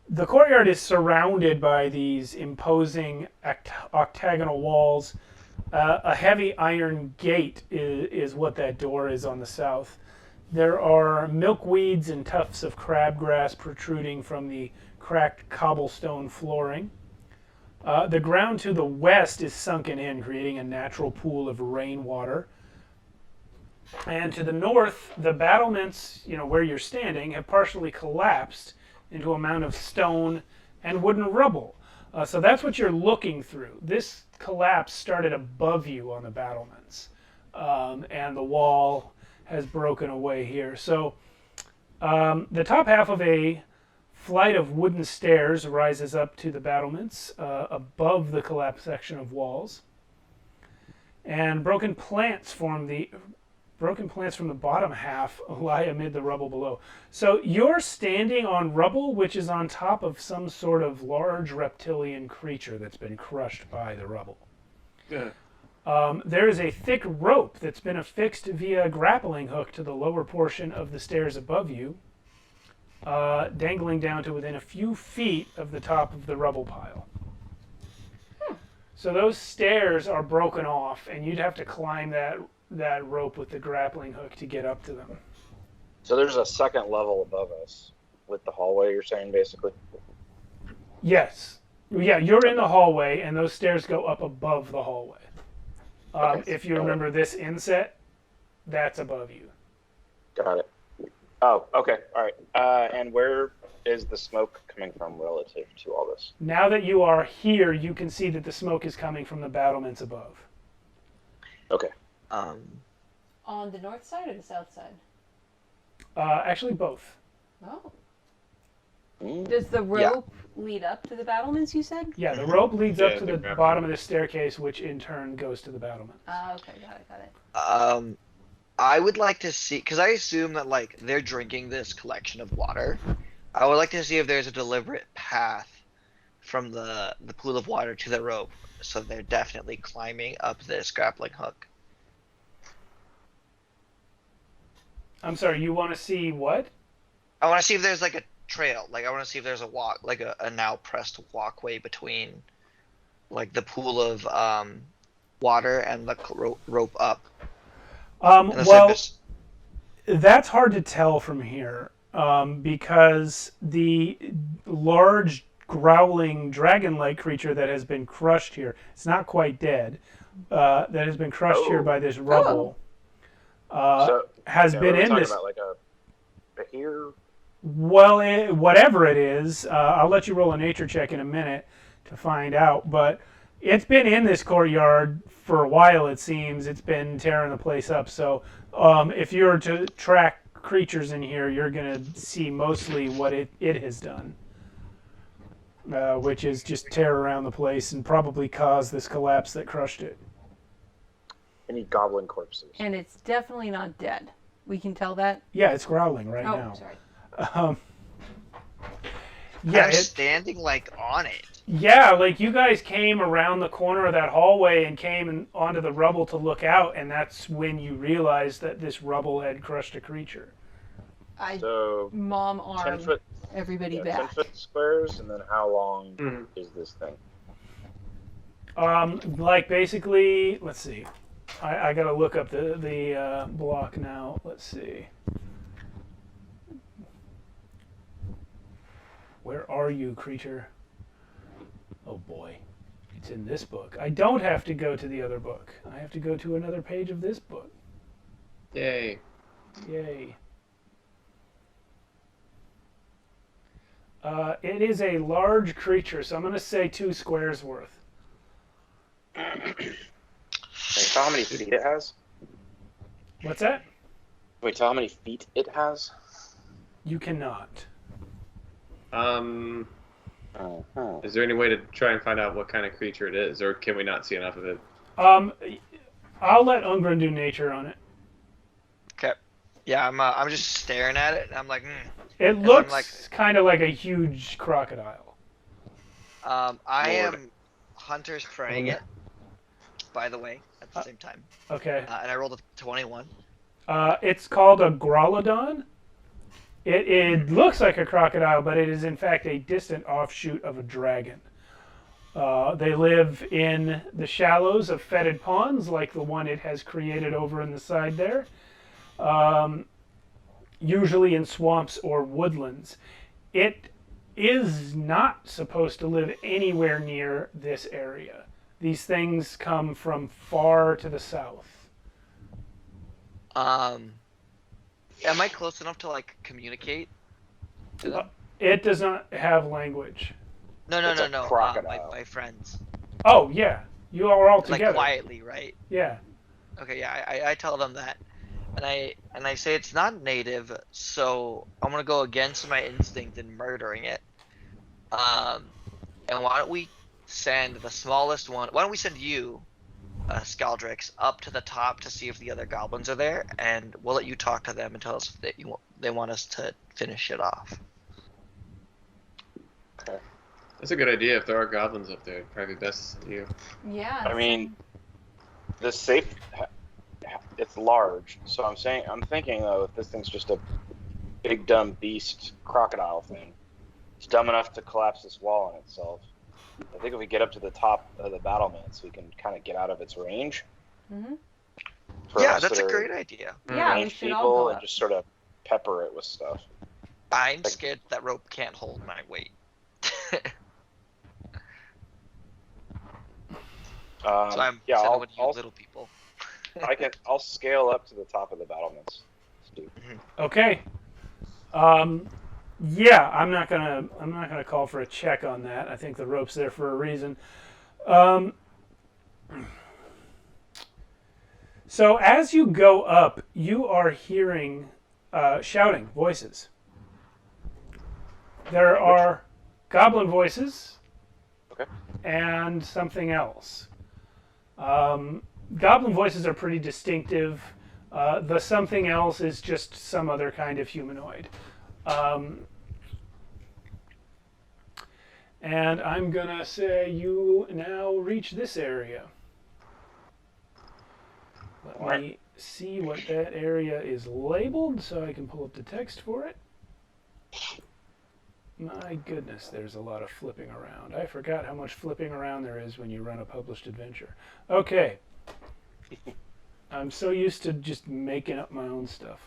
The courtyard is surrounded by these imposing octagonal walls. A heavy iron gate is what that door is on the south. There are milkweeds and tufts of crabgrass protruding from the cracked cobblestone flooring. The ground to the west is sunken in, creating a natural pool of rainwater. And to the north, the battlements, where you're standing, have partially collapsed into a mound of stone and wooden rubble. So that's what you're looking through. This collapse started above you on the battlements, and the wall has broken away here. So the top half of a flight of wooden stairs rises up to the battlements above the collapsed section of walls, and broken plants from the bottom half lie amid the rubble below. So you're standing on rubble which is on top of some sort of large reptilian creature that's been crushed by the rubble. Yeah. There is a thick rope that's been affixed via a grappling hook to the lower portion of the stairs above you, dangling down to within a few feet of the top of the rubble pile. So those stairs are broken off, and you'd have to climb that rope with the grappling hook to get up to them. So there's a second level above us with the hallway, you're saying, basically? Yes. Yeah, you're in the hallway, and those stairs go up above the hallway. Okay. If you remember this inset, that's above you. Got it. Oh, okay. All right. And where is the smoke coming from relative to all this? Now that you are here, you can see that the smoke is coming from the battlements above. Okay. On the north side or the south side? Actually, both. Oh. Does the rope lead up to the battlements, you said? Yeah, the rope leads up to the grappling. bottom of the staircase, which in turn goes to the battlements. Okay, got it. I would like to see, because I assume that like they're drinking this collection of water. I would like to see if there's a deliberate path from the pool of water to the rope, so they're definitely climbing up this grappling hook. I'm sorry, you want to see what? I want to see if there's like a trail. Like I want to see if there's a walk, like a now pressed walkway between, like the pool of water and the rope up. Well, that's hard to tell from here because the large growling dragon-like creature that has been crushed here, it's not quite dead, that has been crushed here by this rubble, has been in this. About like a Backlog? Well, whatever it is, I'll let you roll a nature check in a minute to find out, but it's been in this courtyard for a while, it seems. It's been tearing the place up. So if you were to track creatures in here, you're going to see mostly what it has done, which is just tear around the place and probably cause this collapse that crushed it. Any goblin corpses? And it's definitely not dead. We can tell that? Yeah, it's growling right now. Oh, sorry. Yeah, standing like on it. Yeah, like you guys came around the corner of that hallway and came onto the rubble to look out, and that's when you realized that this rubble had crushed a creature. So mom arm 10 foot, everybody 10 back. foot squares, and then how long is this thing? Like basically, let's see. I gotta look up the block now. Let's see. Where are you, creature? Oh boy, it's in this book. I don't have to go to the other book. I have to go to another page of this book. Yay. Yay. It is a large creature, so I'm going to say 2 squares worth. Can you tell how many feet it has? What's that? Can we tell how many feet it has? You cannot. Is there any way to try and find out what kind of creature it is, or can we not see enough of it? I'll let Ungren do nature on it. Okay. Yeah, I'm just staring at it, and I'm like, It looks kind of like a huge crocodile. I am hunter's preying it. by the way, at the same time. Okay. And I rolled a 21. It's called a Growlodon. It looks like a crocodile, but it is in fact a distant offshoot of a dragon. They live in the shallows of fetid ponds, like the one it has created over in the side there. Usually in swamps or woodlands. It is not supposed to live anywhere near this area. These things come from far to the south. Am I close enough to like communicate to them? It does not have language. No. Crocodile. My friends. Oh, yeah. You are all Like together. quietly, right? Yeah. Okay, yeah, I tell them that, and I say it's not native, so I'm gonna go against my instinct in murdering it. And why don't we send the smallest one? Why don't we send you, Scaldrix, up to the top to see if the other goblins are there, and we'll let you talk to them and tell us if they want us to finish it off. Okay. That's a good idea. If there are goblins up there, it'd probably be best you. Yeah. I mean, the safe, it's large. So I'm thinking though, if this thing's just a big dumb beast crocodile thing, it's dumb enough to collapse this wall on itself. I think if we get up to the top of the battlements, we can kind of get out of its range. Mhm. For Yeah, us that's that a are great idea. Yeah, we ranged should all people go and up. just sort of pepper it with stuff. I'm scared that rope can't hold my weight. So I'm yeah, sending I'll, with you I'll, little people. I'll scale up to the top of the battlements. Okay. Yeah, I'm not gonna call for a check on that. I think the rope's there for a reason. So as you go up, you are hearing shouting voices. There are goblin voices. Okay. And something else. Goblin voices are pretty distinctive. The something else is just some other kind of humanoid. And I'm gonna say you now reach this area. Let me see what that area is labeled so I can pull up the text for it. My goodness, there's a lot of flipping around. I forgot how much flipping around there is when you run a published adventure. Okay. I'm so used to just making up my own stuff.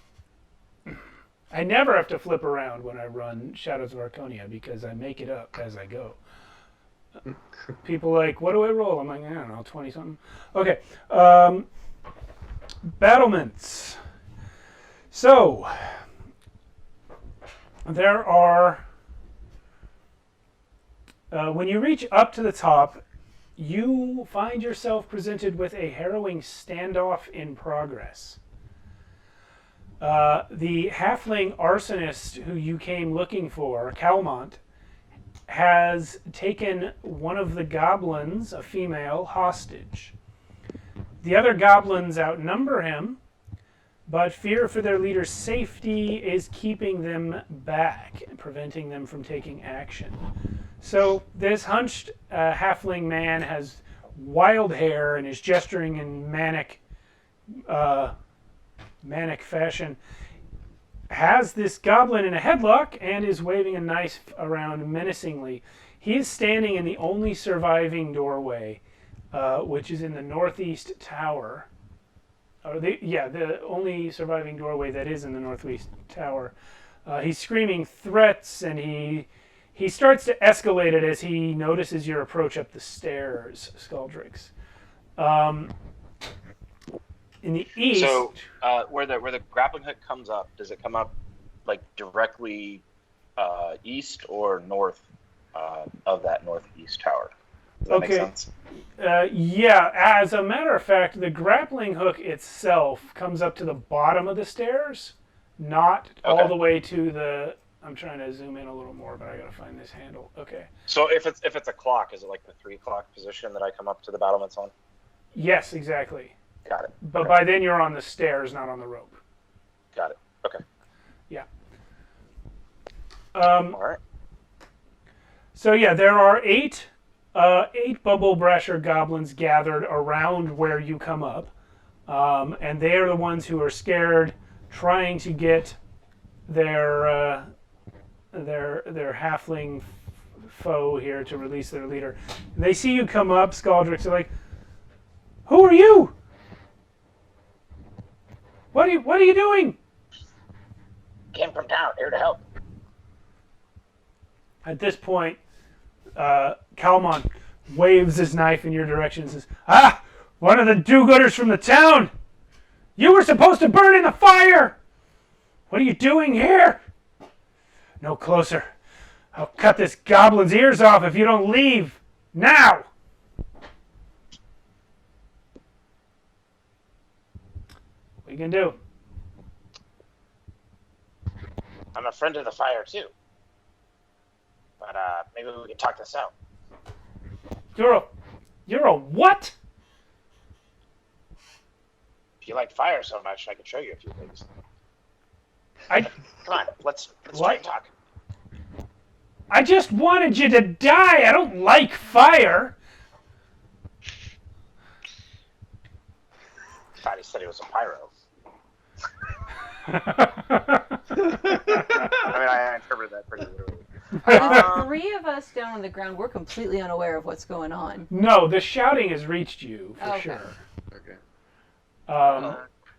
I never have to flip around when I run Shadows of Arconia because I make it up as I go. People are like, what do I roll? I'm like, I don't know, 20-something. Okay. Battlements. So, there are... when you reach up to the top, you find yourself presented with a harrowing standoff in progress. The halfling arsonist who you came looking for, Calmont, has taken one of the goblins, a female, hostage. The other goblins outnumber him, but fear for their leader's safety is keeping them back and preventing them from taking action. So this hunched halfling man has wild hair and is gesturing in manic fashion, has this goblin in a headlock and is waving a knife around menacingly. He is standing in the only surviving doorway, which is in the northeast tower. The only surviving doorway that is in the northeast tower. He's screaming threats, and he starts to escalate it as he notices your approach up the stairs, Scaldrix. In the east... So, where the grappling hook comes up, does it come up like directly east or north of that northeast tower? Does that make sense? Yeah, as a matter of fact, the grappling hook itself comes up to the bottom of the stairs, not all the way to the... I'm trying to zoom in a little more, but I gotta find this handle. Okay. So if it's a clock, is it like the 3 o'clock position that I come up to the battlements on? Yes, exactly. Got it. But by then you're on the stairs, not on the rope. Got it. Okay. Yeah. All right. So yeah, there are 8 8 bubble brasher goblins gathered around where you come up, and they are the ones who are scared, trying to get their halfling foe here to release their leader. And they see you come up, Scaldrix. They're like, "Who are you? What are you doing?" Came from town, here to help. At this point, Kalman waves his knife in your direction and says, "Ah, one of the do-gooders from the town! You were supposed to burn in the fire! What are you doing here? No closer. I'll cut this goblin's ears off if you don't leave. Now!" What are you gonna do? I'm a friend of the fire, too. But maybe we can talk this out. You're a what? If you like fire so much, I can show you a few things. I Come on, let's try and talk. just wanted you to die. I don't like fire. Thought he said he was a pyro. I interpreted that pretty literally. The 3 of us down on the ground, we're completely unaware of what's going on. No, the shouting has reached you for Okay. sure. Okay.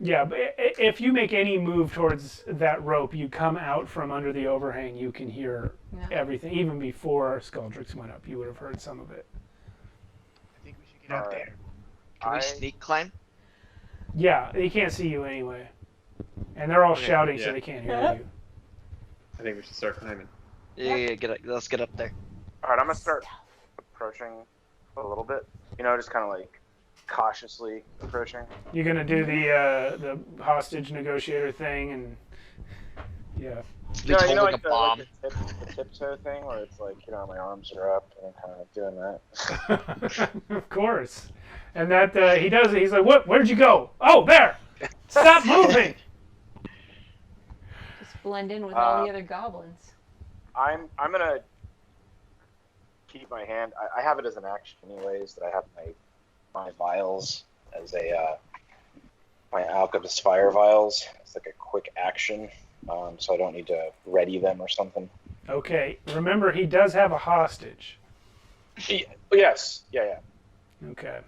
Yeah, but if you make any move towards that rope, you come out from under the overhang. You can hear everything. Even before Scaldrix went up, you would have heard some of it. I think we should get out there. I- Can we sneak climb? Yeah, they can't see you anyway, and they're all Okay, shouting, so yeah. they can't hear you. I think we should start climbing. Yeah, let's get up there. All right, I'm gonna start approaching a little bit. Just kind of like cautiously approaching. You're gonna do the hostage negotiator thing, and yeah. It's holding a bomb. The tiptoe thing, where it's like my arms are up and I'm kind of doing that. Of course. And that he does it. He's like, "What? Where'd you go? Oh, there! Stop moving!" Just blend in with all the other goblins. I'm gonna keep my hand. I have it as an action, anyways. That I have my vials as my alchemist fire vials. It's like a quick action, so I don't need to ready them or something. Okay. Remember, he does have a hostage. Yes. Yeah. Okay.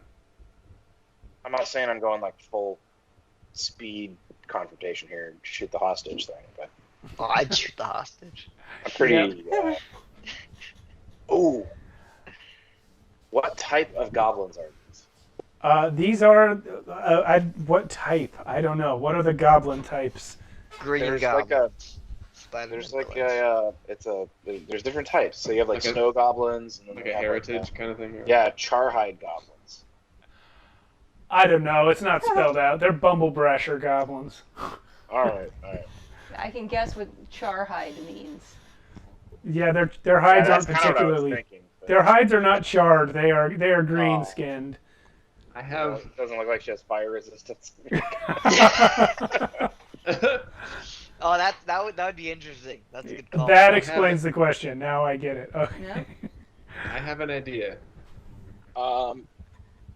I'm not saying I'm going like full speed confrontation here and shoot the hostage thing, but Oh, I'd shoot the hostage. I'm pretty. Ooh. What type of goblins are these? These are what type? I don't know. What are the goblin types? Green There's goblins. There's Spider-Man there's different types. So you have like Like a- snow goblins and then Like they a have, heritage kind of thing? Or... yeah, charhide goblins. I don't know. It's not spelled out. They're bumblebrasher goblins. All right. I can guess what charhide means. Yeah, their hides Yeah, aren't that's kind of what I was particularly. thinking, but, Their hides are not charred. They are green skinned. I have... it doesn't look like she has fire resistance. Oh, that would be interesting. That's a good call. That explains the question. Now I get it. Okay. Yeah. I have an idea.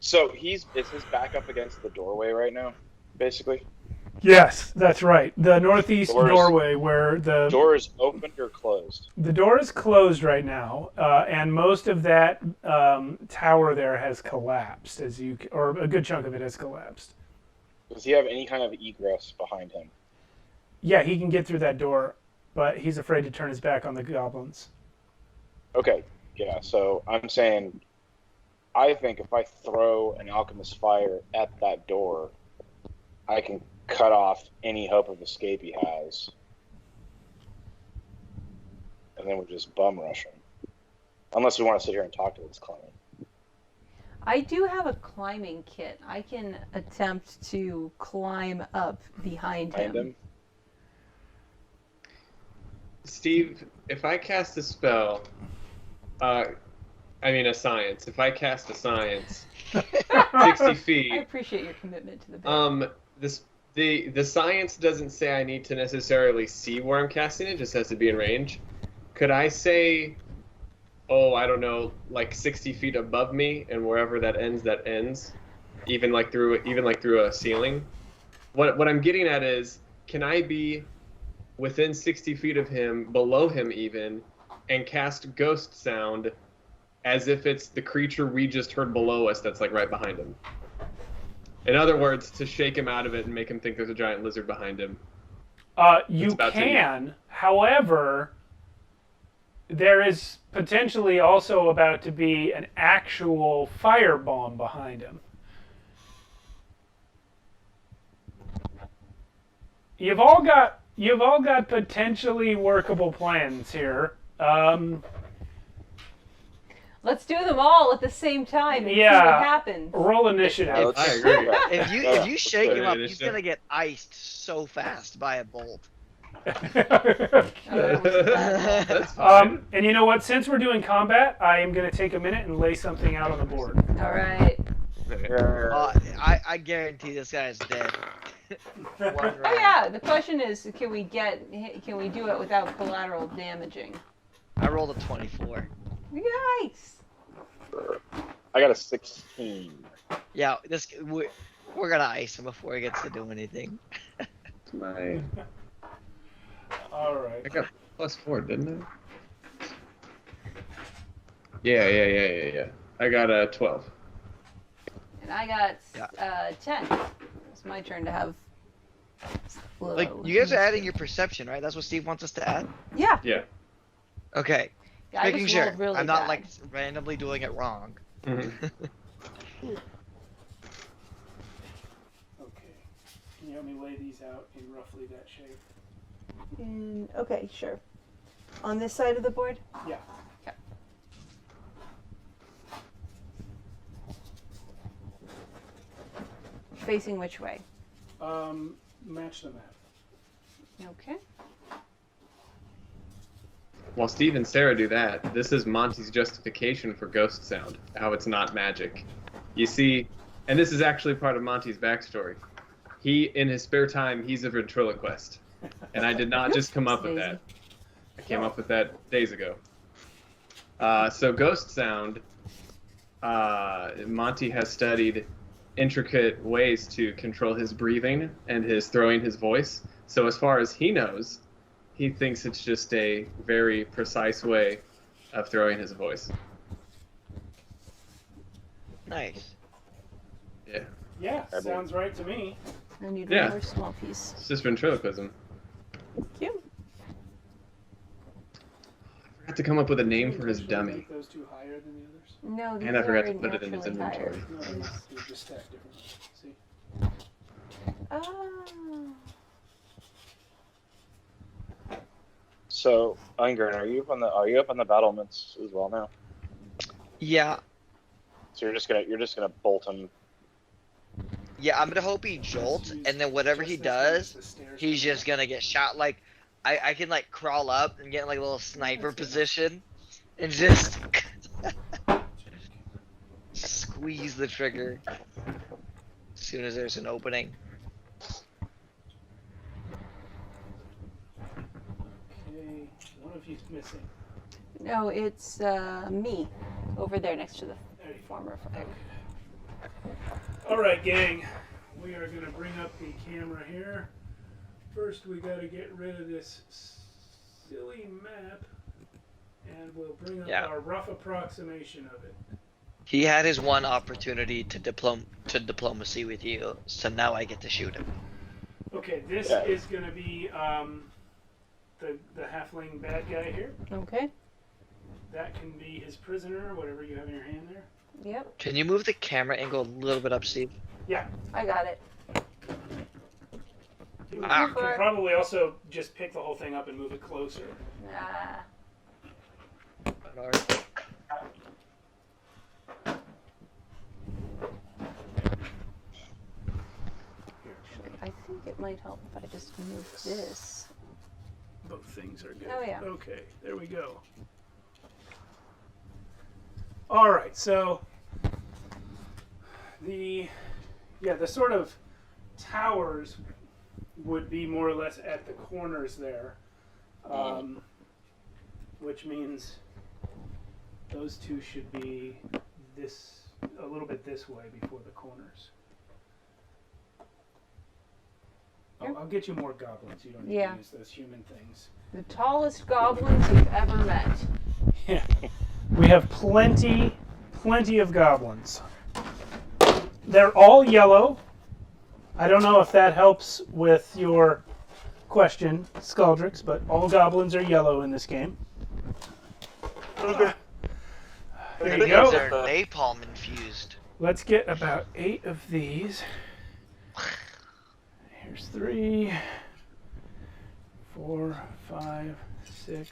So is his back up against the doorway right now, basically? Yes, that's right. The northeast Doors- doorway where the Door is opened or closed? The door is closed right now, and most of that tower there has collapsed, or a good chunk of it has collapsed. Does he have any kind of egress behind him? Yeah, he can get through that door, but he's afraid to turn his back on the goblins. Okay, yeah, so I'm saying, I think if I throw an alchemist fire at that door, I can cut off any hope of escape he has. And then we just bum rush him. Unless we want to sit here and talk to this climbing. I do have a climbing kit. I can attempt to climb up behind him. Steve, if I cast a spell, a science. If I cast a science, 60 I feet, appreciate your commitment to the bit. the science doesn't say I need to necessarily see where I'm casting it. Just has to be in range. Could I say I don't know, like 60 feet above me, and wherever that ends, even like through a ceiling. What I'm getting at is, can I be within 60 feet of him, below him even, and cast ghost sound as if it's the creature we just heard below us that's like right behind him? In other words, to shake him out of it and make him think there's a giant lizard behind him. You can, however, there is potentially also about to be an actual firebomb behind him. You've all got potentially workable plans here. Let's do them all at the same time and see what happens. Roll initiative. I agree. If you shake him up, he's initiative. gonna get iced so fast by a bolt. That's fine. And you know what? Since we're doing combat, I am going to take a minute and lay something out on the board. All right. I guarantee this guy's dead. One Oh round. yeah. The question is, can we do it without collateral damaging? I rolled a 24. Yikes. I got a 16. Yeah, we're gonna ice him before he gets to do anything. All right. I got +4, didn't I? Yeah. I got a 12. And I got 10. It's my turn to have. Like, you guys are adding your perception, right? That's what Steve wants us to add? Yeah. Yeah. Okay. Yeah, I Making just sure rolled really I'm not bad. like randomly doing it wrong. Mhm. Okay. Can you help me lay these out in roughly that shape? Okay, sure. On this side of the board? Yeah. Okay. Facing which way? Match the map. Okay. While Steve and Sarah do that, this is Monty's justification for ghost sound, how it's not magic. You see, and this is actually part of Monty's backstory. He, in his spare time, he's a ventriloquist. And I did not just come up with that. I came up with that days ago. So ghost sound, Monty has studied intricate ways to control his breathing and his throwing his voice. So as far as he knows, he thinks it's just a very precise way of throwing his voice. Nice. Yeah. Yeah, sounds right to me. I need Yeah. one more small piece. It's just ventriloquism. Thank you. I forgot to come up with a name for his Should we dummy. make those two higher than the others? No, these And I forgot to are put it in his naturally higher. inventory. No, they're just stacked differently. See? Oh. So, Ingrid, are you up on the battlements as well now? Yeah. So you're just gonna bolt him. Yeah, I'm gonna hope he jolts, and then whatever he does, he's just gonna get shot. Like, I can like crawl up and get in like a little sniper position, and just squeeze the trigger as soon as there's an opening. Okay, one of you's missing. No, it's me over there next to the There you go. former fire. All right, gang. We are going to bring up the camera here. First, we got to get rid of this silly map, and we'll bring up our rough approximation of it. He had his one opportunity to diplomacy with you, so now I get to shoot him. Okay, this is going to be the halfling bad guy here. Okay. That can be his prisoner, whatever you have in your hand there. Yep. Can you move the camera angle a little bit up, Steve? Yeah. I got it. You Ah. can probably also just pick the whole thing up and move it closer. Ah. I think it might help if I just move this. Both things are good. Oh, yeah. Okay, there we go. All right, so the sort of towers would be more or less at the corners there, which means Those two should be a little bit this way before the corners. Oh, I'll get you more goblins. You don't need to use those human things. The tallest goblins you've ever met. Yeah. We have plenty of goblins. They're all yellow. I don't know if that helps with your question, Scaldrix, but all goblins are yellow in this game. Here you go. They're napalm infused. Let's get about 8 of these. Here's 3, 4, 5, 6,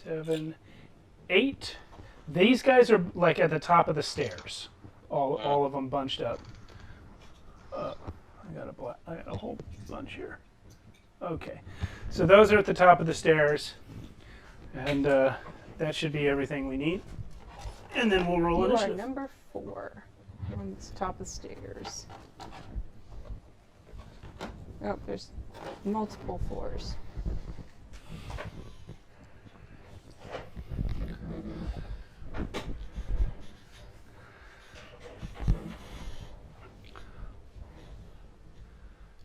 7, 8. These guys are like at the top of the stairs. All of them bunched up. I got a whole bunch here. Okay, so those are at the top of the stairs, and that should be everything we need. And then we'll roll initiative. You are number 4 on the top of the stairs. Oh, there's multiple floors.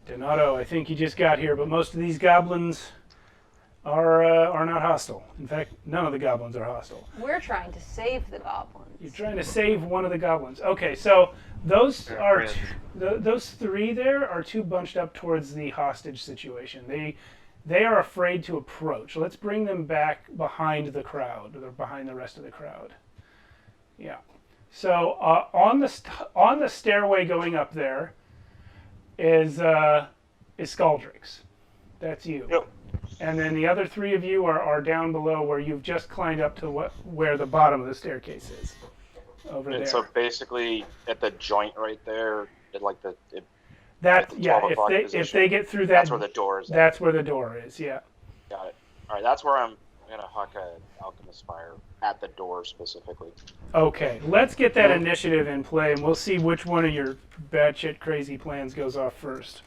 Donato, I think you just got here, but most of these goblins are not hostile. In fact, none of the goblins are hostile. We're trying to save the goblins. You're trying to save one of the goblins. Okay, so those are those 3 there are 2 bunched up towards the hostage situation. They are afraid to approach. Let's bring them back behind the crowd, or behind the rest of the crowd. Yeah. So on the stairway going up there is Scaldrix. That's you. Yep. And then the other 3 of you are down below where you've just climbed up to where the bottom of the staircase is. Over there. So basically, at the joint right there, if they get through that, that's where the door is. That's where the door is. Yeah. Got it. All right, that's where I'm gonna huck a alchemist fire at the door specifically. Okay, let's get that initiative in play, and we'll see which one of your batshit crazy plans goes off first.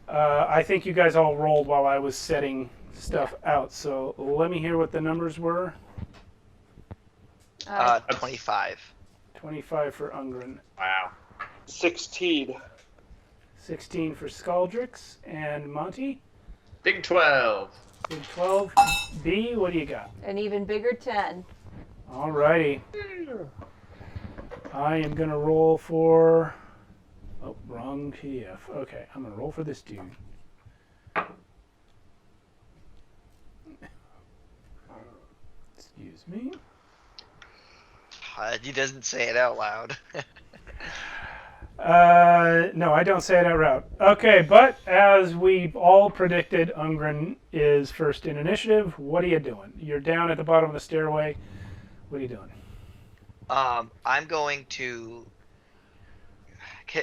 I think you guys all rolled while I was setting stuff out, so let me hear what the numbers were. 25. 25 for Ungren. Wow. 16. 16 for Scaldrix. And Monty? Big 12. Big 12. B, what do you got? An even bigger 10. Alrighty. I am going to roll for... Oh, wrong PDF. Okay, I'm going to roll for this dude. Excuse me. He doesn't say it out loud. No, I don't say it out loud. Okay, but as we've all predicted, Ungren is first in initiative. What are you doing? You're down at the bottom of the stairway. What are you doing? I'm going to...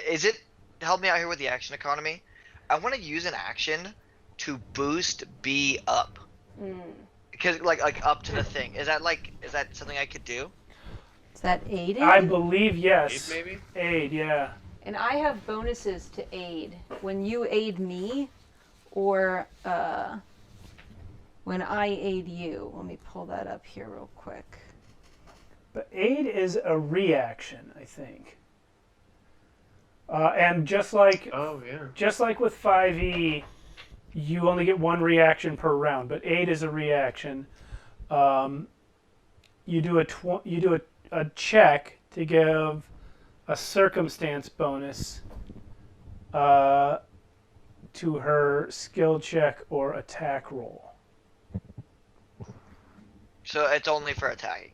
Is it... Help me out here with the action economy. I want to use an action to boost B up. Because like up to the thing. Is that something I could do? Is that aided? I believe yes. Aid, maybe? Aid, yeah. And I have bonuses to aid. When you aid me, or when I aid you. Let me pull that up here real quick. But aid is a reaction, I think. And just like with 5e, you only get 1 reaction per round. But aid is a reaction. You do a check to give a circumstance bonus to her skill check or attack roll. So it's only for attacking.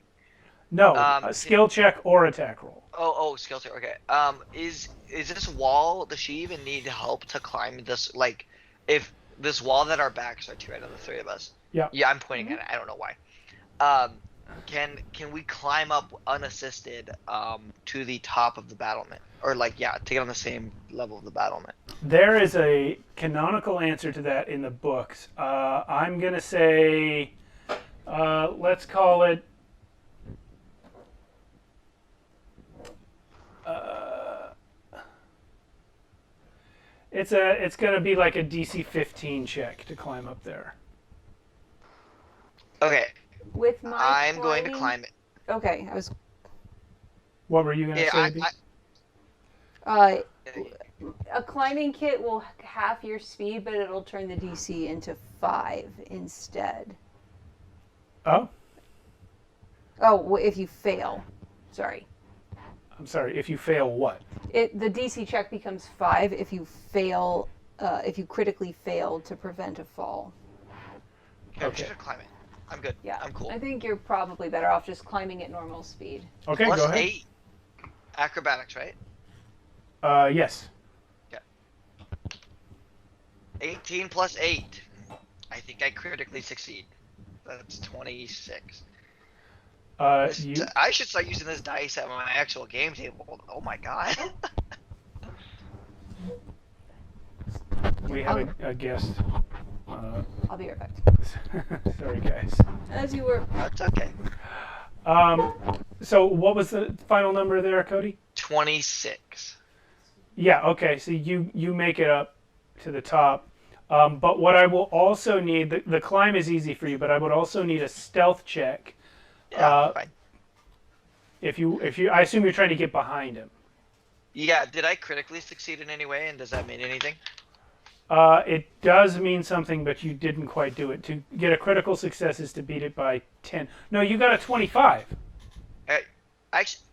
No, a skill check or attack roll. Oh, skill check. Okay. Is this wall? Does she even need help to climb this? Like, if this wall that our backs are to, out of the 3 of us. Yeah. Yeah, I'm pointing at it. I don't know why. Can we climb up unassisted to the top of the battlement, or to get on the same level of the battlement? There is a canonical answer to that in the books. I'm gonna say, let's call it. It's gonna be like a DC 15 check to climb up there. Okay. with my I'm going to climbing- climb it. Okay, I was. What were you going to Yeah, say? B? A climbing kit will half your speed, but it'll turn the DC into 5 instead. Oh, Oh, if you fail. Sorry. I'm sorry. If you fail, what? The DC check becomes 5 if you fail. If you critically fail to prevent a fall. Okay, I'm Okay. just gonna climb it. I'm good. Yeah, I'm cool. I think you're probably better off just climbing at normal speed. Okay, Plus go ahead. 8 acrobatics, right? Yes. 18 plus 8. I think I critically succeed. That's 26. You. I should start using this dice at my actual game table. Oh my god. We have a guest. I'll be right back. Sorry, guys. As you were. That's okay. So what was the final number there, Cody? 26. Yeah. Okay. So you make it up to the top. But what I will also need, the climb is easy for you, but I would also need a stealth check. Yeah, fine. If you, I assume you're trying to get behind him. Yeah, did I critically succeed in any way, and does that mean anything? It does mean something, but you didn't quite do it. To get a critical success is to beat it by 10. No, you got a 25. Actually,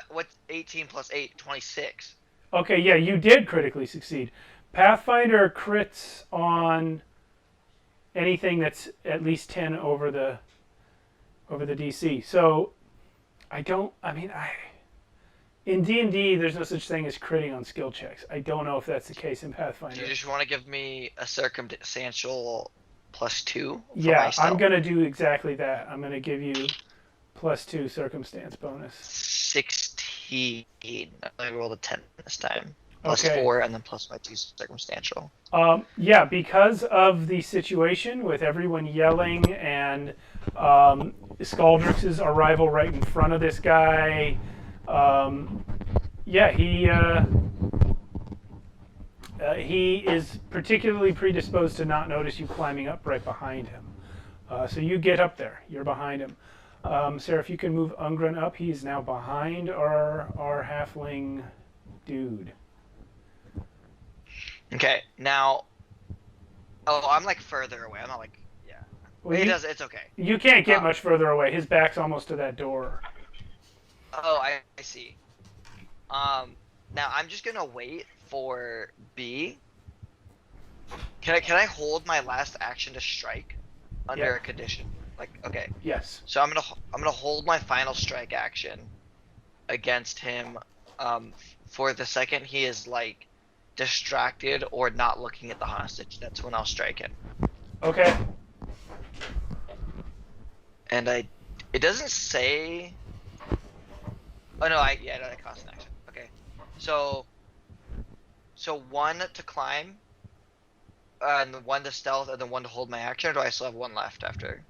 what's 18 plus 8? 26. Okay, yeah, you did critically succeed. Pathfinder crits on anything that's at least 10 over the DC. So in D&D there's no such thing as critting on skill checks. I don't know if that's the case in Do Pathfinder. you just want to give me a circumstantial +2? For Yeah, my I'm stealth? going to do exactly that. I'm going to give you +2 circumstance bonus. 16. I rolled a 10 this time. Plus Okay. 4 and then plus my 2 circumstantial. Yeah, because of the situation with everyone yelling and Scaldrix's arrival right in front of this guy, he is particularly predisposed to not notice you climbing up right behind him. So you get up there. You're behind him. Sarah, if you can move Ungren up, he's now behind our halfling dude. Okay, now. Oh, I'm like further away. I'm not like. Yeah. Well, It's okay. You can't get much further away. His back's almost to that door. Oh, I see. Now I'm just gonna wait for B. Can I hold my last action to strike under Yeah. a condition? Like, okay. Yes. So I'm gonna hold my final strike action against him for the second he is like distracted or not looking at the hostage. That's when I'll strike him. Okay. And it doesn't say. Oh no, that costs an action. Okay, so 1 to climb, and 1 to stealth, and then 1 to hold my action. Or do I still have 1 left after,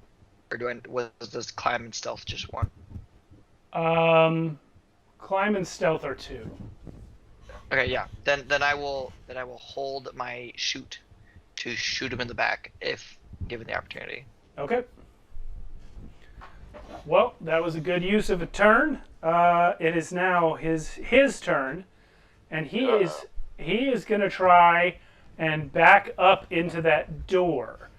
or was this climb and stealth just 1? Climb and stealth are 2. Okay, yeah. Then I will hold my shoot to shoot him in the back if given the opportunity. Okay. Well, that was a good use of a turn. It is now his turn, and he is going to try and back up into that door.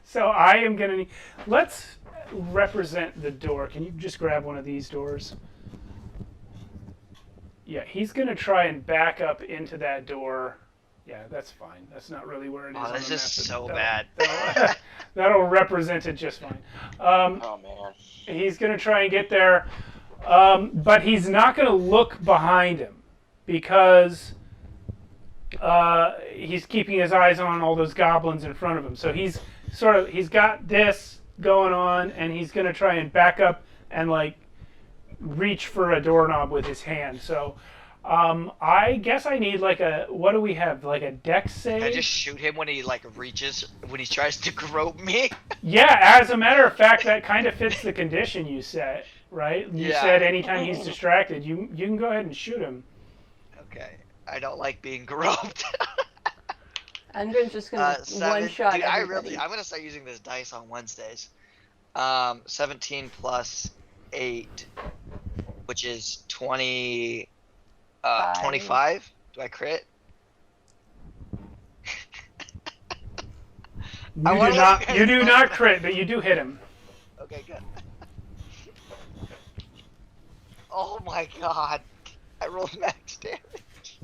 So I am going to need. Let's represent the door. Can you just grab one of these doors? Yeah, he's going to try and back up into that door. Yeah, that's fine. That's not really where it is. Oh, on this the is map, so but bad. that'll represent it just fine. Oh man. He's going to try and get there, but he's not going to look behind him because he's keeping his eyes on all those goblins in front of him. So he's got this going on, and he's going to try and back up and like reach for a doorknob with his hand. So I guess I need what do we have? Like a dex save? Can I just shoot him when he when he tries to grope me? Yeah, as a matter of fact, that kind of fits the condition you set, right? You said anytime he's distracted, you can go ahead and shoot him. Okay. I don't like being groped. Ungren's just gonna 7. one shot Dude, everybody. I'm gonna start using this dice on Wednesdays. 17 plus 8, which is 20. 25. Do I crit? You do not crit, but you do hit him. Okay, good. Oh my god. I rolled max damage.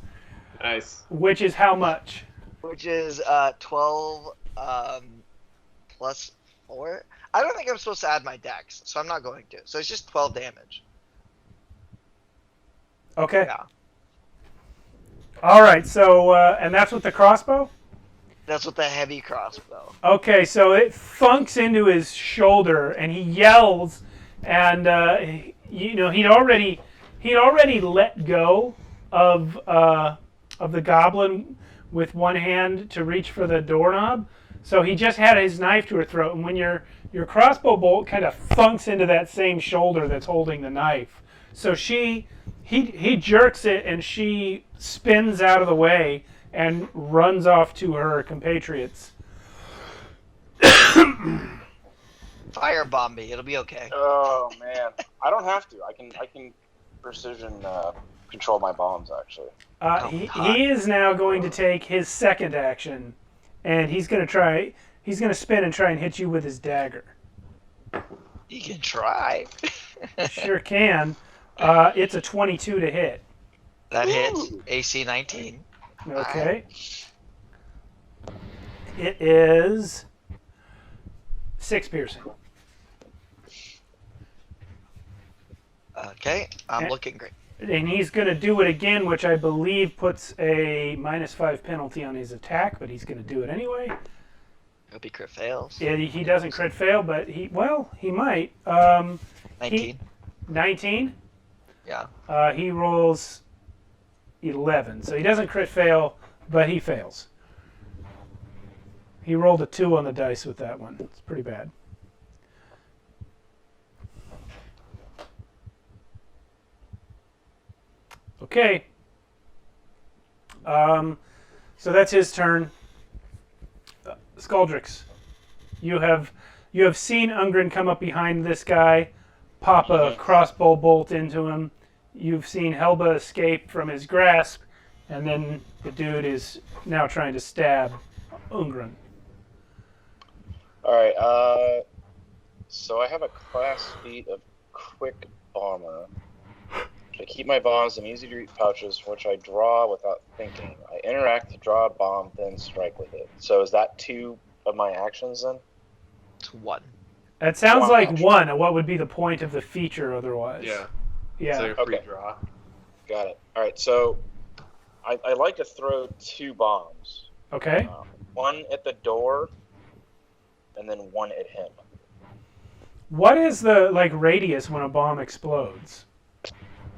Nice. Which is how much? Which is 12 plus 4. I don't think I'm supposed to add my dex, so I'm not going to. So it's just 12 damage. Okay. Yeah. All right. So, and that's with the crossbow? That's with the heavy crossbow. Okay, so it thunks into his shoulder, and he yells, and he'd already let go of the goblin with one hand to reach for the doorknob, so he just had his knife to her throat. And when your crossbow bolt kind of thunks into that same shoulder that's holding the knife, so he jerks it, and she spins out of the way and runs off to her compatriots. Firebomb me. It'll be okay. Oh man, I don't have to. I can precision control my bombs actually. He is now going to take his second action, and he's going to spin and try and hit you with his dagger. You can try. Sure can. It's a 22 to hit. That hits. AC 19. Okay. It is 6 piercing. Okay, I'm looking great. And he's going to do it again, which I believe puts a -5 penalty on his attack, but he's going to do it anyway. Hope he crit fails. He doesn't crit fail, but he might. 19. 19? Yeah. He rolls 11, so he doesn't crit fail, but he fails. He rolled a 2 on the dice with that one. It's pretty bad. Okay. So that's his turn. Scaldrix, you have seen Ungren come up behind this guy, pop a crossbow bolt into him. You've seen Helba escape from his grasp, and then the dude is now trying to stab Ungren. All right. So I have a class feat of quick bomber. I keep my bombs in easy-to-reach pouches, which I draw without thinking. I interact to draw a bomb, then strike with it. So is that 2 of my actions then? It's 1. It sounds One like action. 1. What would be the point of the feature otherwise? Yeah. Yeah. So you're free Okay. draw. Got it. All right. So I like to throw 2 bombs. Okay. One at the door, and then one at him. What is the radius when a bomb explodes?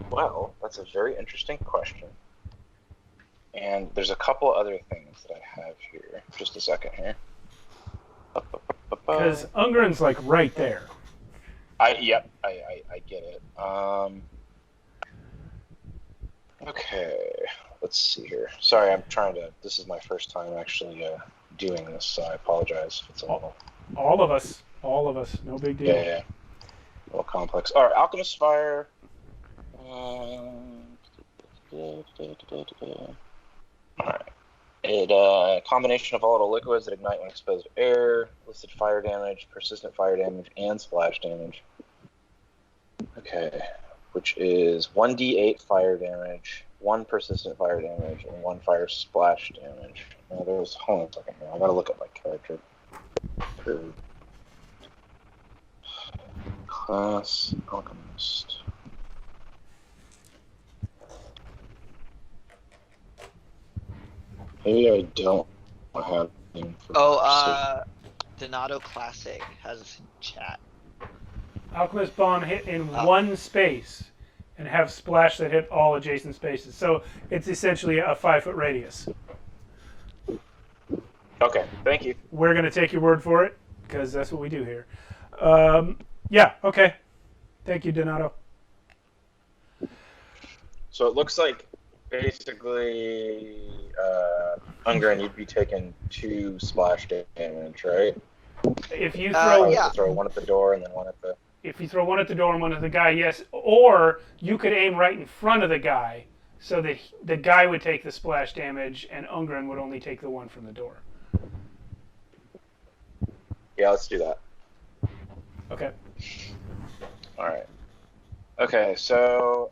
Well, that's a very interesting question. And there's a couple other things that I have here. Just a second here. Because Ungren's right there. I get it. Okay, let's see here. Sorry, I'm trying to. This is my first time actually doing this, so I apologize if it's a little. All of us. No big deal. Yeah. A little complex. All right, Alchemist Fire. Alright. It combination of volatile liquids that ignite when exposed to air, listed fire damage, persistent fire damage, and splash damage. Okay, which is 1d8 fire damage, 1 persistent fire damage, and 1 fire splash damage. Now hold on a second here. I gotta look at my character. Class Alchemist. Maybe I don't have him for Donato Classic has us in chat. Alchemist Bomb hit in one space and have splash that hit all adjacent spaces. So it's essentially a 5-foot radius. Okay, thank you. We're going to take your word for it because that's what we do here. Yeah, okay. Thank you, Donato. So it looks like basically, Ungren, you'd be taking 2 splash damage, right? If you Yeah. Throw one at the door and then one at the. if you throw one at the door and one at the guy, yes. Or you could aim right in front of the guy, so that the guy would take the splash damage, and Ungren would only take the one from the door. Yeah, let's do that. Okay. All right. Okay, so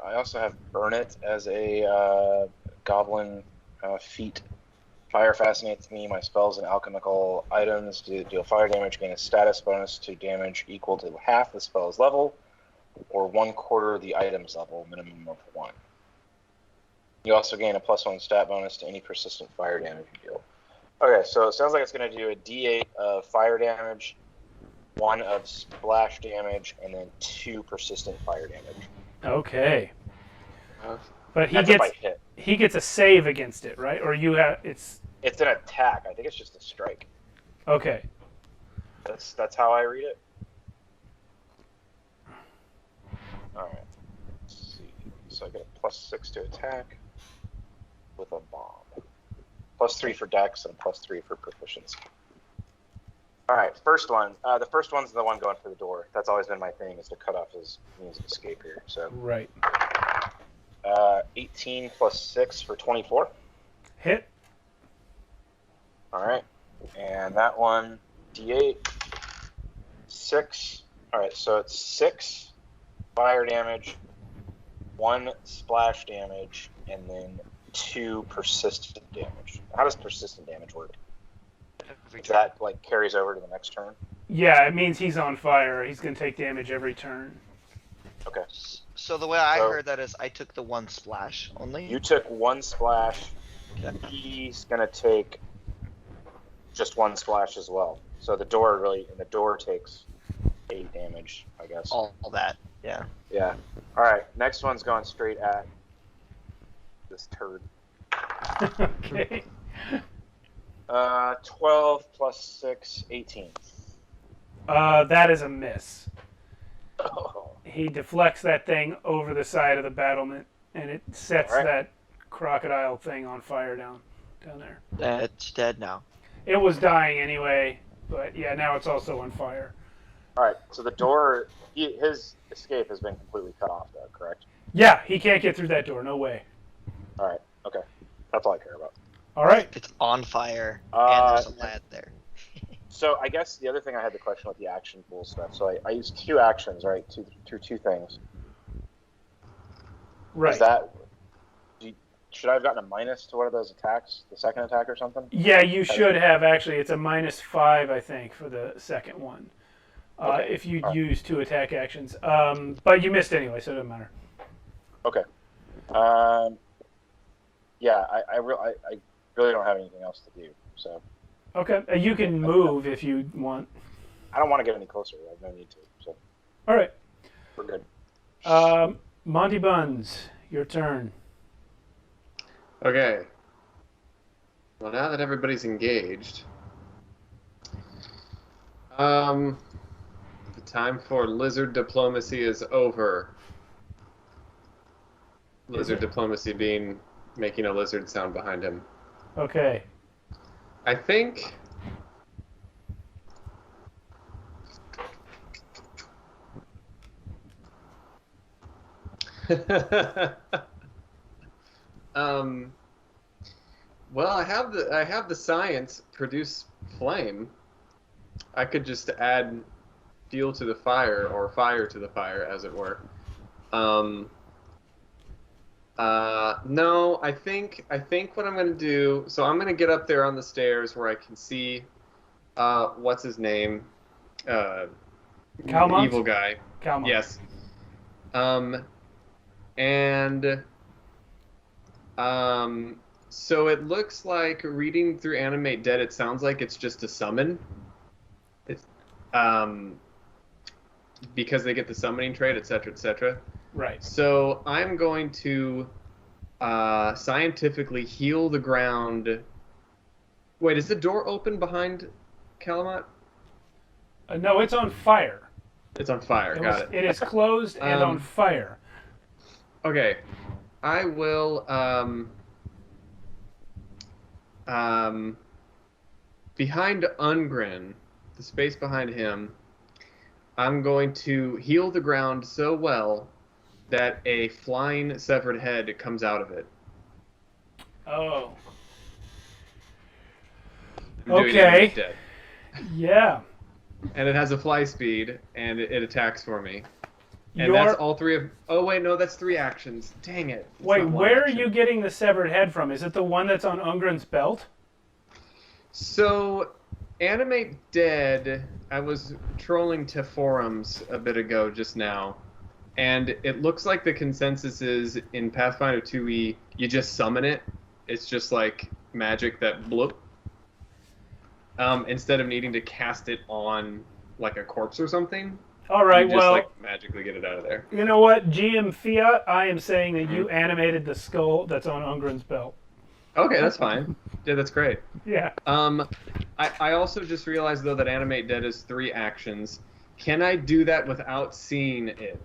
I also have Burn It as a goblin feat. Fire fascinates me. My spells and alchemical items deal fire damage, gain a status bonus to damage equal to half the spell's level, or 1/4 the item's level, minimum of 1. You also gain a +1 stat bonus to any persistent fire damage you deal. Okay, so it sounds like it's going to do a D8 of fire damage, 1 of splash damage, and then 2 persistent fire damage. Okay. But That's if I hit. he gets a save against it, right? Or you have it's It's an attack. I think it's just a strike. okay. That's how I read it. All right. Let's see. So I get a +6 to attack with a bomb. +3 for dex and +3 for proficiency. All right, first one. The first one's the one going for the door. That's always been my thing, is to cut off his means of escape here. So Right. 18 + 6 for 24. Hit. All right, and that one D8 6. All right, so it's 6 fire damage, 1 splash damage, and then 2 persistent damage. How does persistent damage work? That like carries over to the next turn? Yeah, it means he's on fire. He's going to take damage every turn. Okay. So the way I So- heard that is I took the 1 splash only. You took 1 splash. Okay. He's gonna take just 1 splash as well. So the door takes 8 damage, I guess. All that, yeah. Yeah. All right. Next one's going straight at this turd. Okay. 12 + 6, 18. That is a miss. Oh. He deflects that thing over the side of the battlement, and it sets All right. that crocodile thing on fire down there. It's dead now. It was dying anyway, but yeah, now it's also on fire. All right. So the door, his escape has been completely cut off, though. Correct. Yeah, he can't get through that door. No way. All right. Okay. That's all I care about. All right. It's on fire, and there's a lad there. So I guess the other thing I had the question with the action pool stuff. So I used 2 actions, right? Through 2 things. Right. Is that? Should I have gotten a minus to one of those attacks, the second attack or something? Yeah, you should have actually. It's a -5, I think, for the second one. Okay. If you All right. use 2 attack actions. But you missed anyway, so it doesn't matter. Okay. Yeah, I really don't have anything else to do. So Okay. You can move if you want. I don't want to get any closer. I have no need to. So All right. we're good. Monty Buns, your turn. Okay. Well, now that everybody's engaged, the time for lizard diplomacy is over. Lizard diplomacy being making a lizard sound behind him. Okay. I think. Well, I have the science produce flame. I could just add fuel to the fire, or fire to the fire, as it were. No, I think what I'm gonna do. So I'm gonna get up there on the stairs where I can see, what's his name, Calmont? evil guy. Calmont. Yes. So it looks like, reading through Animate Dead, it sounds like it's just a summon. It's, because they get the summoning trait, etc., etc. Right. So I'm going to scientifically heal the ground. Wait, is the door open behind Calamont? No, it's on fire. It's on fire. Got it. It is closed and on fire. Okay. I will behind Ungren, the space behind him, I'm going to heal the ground so well that a flying severed head comes out of it. Oh. I'm doing Okay. Animate Dead. Yeah. And it has a fly speed, and it attacks for me. And You're... that's all three of... Oh, wait, no, that's 3 actions. Dang it. It's Wait, not one where action. are you getting the severed head from? Is it the one that's on Ungren's belt? So, Animate Dead, I was trolling to forums a bit ago just now, and it looks like the consensus is in Pathfinder 2e, you just summon it. It's just like magic that bloop. Instead of needing to cast it on like a corpse or something. All right, you just, well, like, magically get it out of there. you know what? GM Fiat, I am saying that you animated the skull that's on Ungren's belt. Okay, that's fine. Yeah, that's great. Yeah. I also just realized, though, that Animate Dead is 3 actions. Can I do that without seeing it?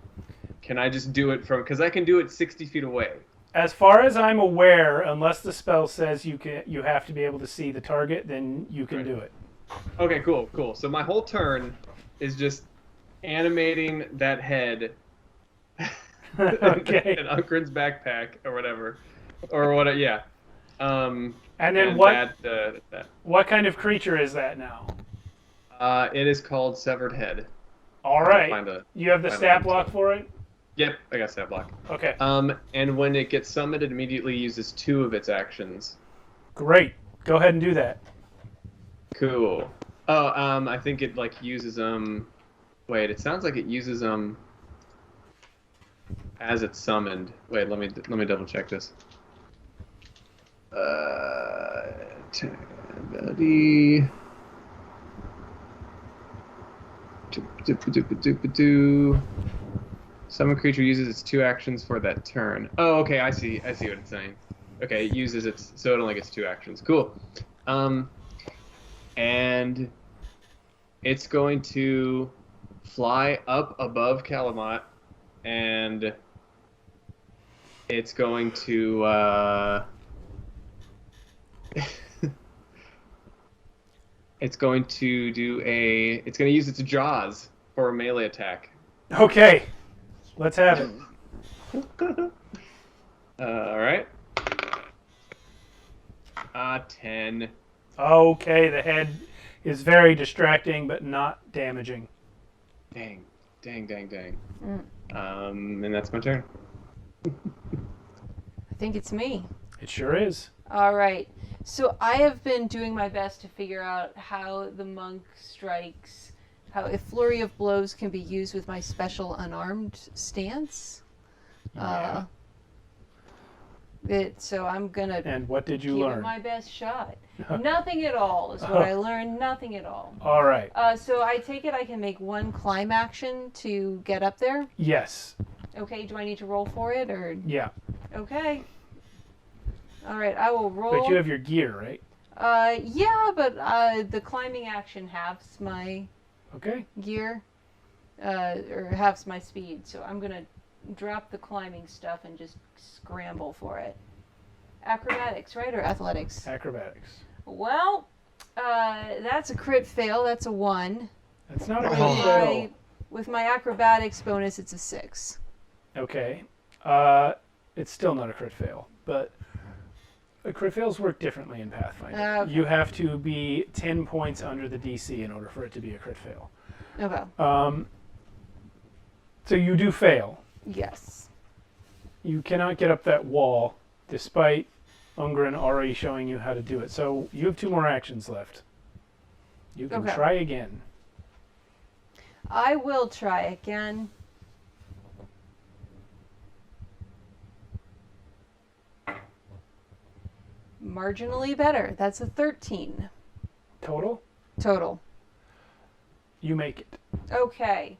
Can I just do it from... Because I can do it 60 feet away. As far as I'm aware, unless the spell says you have to be able to see the target, then you can do it. Okay, cool. So my whole turn is just animating that head Okay. in Ungren's backpack or whatever. Or what, yeah. And then what? That. What kind of creature is that now? It is called Severed Head. All right. You have the find a stat link. block for it? Yep, I got stat block. Okay. And when it gets summoned, it immediately uses 2 of its actions. Great. Go ahead and do that. Cool. Oh, I think it like uses Wait, it sounds like it uses as it's summoned. Wait, let me double check this. Ability. Summon creature uses its 2 actions for that turn. Oh, okay, I see what it's saying. Okay, it uses its, so it only gets 2 actions. Cool. And it's going to fly up above Calamot, and it's going to it's going to use its jaws for a melee attack. Okay. Let's have it. All right. 10. Okay, the head is very distracting, but not damaging. Dang. And that's my turn. I think it's me. It sure is. All right. So I have been doing my best to figure out how the monk strikes, how a flurry of blows can be used with my special unarmed stance. Yeah. So I'm gonna. And what did you give learn? it my best shot. Nothing at all is what I learned. Nothing at all. All right. So I take it I can make 1 climb action to get up there. Yes. Okay. Do I need to roll for it or? Yeah. Okay. All right. I will roll. But you have your gear, right? Yeah, but the climbing action halves my Okay. gear, or halves my speed. So I'm gonna drop the climbing stuff and just scramble for it. Acrobatics, right, or athletics? Acrobatics. Well, that's a crit fail. That's a 1. That's not a Oh. good fail. With my acrobatics bonus, it's a 6. Okay. It's still not a crit fail, but crit fails work differently in Pathfinder. Okay. You have to be 10 points under the DC in order for it to be a crit fail. Okay. So you do fail. Yes. You cannot get up that wall, despite Ungren already showing you how to do it. So you have 2 more actions left. You can Okay. try again. I will try again. Marginally better. That's a 13 Total, total. you make it. Okay.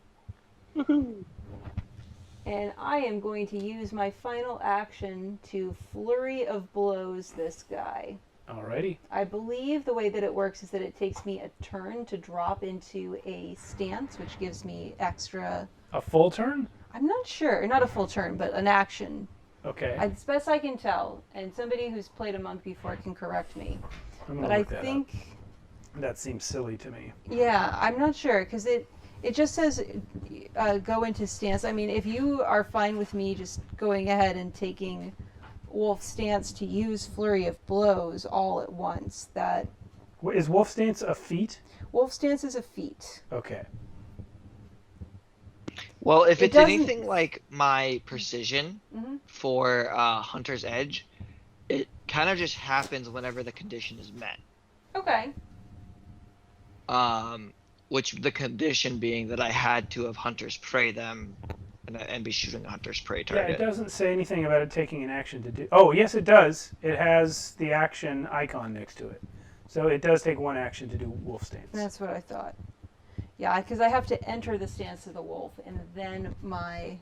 And I am going to use my final action to flurry of blows this guy. Alrighty. I believe the way that it works is that it takes me a turn to drop into a stance, which gives me extra... A full turn? I'm not sure. Not a full turn, but an action. Okay. As best I can tell, and somebody who's played a monk before can correct me. I'm gonna But I look that up. think, That seems silly to me. yeah, I'm not sure because it just says go into stance. I mean, if you are fine with me just going ahead and taking wolf stance to use flurry of blows all at once, that Is wolf stance a feat? wolf stance is a feat. Okay. Well, if It it's doesn't- anything like my precision Mhm. for Hunter's Edge, it kind of just happens whenever the condition is met. Okay. Which the condition being that I had to have Hunter's Prey them and be shooting a Hunter's Prey Yeah, target. it doesn't say anything about it taking an action to do. Oh, yes, it does. It has the action icon next to it. So it does take one action to do wolf stance. That's what I thought. Yeah, because I have to enter the stance of the wolf, and then my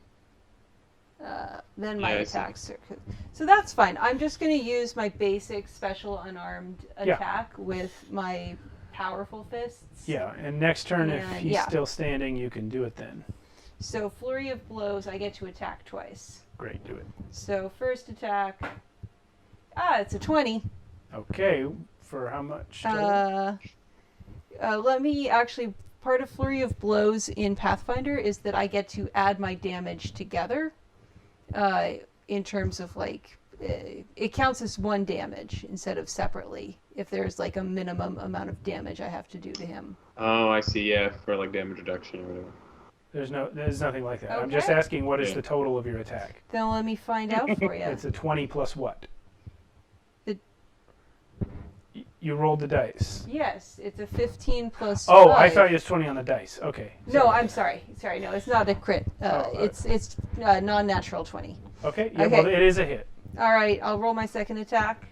Yeah, I see. attacks. So that's fine. I'm just going to use my basic special unarmed Yeah. attack with my powerful fists. Yeah, and next turn, if And, he's yeah. still standing, you can do it then. So flurry of blows, I get to attack twice. Great, do it. So first attack. It's a 20. Okay, for how much? total? Let me actually. Part of flurry of blows in Pathfinder is that I get to add my damage together. In terms of like, it counts as one damage instead of separately. If there's like a minimum amount of damage I have to do to him. Oh, I see. Yeah, for like damage reduction or whatever. There's nothing like that. I'm just Okay. asking what is Yeah. the total of your attack. Then let me find out for you. It's a 20 plus what? The- You rolled the dice. Yes, it's a 15 plus. Oh, I 5. thought it was 20 on the dice. Okay. No, I'm sorry. Sorry, no, it's not a crit. Oh, It's non-natural 20. Okay, yeah, Okay. well, it is a hit. All right, I'll roll my second attack.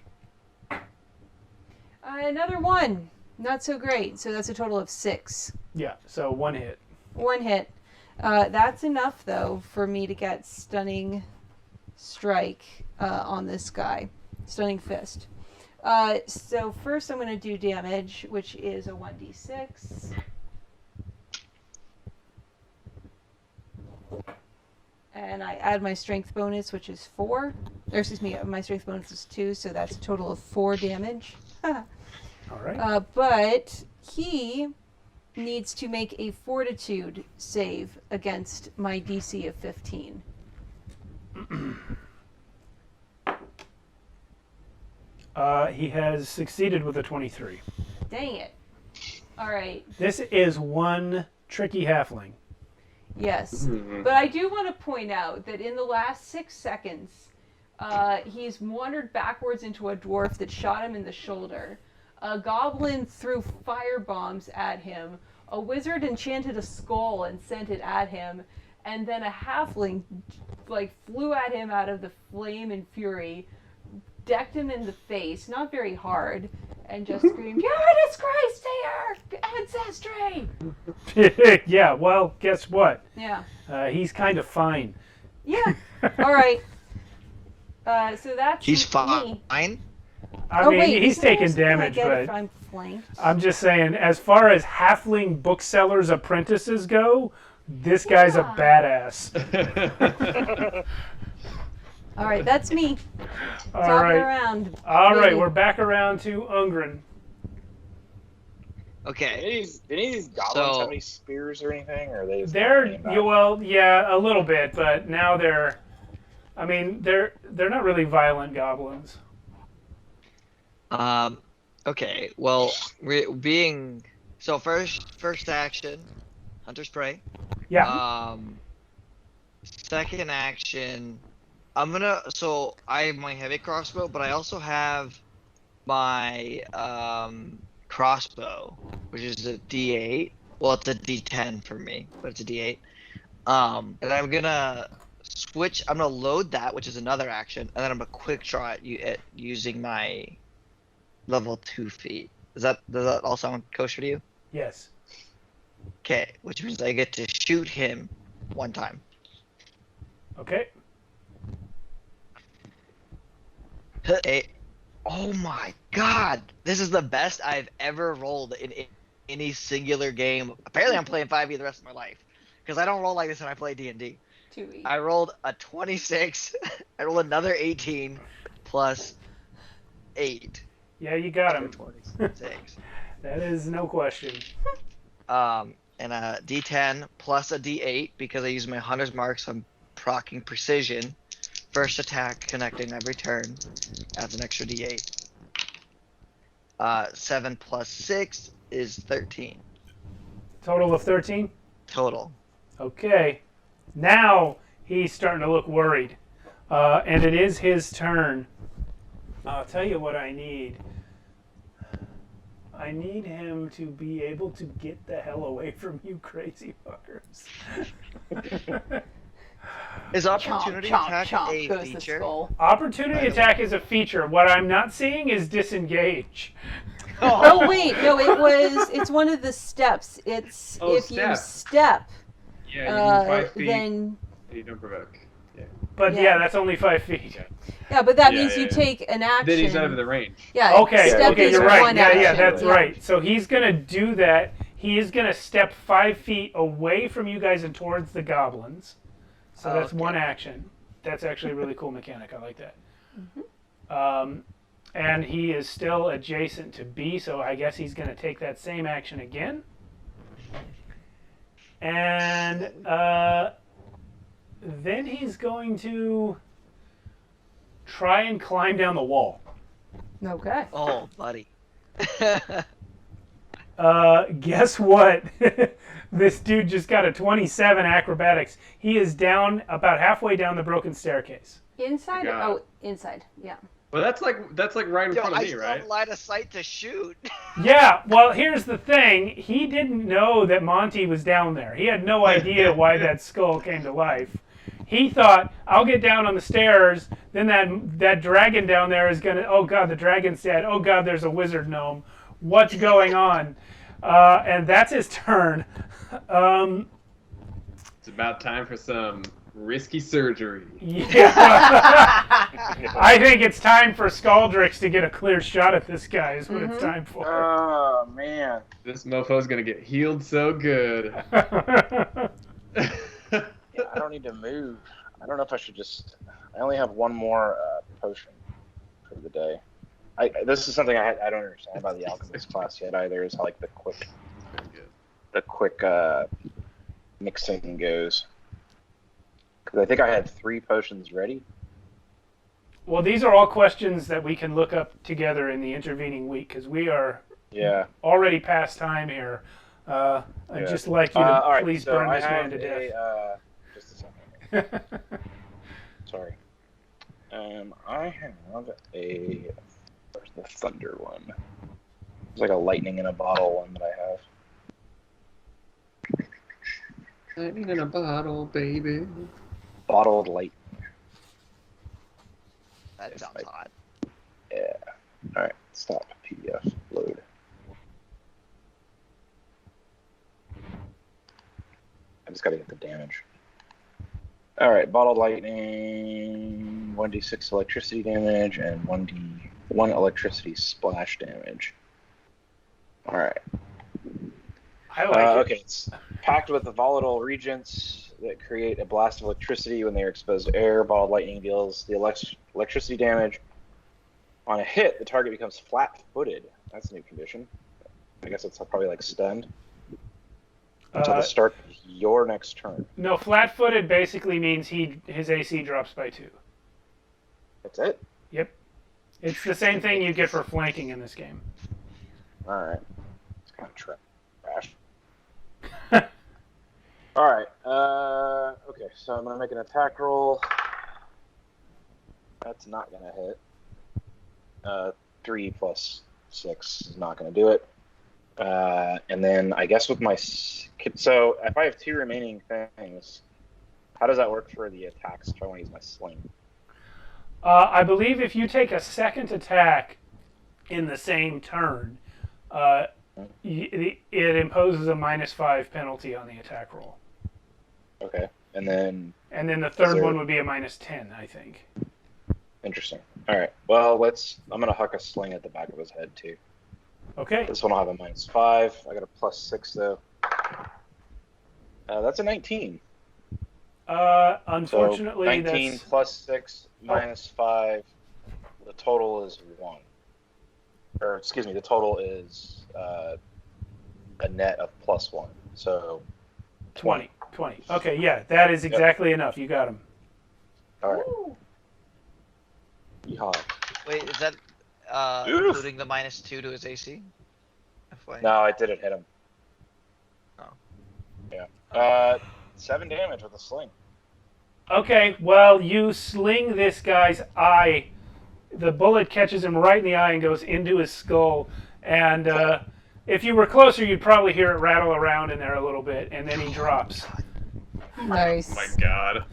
Another 1. Not so great. So that's a total of 6. Yeah, so one hit. 1 hit. That's enough, though, for me to get stunning strike on this guy. Stunning fist. So first I'm going to do damage, which is a 1d6. And I add my strength bonus, which is 4. Or excuse me, my strength bonus is 2, so that's a total of 4 damage. All right. But he needs to make a fortitude save against my DC of 15. He has succeeded with a 23. Dang it. All right. This is one tricky halfling. Yes. Mhm. But I do want to point out that in the last 6 seconds, he's wandered backwards into a dwarf that shot him in the shoulder. A goblin threw fire bombs at him. A wizard enchanted a skull and sent it at him. And then a halfling flew at him out of the flame and fury, decked him in the face, not very hard, and just screamed, "You're a disgrace to your ancestry!" Yeah, well, guess what? Yeah. He's kind of fine. Yeah. All right. So that's He's me. fine. I Oh, mean, wait, he's isn't there taking something I damage, get if but I'm flanked? I'm just saying, as far as halfling booksellers' apprentices go, this guy's a Yeah. badass. All right, that's me. All Talking right. around. All right, Really. we're back around to Ungren. Okay. Did any of these goblins So- have any spears or anything, or are they? Just They're not about it? well, yeah, a little bit, but now they're. I mean, they're not really violent goblins. Okay. Well, being so first action, Hunter's Prey. Yeah. Second action, I have my heavy crossbow, but I also have my crossbow, which is a D8. Well, it's a D10 for me, but it's a D8. And I'm gonna switch. I'm gonna load that, which is another action, and then I'm gonna quick draw it using my level 2 feat. Does that all sound kosher to you? Yes. Okay, which means I get to shoot him one time. Okay. Oh my god! This is the best I've ever rolled in any singular game. Apparently I'm playing 5e the rest of my life. Because I don't roll like this when I play D&D. 2e. I rolled a 26. I rolled another 18 plus 8. Yeah, you got So him. 26. That is no question. And a D10 plus a D8 because I use my hunter's mark, so I'm proccing precision. First attack connecting every turn adds an extra D8. 7 plus 6 is 13 Total of 13? total. Okay. Now he's starting to look worried. And it is his turn. I'll tell you what I need. I need him to be able to get the hell away from you crazy fuckers. Is opportunity attack a goes the feature? skull. Opportunity attack is a feature. What I'm not seeing is disengage. Oh wait, no, it's one of the steps. It's Oh, if step. you step, Yeah, you move 5 feet. then You don't provoke. Yeah. But Yeah. yeah, that's only 5 feet. yeah, but that Yeah, means yeah, you yeah. take an action. Then he's out of the range. Yeah. Okay, step okay, is you're right. one Yeah, action. that's right. So he's gonna do that. He is gonna step 5 feet away from you guys and towards the goblins. So that's Okay. one action. That's actually a really cool mechanic. I like that. Mm-hmm. And he is still adjacent to B, so I guess he's gonna take that same action again. And then he's going to try and climb down the wall. Okay. Oh, buddy. Guess what? This dude just got a 27 acrobatics. He is down about halfway down the broken staircase. Inside? God. Oh, inside. Yeah. Well, that's like right in Yo, front of I me, still right? have line of sight to shoot. Yeah, well, here's the thing. He didn't know that Monty was down there. He had no idea why that skull came to life. He thought, I'll get down on the stairs, then that dragon down there is going to, oh god, the dragon's dead. Oh god, there's a wizard gnome. What's going on? And that's his turn. It's about time for some risky surgery. Yeah. I think it's time for Scaldrix to get a clear shot at this guy is what it's time for. Oh man. This mofo's gonna get healed so good. Yeah, I don't need to move. I don't know if I should just. I only have one more potion for the day. This is something I don't understand about the alchemist class yet either. Is how like the quick mixing goes. Because I think I had 3 potions ready. Well, these are all questions that we can look up together in the intervening week because we are already past time here. I'd just like you to all right, please so burn I this man have to death. just a second. Sorry. I have where's the thunder one? It's like a lightning in a bottle one that I have. Lightning in a bottle, baby. Bottled light. That sounds hot. Yeah. All right. Stop. PDF. Load. I just got to get the damage. All right. Bottled lightning. 1d6 electricity damage and 1 electricity splash damage. All right. I like it. Okay. It's packed with the volatile regents that create a blast of electricity when they are exposed to air. Bottled lightning deals the electricity damage. On a hit, the target becomes flat-footed. That's a new condition. I guess it's probably like stunned. Until the start of your next turn. No, flat-footed basically means his AC drops by 2. That's it? Yep. It's the same thing you get for flanking in this game. Alright. It's kind of trash. Alright. Okay, so I'm going to make an attack roll. That's not going to hit. 3 plus 6 is not going to do it. And then I guess with my... So if I have 2 remaining things, how does that work for the attacks if I want to use my sling? I believe if you take a second attack in the same turn, it imposes a -5 penalty on the attack roll. Okay. And then the third one would be a -10, I think. Interesting. All right. Well, I'm gonna huck a sling at the back of his head too. Okay. This one will have a -5. I got a +6 though. That's a 19. Unfortunately, so 19 that's plus 6 minus 5. The total is 1. Or excuse me, the total is a net of plus 1. So 20. Okay, yeah, that is exactly enough. You got him. All right. Yeehaw. Wait, is that Oof. including the -2 to his AC? FYI. No, I didn't hit him. Oh. Yeah. 7 damage with a sling. Okay, well, you sling this guy's eye. The bullet catches him right in the eye and goes into his skull. And if you were closer, you'd probably hear it rattle around in there a little bit, and then he drops. Nice. Oh my god.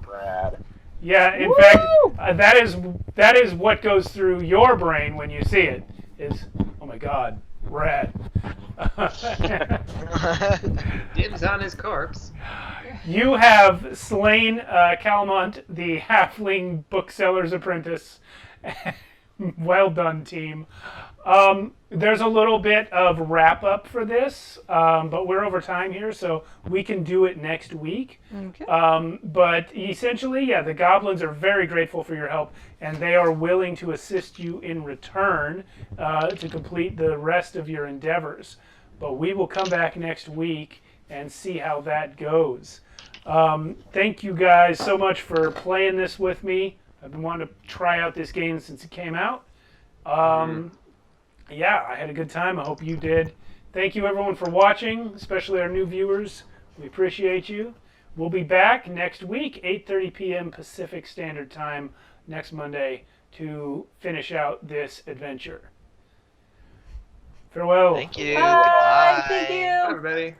Brad. Yeah, in fact, that is what goes through your brain when you see it. Is, oh my God, rad. Dibs on his corpse. You have slain Calmont, the halfling bookseller's apprentice. Well done, team. There's a little bit of wrap up for this, but we're over time here, so we can do it next week. Okay. But essentially, yeah, the goblins are very grateful for your help, and they are willing to assist you in return to complete the rest of your endeavors. But we will come back next week and see how that goes. Thank you guys so much for playing this with me. I've been wanting to try out this game since it came out. Yeah, I had a good time. I hope you did. Thank you, everyone, for watching, especially our new viewers. We appreciate you. We'll be back next week, 8:30 p.m. Pacific Standard Time, next Monday, to finish out this adventure. Farewell. Thank you. Bye. Goodbye. Thank you. Bye, everybody.